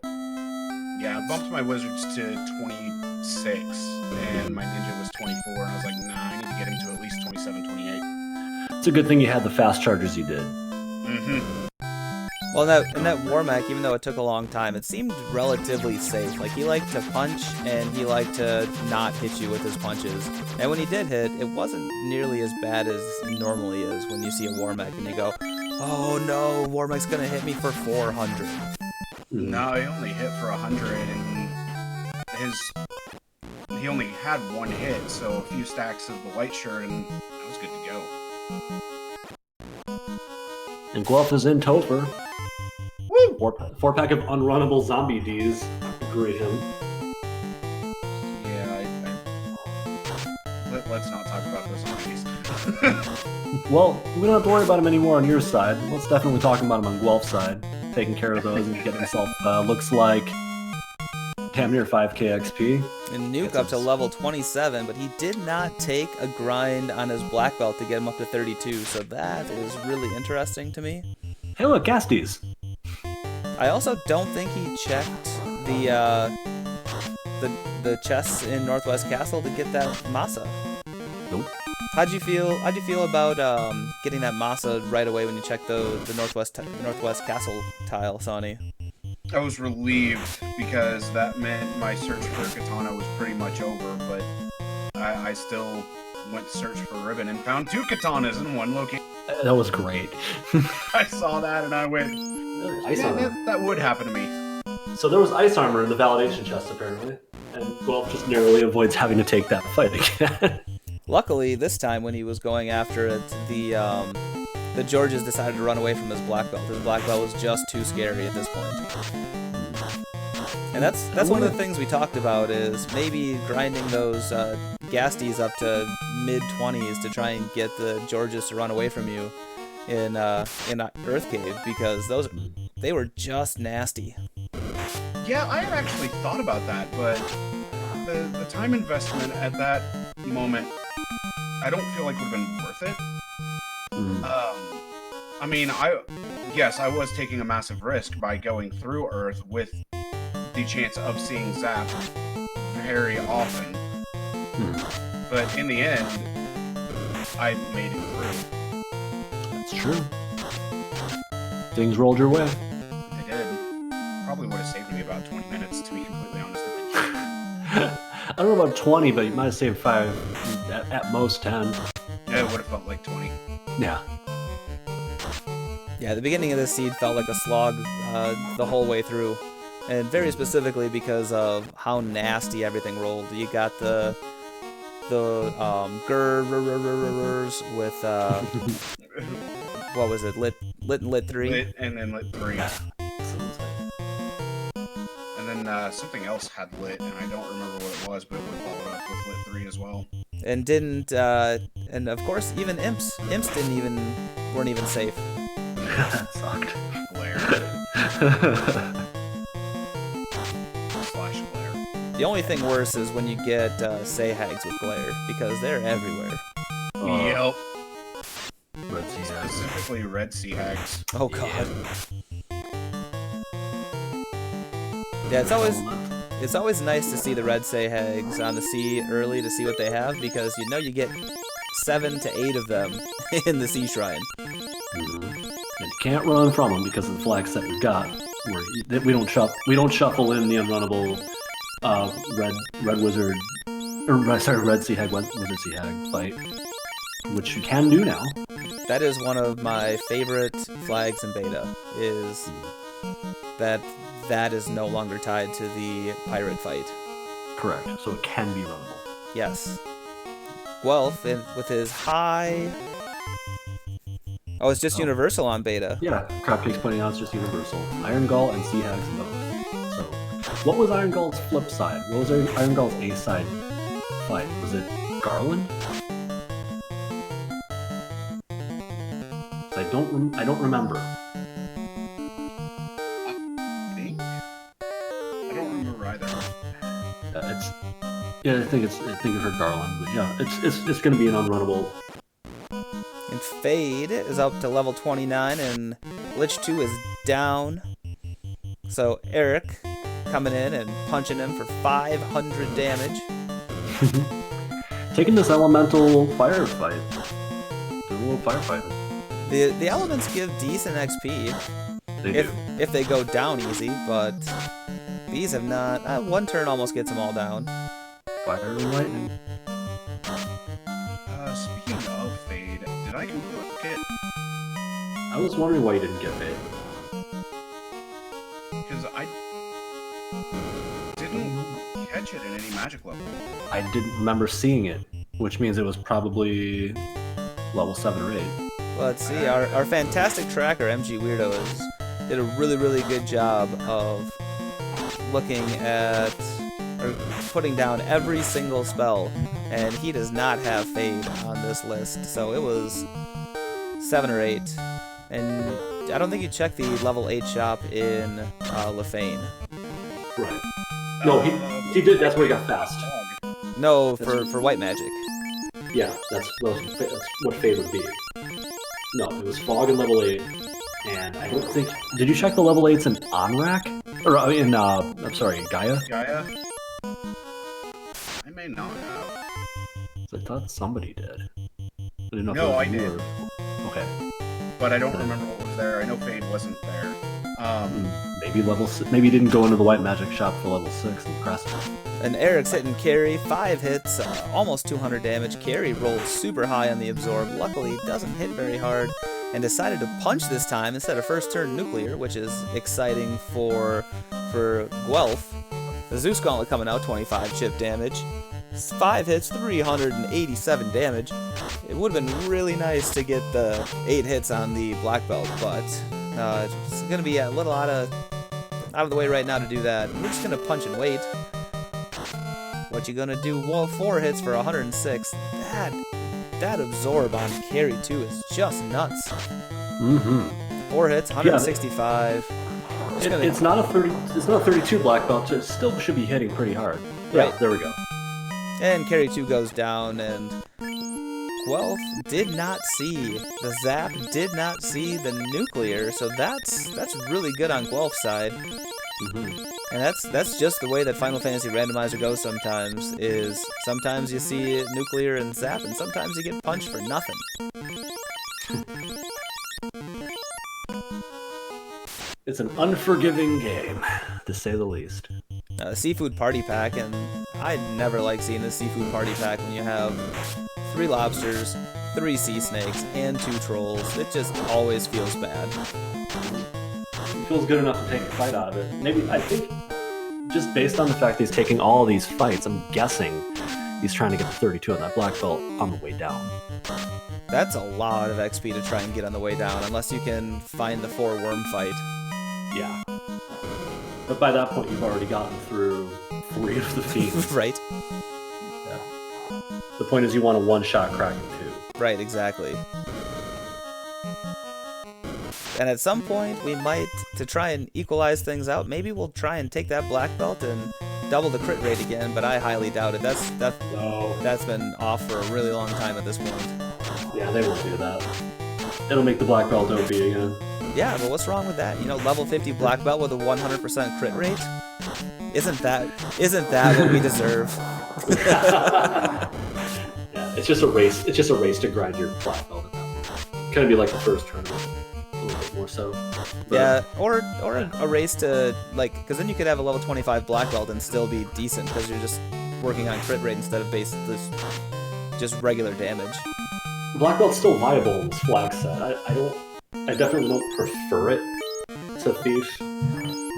yeah, I bumped my wizards to 26, and my ninja was 24, and I was like, nah, I need to get him to at least 27, 28. It's a good thing you had the fast charges you did. Mm-hmm. Well, in that War Mech, even though it took a long time, it seemed relatively safe. Like, he liked to punch, and he liked to not hit you with his punches. And when he did hit, it wasn't nearly as bad as it normally is when you see a War Mech and you go, oh no, War Mech's gonna hit me for 400. No, he only hit for 100, and he only had one hit, so a few stacks of the white shirt, and that was good to go. And Guelph is in Topher. Woo! Four pack of unrunnable zombie Ds greet him. Yeah, let's not talk about those zombies. Well, we don't have to worry about him anymore on your side. Let's definitely talk about him on Guelph's side. Taking care of those and getting himself, looks like, damn near 5k XP. And Nuke up to level 27, but he did not take a grind on his black belt to get him up to 32, so that is really interesting to me. Hey look, Gasties! I also don't think he checked the chests in Northwest Castle to get that Masa. Nope. How'd you feel about getting that Masa right away when you checked the Northwest Castle tile, Sawney? I was relieved because that meant my search for Katana was pretty much over, but I still went to search for Ribbon and found 2 Katanas in one location. That was great. I saw that and I went, Ice armor. that would happen to me. So there was ice armor in the validation chest apparently, and Guelph just narrowly avoids having to take that fight again. Luckily, this time when he was going after it, the Georges decided to run away from his black belt. His black belt was just too scary at this point. And that's one of the things we talked about is maybe grinding those Gasties up to mid-20s to try and get the Georges to run away from you in Earth Cave, because they were just nasty. Yeah, I had actually thought about that, but the time investment at that moment, I don't feel like would have been worth it. I mean, I was taking a massive risk by going through Earth with the chance of seeing Zap very often. But in the end, I made it through. That's true. Things rolled your way. They did. Probably would have saved me about 20 minutes, to be completely honest with you. I don't know about 20, but you might have saved 5, at most 10. Yeah, it would have felt like 20. Yeah. Yeah, the beginning of this seed felt like a slog the whole way through. And very specifically because of how nasty everything rolled. You got the Gurrs with what was it? Lit 3? Lit and then Lit 3. And then something else had Lit, and I don't remember what it was, but it would follow it up with Lit 3 as well. and didn't, and of course even imps weren't even safe. That sucked. Glare. Slash glare. The only thing worse is when you get Sayhags with glare, because they're everywhere. Yep. Red Sea Hags. Specifically red sea hags. Oh god. Yeah, it's always nice to see the red Sayhags on the sea early to see what they have, because you know you get 7 to 8 of them in the sea shrine. Mm-hmm. And you can't run from them because of the flag set we've got. We don't shuffle in the unrunnable red wizard, or sorry, red sea hag wizard sea hag fight, which you can do now. That is one of my favorite flags in beta. Is that is no longer tied to the pirate fight. Correct. So it can be runnable. Yes. Guelph, with his high... Oh, it's just universal on beta. Yeah, Crabcake's pointing out it's just universal. Iron Gull and Sea Hags both. So, what was Iron Gull's flip side? What was Iron Gull's A side fight? Was it Garland? I don't remember. I don't remember either. I think you've heard Garland, but yeah, it's going to be an unrunnable. And Fade is up to level 29, and Lich 2 is down. So Eric coming in and punching him for 500 damage. Taking this elemental firefight. Doing a little firefighting. The elements give decent XP. They do. If they go down easy, but these have not. One turn almost gets them all down. Fire and lightning. Speaking of Fade, did I get... I was wondering why you didn't get Fade. Because I didn't catch it in any magic level. I didn't remember seeing it, which means it was probably level 7 or 8. Let's see, our fantastic tracker, MG Weirdo, did a really, really good job of looking at, or putting down every single spell, and he does not have Fade on this list, so it was 7 or 8. And I don't think you checked the level 8 shop in Lefane. Right. No, he did, that's where he got fast. No, for white magic. Yeah, that's what Fade would be. No, it was Fog in level 8, and I don't think... Did you check the level 8s in Onrak? Or in, I'm sorry, Gaia? Gaia? I may not have. I thought somebody did. I didn't know if No, it was I you did. or... Okay. But I don't remember what was there. I know Fade wasn't there. Maybe maybe you didn't go into the white magic shop for level 6 and press it. And Eric's hitting Carry, 5 hits, almost 200 damage. Carry rolled super high on the absorb. Luckily, doesn't hit very hard, and decided to punch this time instead of first turn nuclear, which is exciting for Guelph. The Zeus Gauntlet coming out, 25 chip damage. 5 hits, 387 damage. It would have been really nice to get the 8 hits on the black belt, but it's going to be a little out of the way right now to do that. We're just going to punch and wait. What you gonna do? Well, 4 hits for 106. That absorb on Carry 2 is just nuts. Mm-hmm. 4 hits, 165. Yeah, it's not a 32 black belt. It still should be hitting pretty hard. Yeah, Right. There we go. And Carry 2 goes down, and Guelph did not see the zap, did not see the nuclear, so that's really good on Guelph's side. Mm-hmm. And that's just the way that Final Fantasy Randomizer goes sometimes, is sometimes you see nuclear and zap, and sometimes you get punched for nothing. It's an unforgiving game, to say the least. Seafood Party Pack, and I never like seeing the Seafood Party Pack when you have 3 lobsters, 3 sea snakes, and 2 trolls. It just always feels bad. It feels good enough to take a fight out of it. Maybe, I think, just based on the fact that he's taking all these fights, I'm guessing he's trying to get the 32 on that black belt on the way down. That's a lot of XP to try and get on the way down, unless you can find the 4 worm fight. Yeah. But by that point, you've already gotten through 3 of the fiends. Right. Yeah. point is you want a one-shot Kraken too. Right, exactly. And at some point, we might, to try and equalize things out, maybe we'll try and take that black belt and double the crit rate again, but I highly doubt it. That's been off for a really long time at this point. Yeah, they won't do that. It'll make the black belt OP again. Yeah, but what's wrong with that? You know, level 50 black belt with a 100% crit rate? Isn't that what we deserve? Yeah, it's just a race. It's just a race to grind your black belt at that point. Kind of be like the first tournament. A little bit more so. But, yeah, or a race to, like, because then you could have a level 25 black belt and still be decent because you're just working on crit rate instead of just regular damage. Black belt's still viable in this flag set. I definitely don't prefer it to Thief,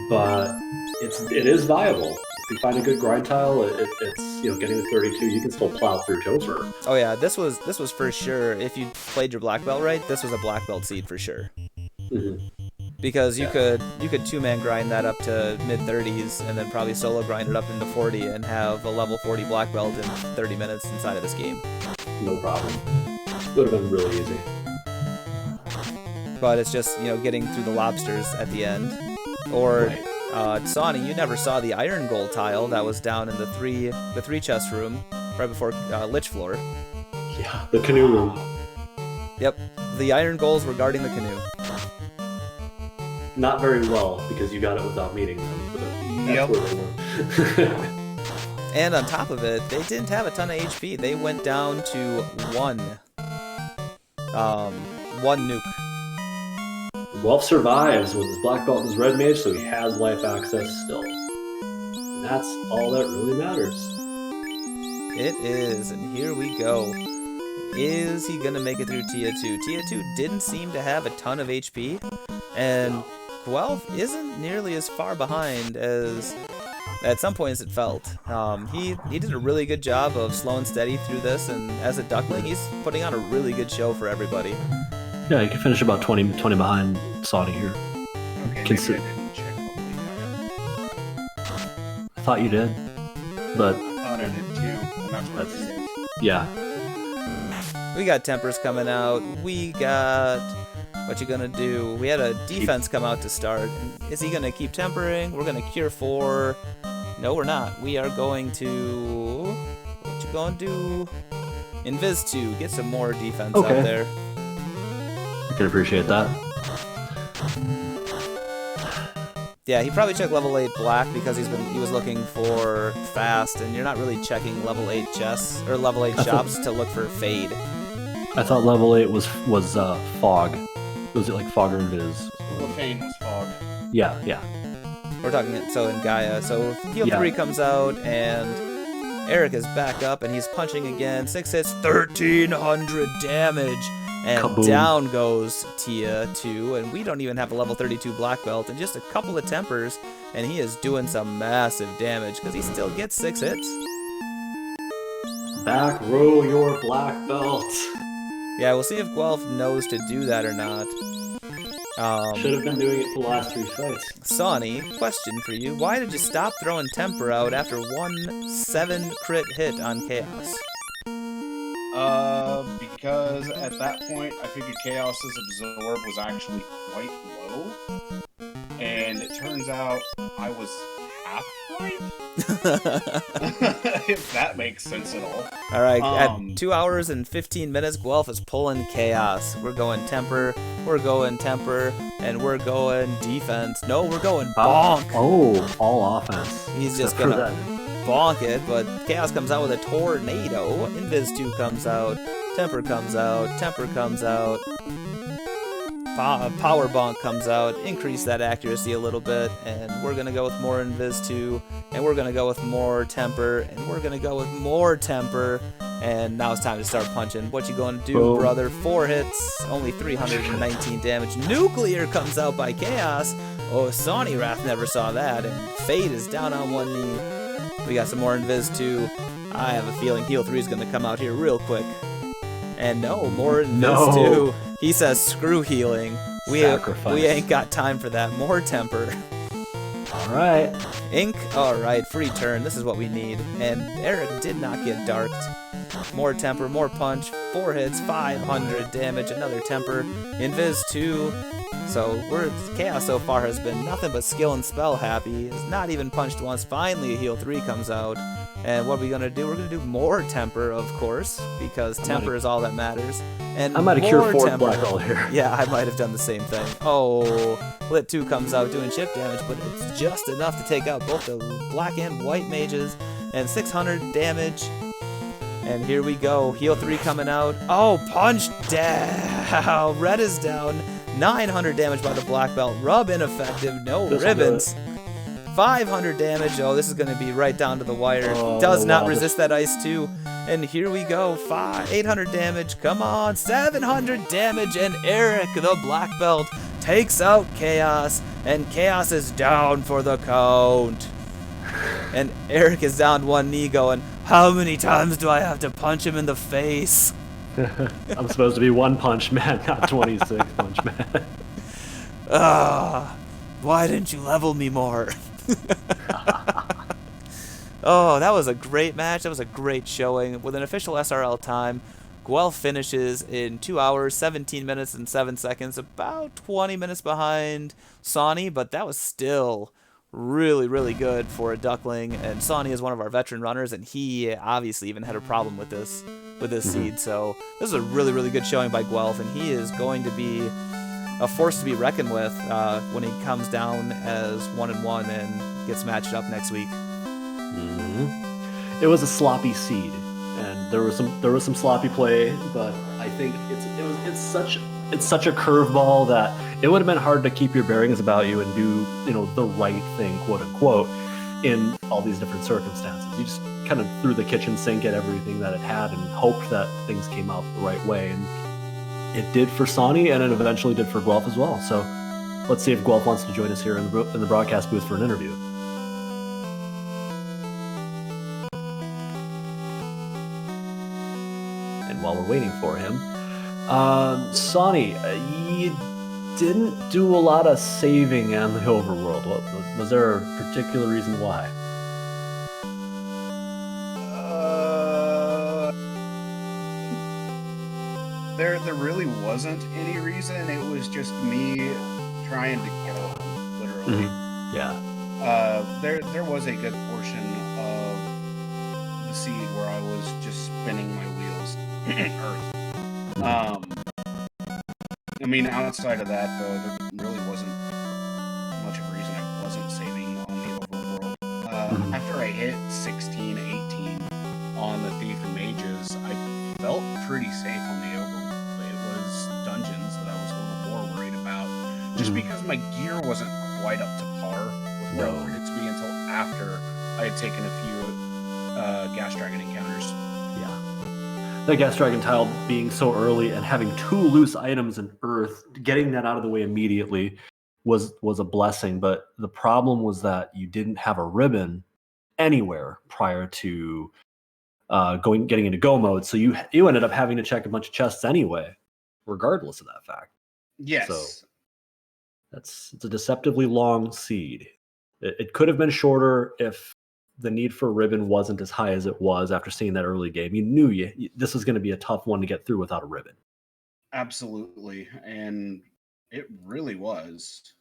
but it is viable. If you find a good grind tile, it's getting to 32, you can still plow through Topher. Oh yeah, this was for sure. If you played your black belt right, this was a black belt seed for sure. Mm-hmm. Because you could 2-man grind that up to mid-30s and then probably solo grind it up into 40 and have a level 40 black belt in 30 minutes inside of this game. No problem. Would have been really easy. But it's just, getting through the lobsters at the end. Or, Right. Sawney, you never saw the iron gold tile that was down in the three chest room right before Lich Floor. Yeah, the canoe room. Yep, the iron goals were guarding the canoe. Not very well, because you got it without meeting them, but that's where they were. And on top of it, they didn't have a ton of HP. They went down to one nuke. Guelph survives with his black belt and his red mage, so he has life access still. And that's all that really matters. It is, and here we go. Is he gonna make it through Tia 2? Tia 2 didn't seem to have a ton of HP, and Guelph isn't nearly as far behind as at some points it felt. He did a really good job of slow and steady through this, and as a duckling, he's putting on a really good show for everybody. Yeah, you can finish about 20 behind Saudi here. Okay, maybe I didn't check I thought you did, but I thought I did too, and that's what it is. yeah. We got Tempers coming out. We got... What you gonna do? We had a defense come out to start. Is he gonna keep tempering? We're gonna cure 4. No, we're not. We are going to... What you gonna do? Invis 2. Get some more defense out there. I can appreciate that. Yeah, he probably checked level 8 black because he was looking for fast, and you're not really checking level 8 chests or level 8 shops to look for fade. I thought level 8 was fog. Was it like fog or invis? Lefane was fog. Yeah. We're talking in Gaia. So heal 3 comes out, and Eric is back up, and he's punching again. 6 hits, 1,300 damage. And Kaboom. Down goes Tia 2, and we don't even have a level 32 black belt, and just a couple of tempers, and he is doing some massive damage, because he still gets 6 hits. Back row your black belt. Yeah, we'll see if Guelph knows to do that or not. Should have been doing it for the last 3 fights. Sawney, question for you. Why did you stop throwing temper out after 1/7 crit hit on Chaos? Because at that point, I figured Chaos's absorb was actually quite low, and it turns out I was half right. If that makes sense at all. All right, at 2 hours and 15 minutes, Guelph is pulling Chaos. We're going temper, and we're going defense. No, we're going bonk. All offense. He's just gonna bonk it, but Chaos comes out with a tornado. Invis 2 comes out. Temper comes out. Power bonk comes out. Increase that accuracy a little bit, and we're gonna go with more Invis 2, and we're gonna go with more temper, and we're gonna go with more temper, and now it's time to start punching. What you gonna do, brother? 4 hits, only 319 damage. Nuclear comes out by Chaos. Oh, Sawneyrath never saw that, and Fade is down on one knee. We got some more Invis 2. I have a feeling Heal 3 is gonna come out here real quick. And no, more Invis 2. He says screw healing. We ain't got time for that. More temper. All right. Ink, alright, free turn, this is what we need. And Eric did not get darked. More temper, more punch, 4 hits, 500 damage, another temper, invis 2. So Chaos so far has been nothing but skill and spell happy. Has not even punched once. Finally a heal 3 comes out. And what are we going to do? We're going to do more temper, of course, because temper is all that matters. And I might have cured 4th temper. black belt here. Yeah, I might have done the same thing. Oh, Lit 2 comes out doing chip damage, but it's just enough to take out both the black and white mages. And 600 damage. And here we go. Heal 3 coming out. Oh, punch down. Red is down. 900 damage by the black belt. Rub ineffective. No ribbons. 500 damage. Oh, this is going to be right down to the wire. Does not resist that ice too. And here we go. 800 damage. Come on. 700 damage. And Eric, the black belt, takes out Chaos. And Chaos is down for the count. And Eric is down one knee going, how many times do I have to punch him in the face? I'm supposed to be one punch man, not 26 punch man. Why didn't you level me more? Oh, that was a great match. That was a great showing. With an official SRL time, Guelph finishes in 2 hours, 17 minutes, and 7 seconds. About 20 minutes behind Sawney, but that was still really, really good for a Duckling. And Sawney is one of our veteran runners, and he obviously even had a problem with this seed. So this is a really, really good showing by Guelph, and he is going to be a force to be reckoned with when he comes down as 1-1 and gets matched up next week. It was a sloppy seed, and there was some sloppy play, but I think it's such a curveball that it would have been hard to keep your bearings about you and do the right thing, quote unquote, in all these different circumstances. You just kind of threw the kitchen sink at everything that it had and hoped that things came out the right way, and it did for Sawney, and it eventually did for Guelph as well. So let's see if Guelph wants to join us here in the broadcast booth for an interview. And while we're waiting for him, Sawney, you didn't do a lot of saving on the overworld. Was there a particular reason why? There really wasn't any reason. It was just me trying to kill, literally. Yeah. There was a good portion of the seed where I was just spinning my wheels. Earth. I mean, outside of that, though, there really wasn't much of a reason I wasn't saving on the overworld. After I hit 16, 18 on the Thief and Mages, I felt pretty safe on the overworld. It was dungeons that I was a little more worried about, just because my gear wasn't quite up to par with where I wanted it to be until after I had taken a few Gas Dragon encounters. The Gas Dragon tile being so early and having 2 loose items in Earth, getting that out of the way immediately was a blessing. But the problem was that you didn't have a ribbon anywhere prior to getting into go mode. So you ended up having to check a bunch of chests anyway, regardless of that fact. Yes. So it's a deceptively long seed. It could have been shorter if the need for ribbon wasn't as high as it was after seeing that early game. You knew this was going to be a tough one to get through without a ribbon. Absolutely. And it really was.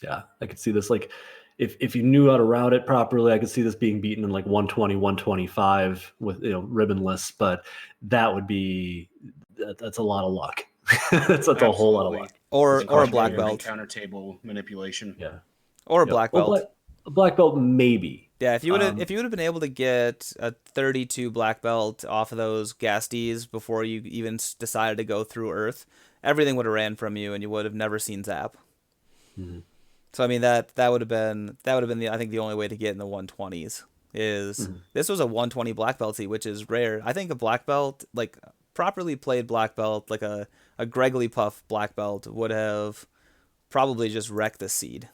Yeah, I could see this. Like, if you knew how to route it properly, I could see this being beaten in like 120, 125 with ribbonless, but that's a lot of luck. that's a whole lot of luck. Or a black belt. Counter table manipulation. Yeah. Or a black belt. A black belt, maybe. Yeah, if you would have been able to get a 32 black belt off of those gas Ds before you even decided to go through Earth, everything would have ran from you, and you would have never seen Zap. So I mean that would have been I think the only way to get in the 120s is this was a 120 black belt seed, which is rare. I think a black belt, like properly played black belt, like a Greggly Puff black belt, would have probably just wrecked the seed.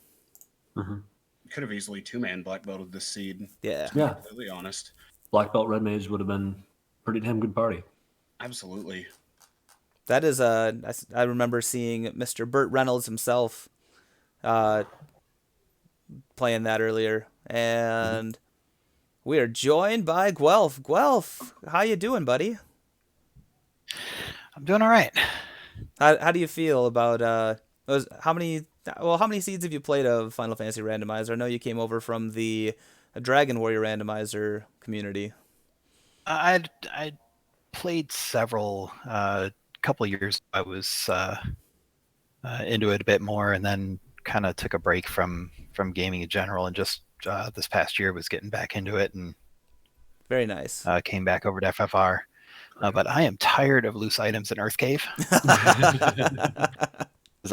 Could have easily 2-man black belted this seed. Yeah. To be completely honest. Black belt red mage would have been pretty damn good party. Absolutely. That is I remember seeing Mr. Burt Reynolds himself playing that earlier, and we are joined by Guelph. Guelph, how you doing, buddy? I'm doing all right. How do you feel about how many seeds have you played of Final Fantasy Randomizer? I know you came over from the Dragon Warrior Randomizer community. I played several. Couple years I was into it a bit more, and then kind of took a break from gaming in general, and just this past year was getting back into it, and Very nice. came back over to FFR. But I am tired of loose items in Earth Cave.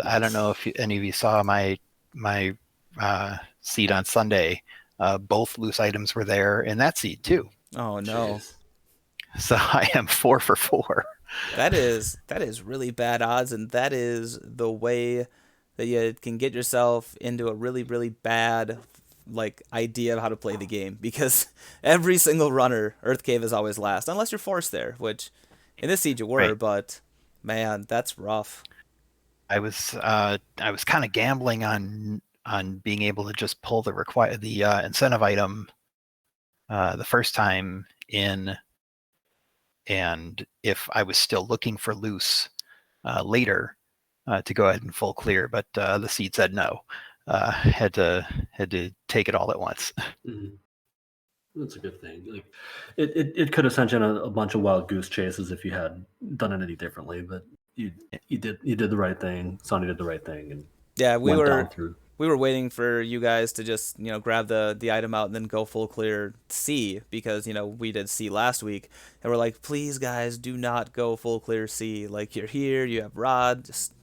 I don't know if any of you saw my seed on Sunday. Both loose items were there in that seed too. Oh no. Jeez. So I am 4 for 4. That is really bad odds, and that is the way that you can get yourself into a really, really bad idea of how to play the game, because every single runner, Earth Cave is always last, unless you're forced there, which in this siege you were, Right. but man, that's rough. I was kind of gambling on being able to just pull the incentive item the first time in, and if I was still looking for loose later to go ahead and full clear, but the seed said no. Had to take it all at once. Mhm. That's a good thing. Like, it could have sent you on a bunch of wild goose chases if you had done it any differently, but you did the right thing. Sonny did the right thing, and Yeah, we went were down through. waiting for you guys to just grab the item out and then go full clear C, because we did C last week, and we're like, please guys, do not go full clear C. Like, you're here, you have Rod, just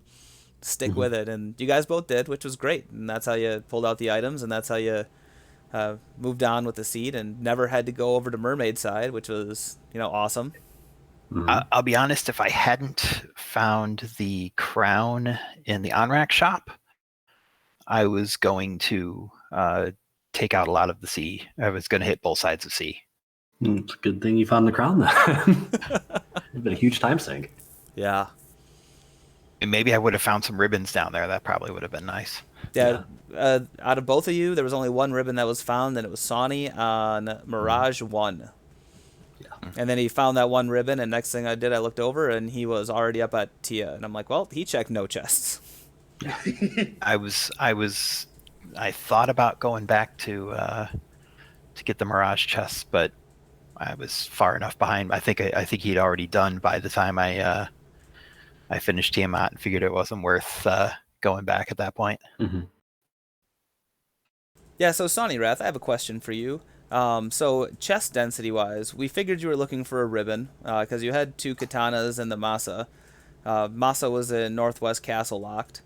stick with it, and you guys both did, which was great, and that's how you pulled out the items, and that's how you moved on with the seed and never had to go over to Mermaid side, which was awesome. I'll be honest, if I hadn't found the crown in the on-rack shop, I was going to take out a lot of the C. I was going to hit both sides of C. It's a good thing you found the crown then. It's been a huge time sink. Yeah. And maybe I would have found some ribbons down there. That probably would have been nice. Yeah. Out of both of you, there was only one ribbon that was found, and it was Sawney on Mirage 1. Yeah. And then he found that one ribbon, and next thing I did, I looked over, and he was already up at Tia. And I'm like, well, he checked no chests. I thought about going back to get the Mirage chests, but I was far enough behind. I think he'd already done by the time I finished Tiamat, and figured it wasn't worth going back at that point. Mm-hmm. Yeah, so Sawneyrath, I have a question for you. So chest density wise, we figured you were looking for a ribbon because you had 2 katanas and the Masa. Masa was in Northwest Castle locked.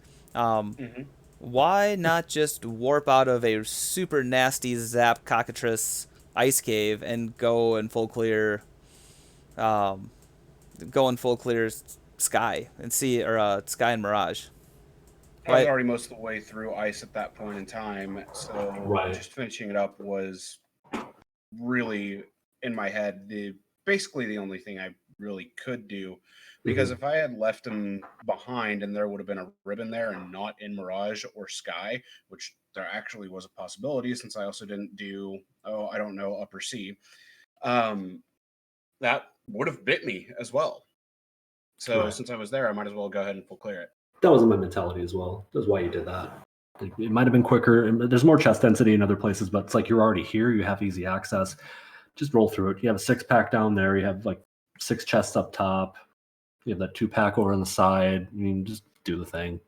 Why not just warp out of a super nasty Zap Cockatrice ice cave and go in full clear Sky and see, or Sky and Mirage? I was already most of the way through ice at that point in time, so Right. just finishing it up was really in my head basically the only thing I really could do, because if I had left him behind and there would have been a ribbon there and not in Mirage or Sky, which there actually was a possibility since I also didn't do Upper C, that would have bit me as well. So Right. since I was there, I might as well go ahead and full clear it. That wasn't my mentality as well. That's why you did that. Like, it might have been quicker. And there's more chest density in other places, but it's like you're already here. You have easy access. Just roll through it. You have a 6-pack down there. You have like 6 chests up top. You have that 2-pack over on the side. I mean, just do the thing.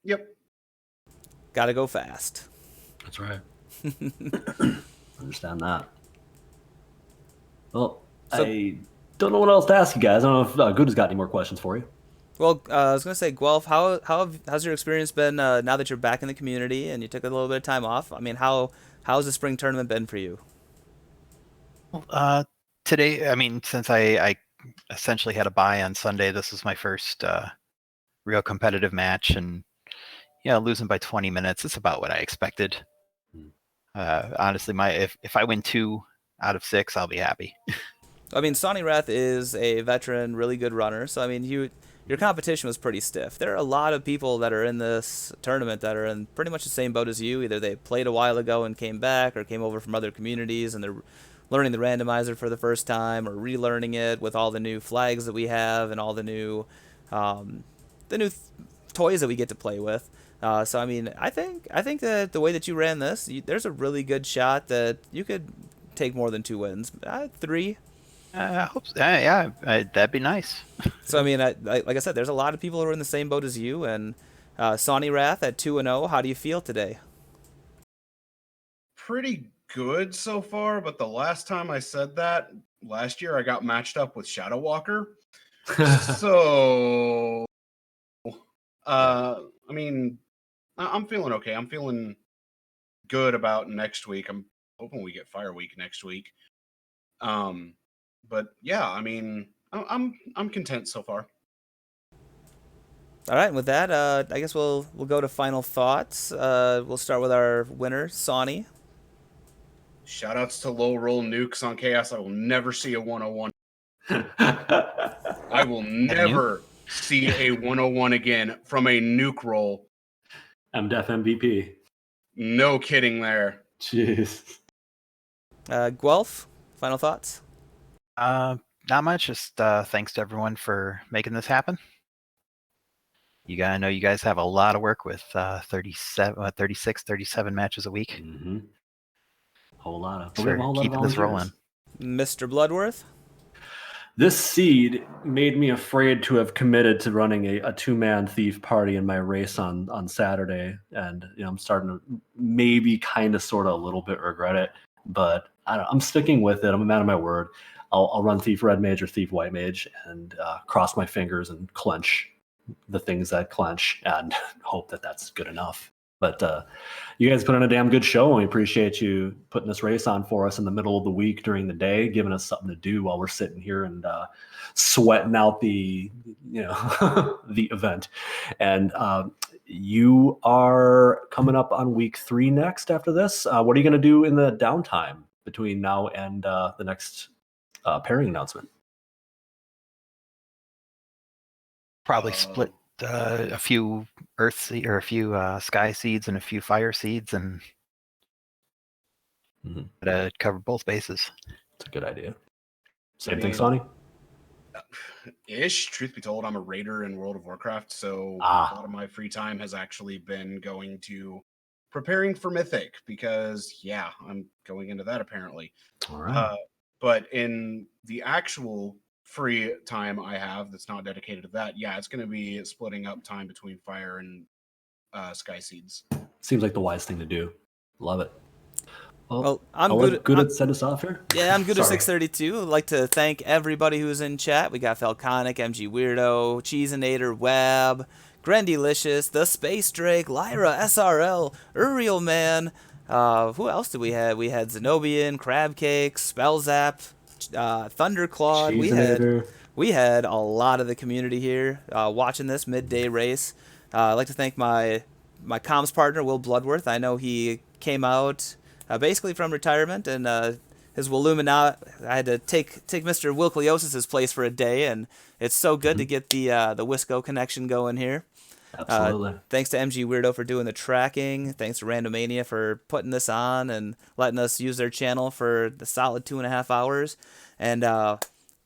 Yep. Gotta go fast. That's right. Understand that. Well, So- I don't know what else to ask you guys. I don't know if Good has got any more questions for you. Well, I was gonna say, Guelph, how's your experience been now that you're back in the community and you took a little bit of time off? I mean, how's the spring tournament been for you? Today, I mean, since I essentially had a bye on Sunday, this was my first real competitive match, and losing by 20 minutes, it's about what I expected. Honestly, if I win 2 out of 6, I'll be happy. I mean, Sawneyrath is a veteran, really good runner. So I mean, your competition was pretty stiff. There are a lot of people that are in this tournament that are in pretty much the same boat as you. Either they played a while ago and came back, or came over from other communities and they're learning the randomizer for the first time, or relearning it with all the new flags that we have and all the new toys that we get to play with. So I mean, I think that the way that you ran this, there's a really good shot that you could take more than 2 wins. 3. I hope so. Yeah, that'd be nice. So I mean, like I said, there's a lot of people who are in the same boat as you. And Sawneyrath at 2-0. How do you feel today? Pretty good so far, but the last time I said that, last year, I got matched up with Shadow Walker. So, I mean, I'm feeling okay. I'm feeling good about next week. I'm hoping we get Fire Week next week. But yeah, I mean, I'm content so far. All right, and with that, I guess we'll go to final thoughts. We'll start with our winner, Sawney. Shoutouts to low roll nukes on Chaos. I will never see a 101. I will never see a 101 again from a nuke roll. MDef MVP. No kidding there. Jeez. Guelph, final thoughts? Not much. Just thanks to everyone for making this happen. I know you guys have a lot of work with 36, 37 matches a week. Mm-hmm. Whole lot of for keeping this rolling. Mr. Bloodworth? This seed made me afraid to have committed to running a 2-man thief party in my race on Saturday, and I'm starting to maybe kind of sort of a little bit regret it, but I'm sticking with it. I'm a man of my word. I'll run thief red mage or thief white mage and cross my fingers and clench the things that clench and hope that that's good enough. But you guys put on a damn good show, and we appreciate you putting this race on for us in the middle of the week during the day, giving us something to do while we're sitting here and sweating out the the event. And you are coming up on week 3 next after this. What are you going to do in the downtime between now and the next pairing announcement? Probably split a few a few sky seeds and a few fire seeds, and cover both bases. It's a good idea. Same thing, Sonny? Truth be told, I'm a raider in World of Warcraft, so a lot of my free time has actually been going to preparing for Mythic, because I'm going into that apparently. All right. But in the actual free time I have that's not dedicated to that, it's going to be splitting up time between fire and sky seeds. Seems like the wise thing to do. Love it. Well, I'm good at set us off here. Yeah, I'm good at 632. I'd like to thank everybody who's in chat. We got Falconic, MG Weirdo, Cheeseinator, Wab, Grendelicious, The Space Drake, Lyra, SRL, Uriel Man. Who else did we have? We had Zenobian, Crab Cake, Spellzap, Thunderclawed. We had a lot of the community here watching this midday race. I'd like to thank my comms partner, Will Bloodworth. I know he came out basically from retirement, and his Willuminati, I had to take Mr. Wilkliosis' place for a day, and it's so good to get the Wisco connection going here. Absolutely. Thanks to MG Weirdo for doing the tracking. Thanks to Randomania for putting this on and letting us use their channel for the solid 2.5 hours. And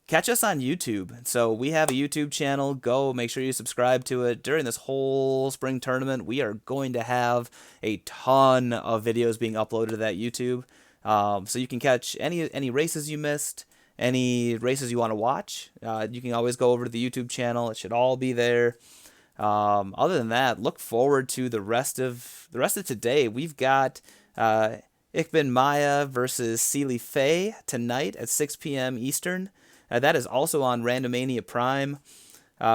catch us on YouTube. So we have a YouTube channel. Go make sure you subscribe to it. During this whole spring tournament, we are going to have a ton of videos being uploaded to that YouTube. So you can catch any races you missed, any races you want to watch. You can always go over to the YouTube channel. It should all be there. Other than that, look forward to the rest of today. We've got Ikbin Maya versus Sealy Faye tonight at 6 p.m. Eastern. That is also on Randomania Prime.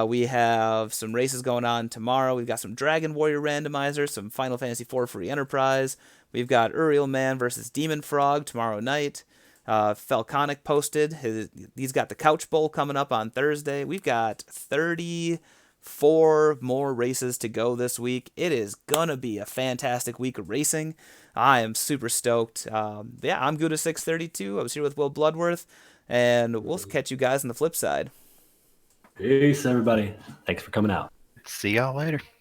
We have some races going on tomorrow. We've got some Dragon Warrior Randomizer, some Final Fantasy IV Free Enterprise. We've got Uriel Man versus Demon Frog tomorrow night. Falconic posted. He's got the Couch Bowl coming up on Thursday. We've got 34 more races to go this week. It is gonna be a fantastic week of racing. I am super stoked. I'm good at 632. I was here with Will Bloodworth, and we'll catch you guys on the flip side. Peace, everybody. Thanks for coming out. See y'all later.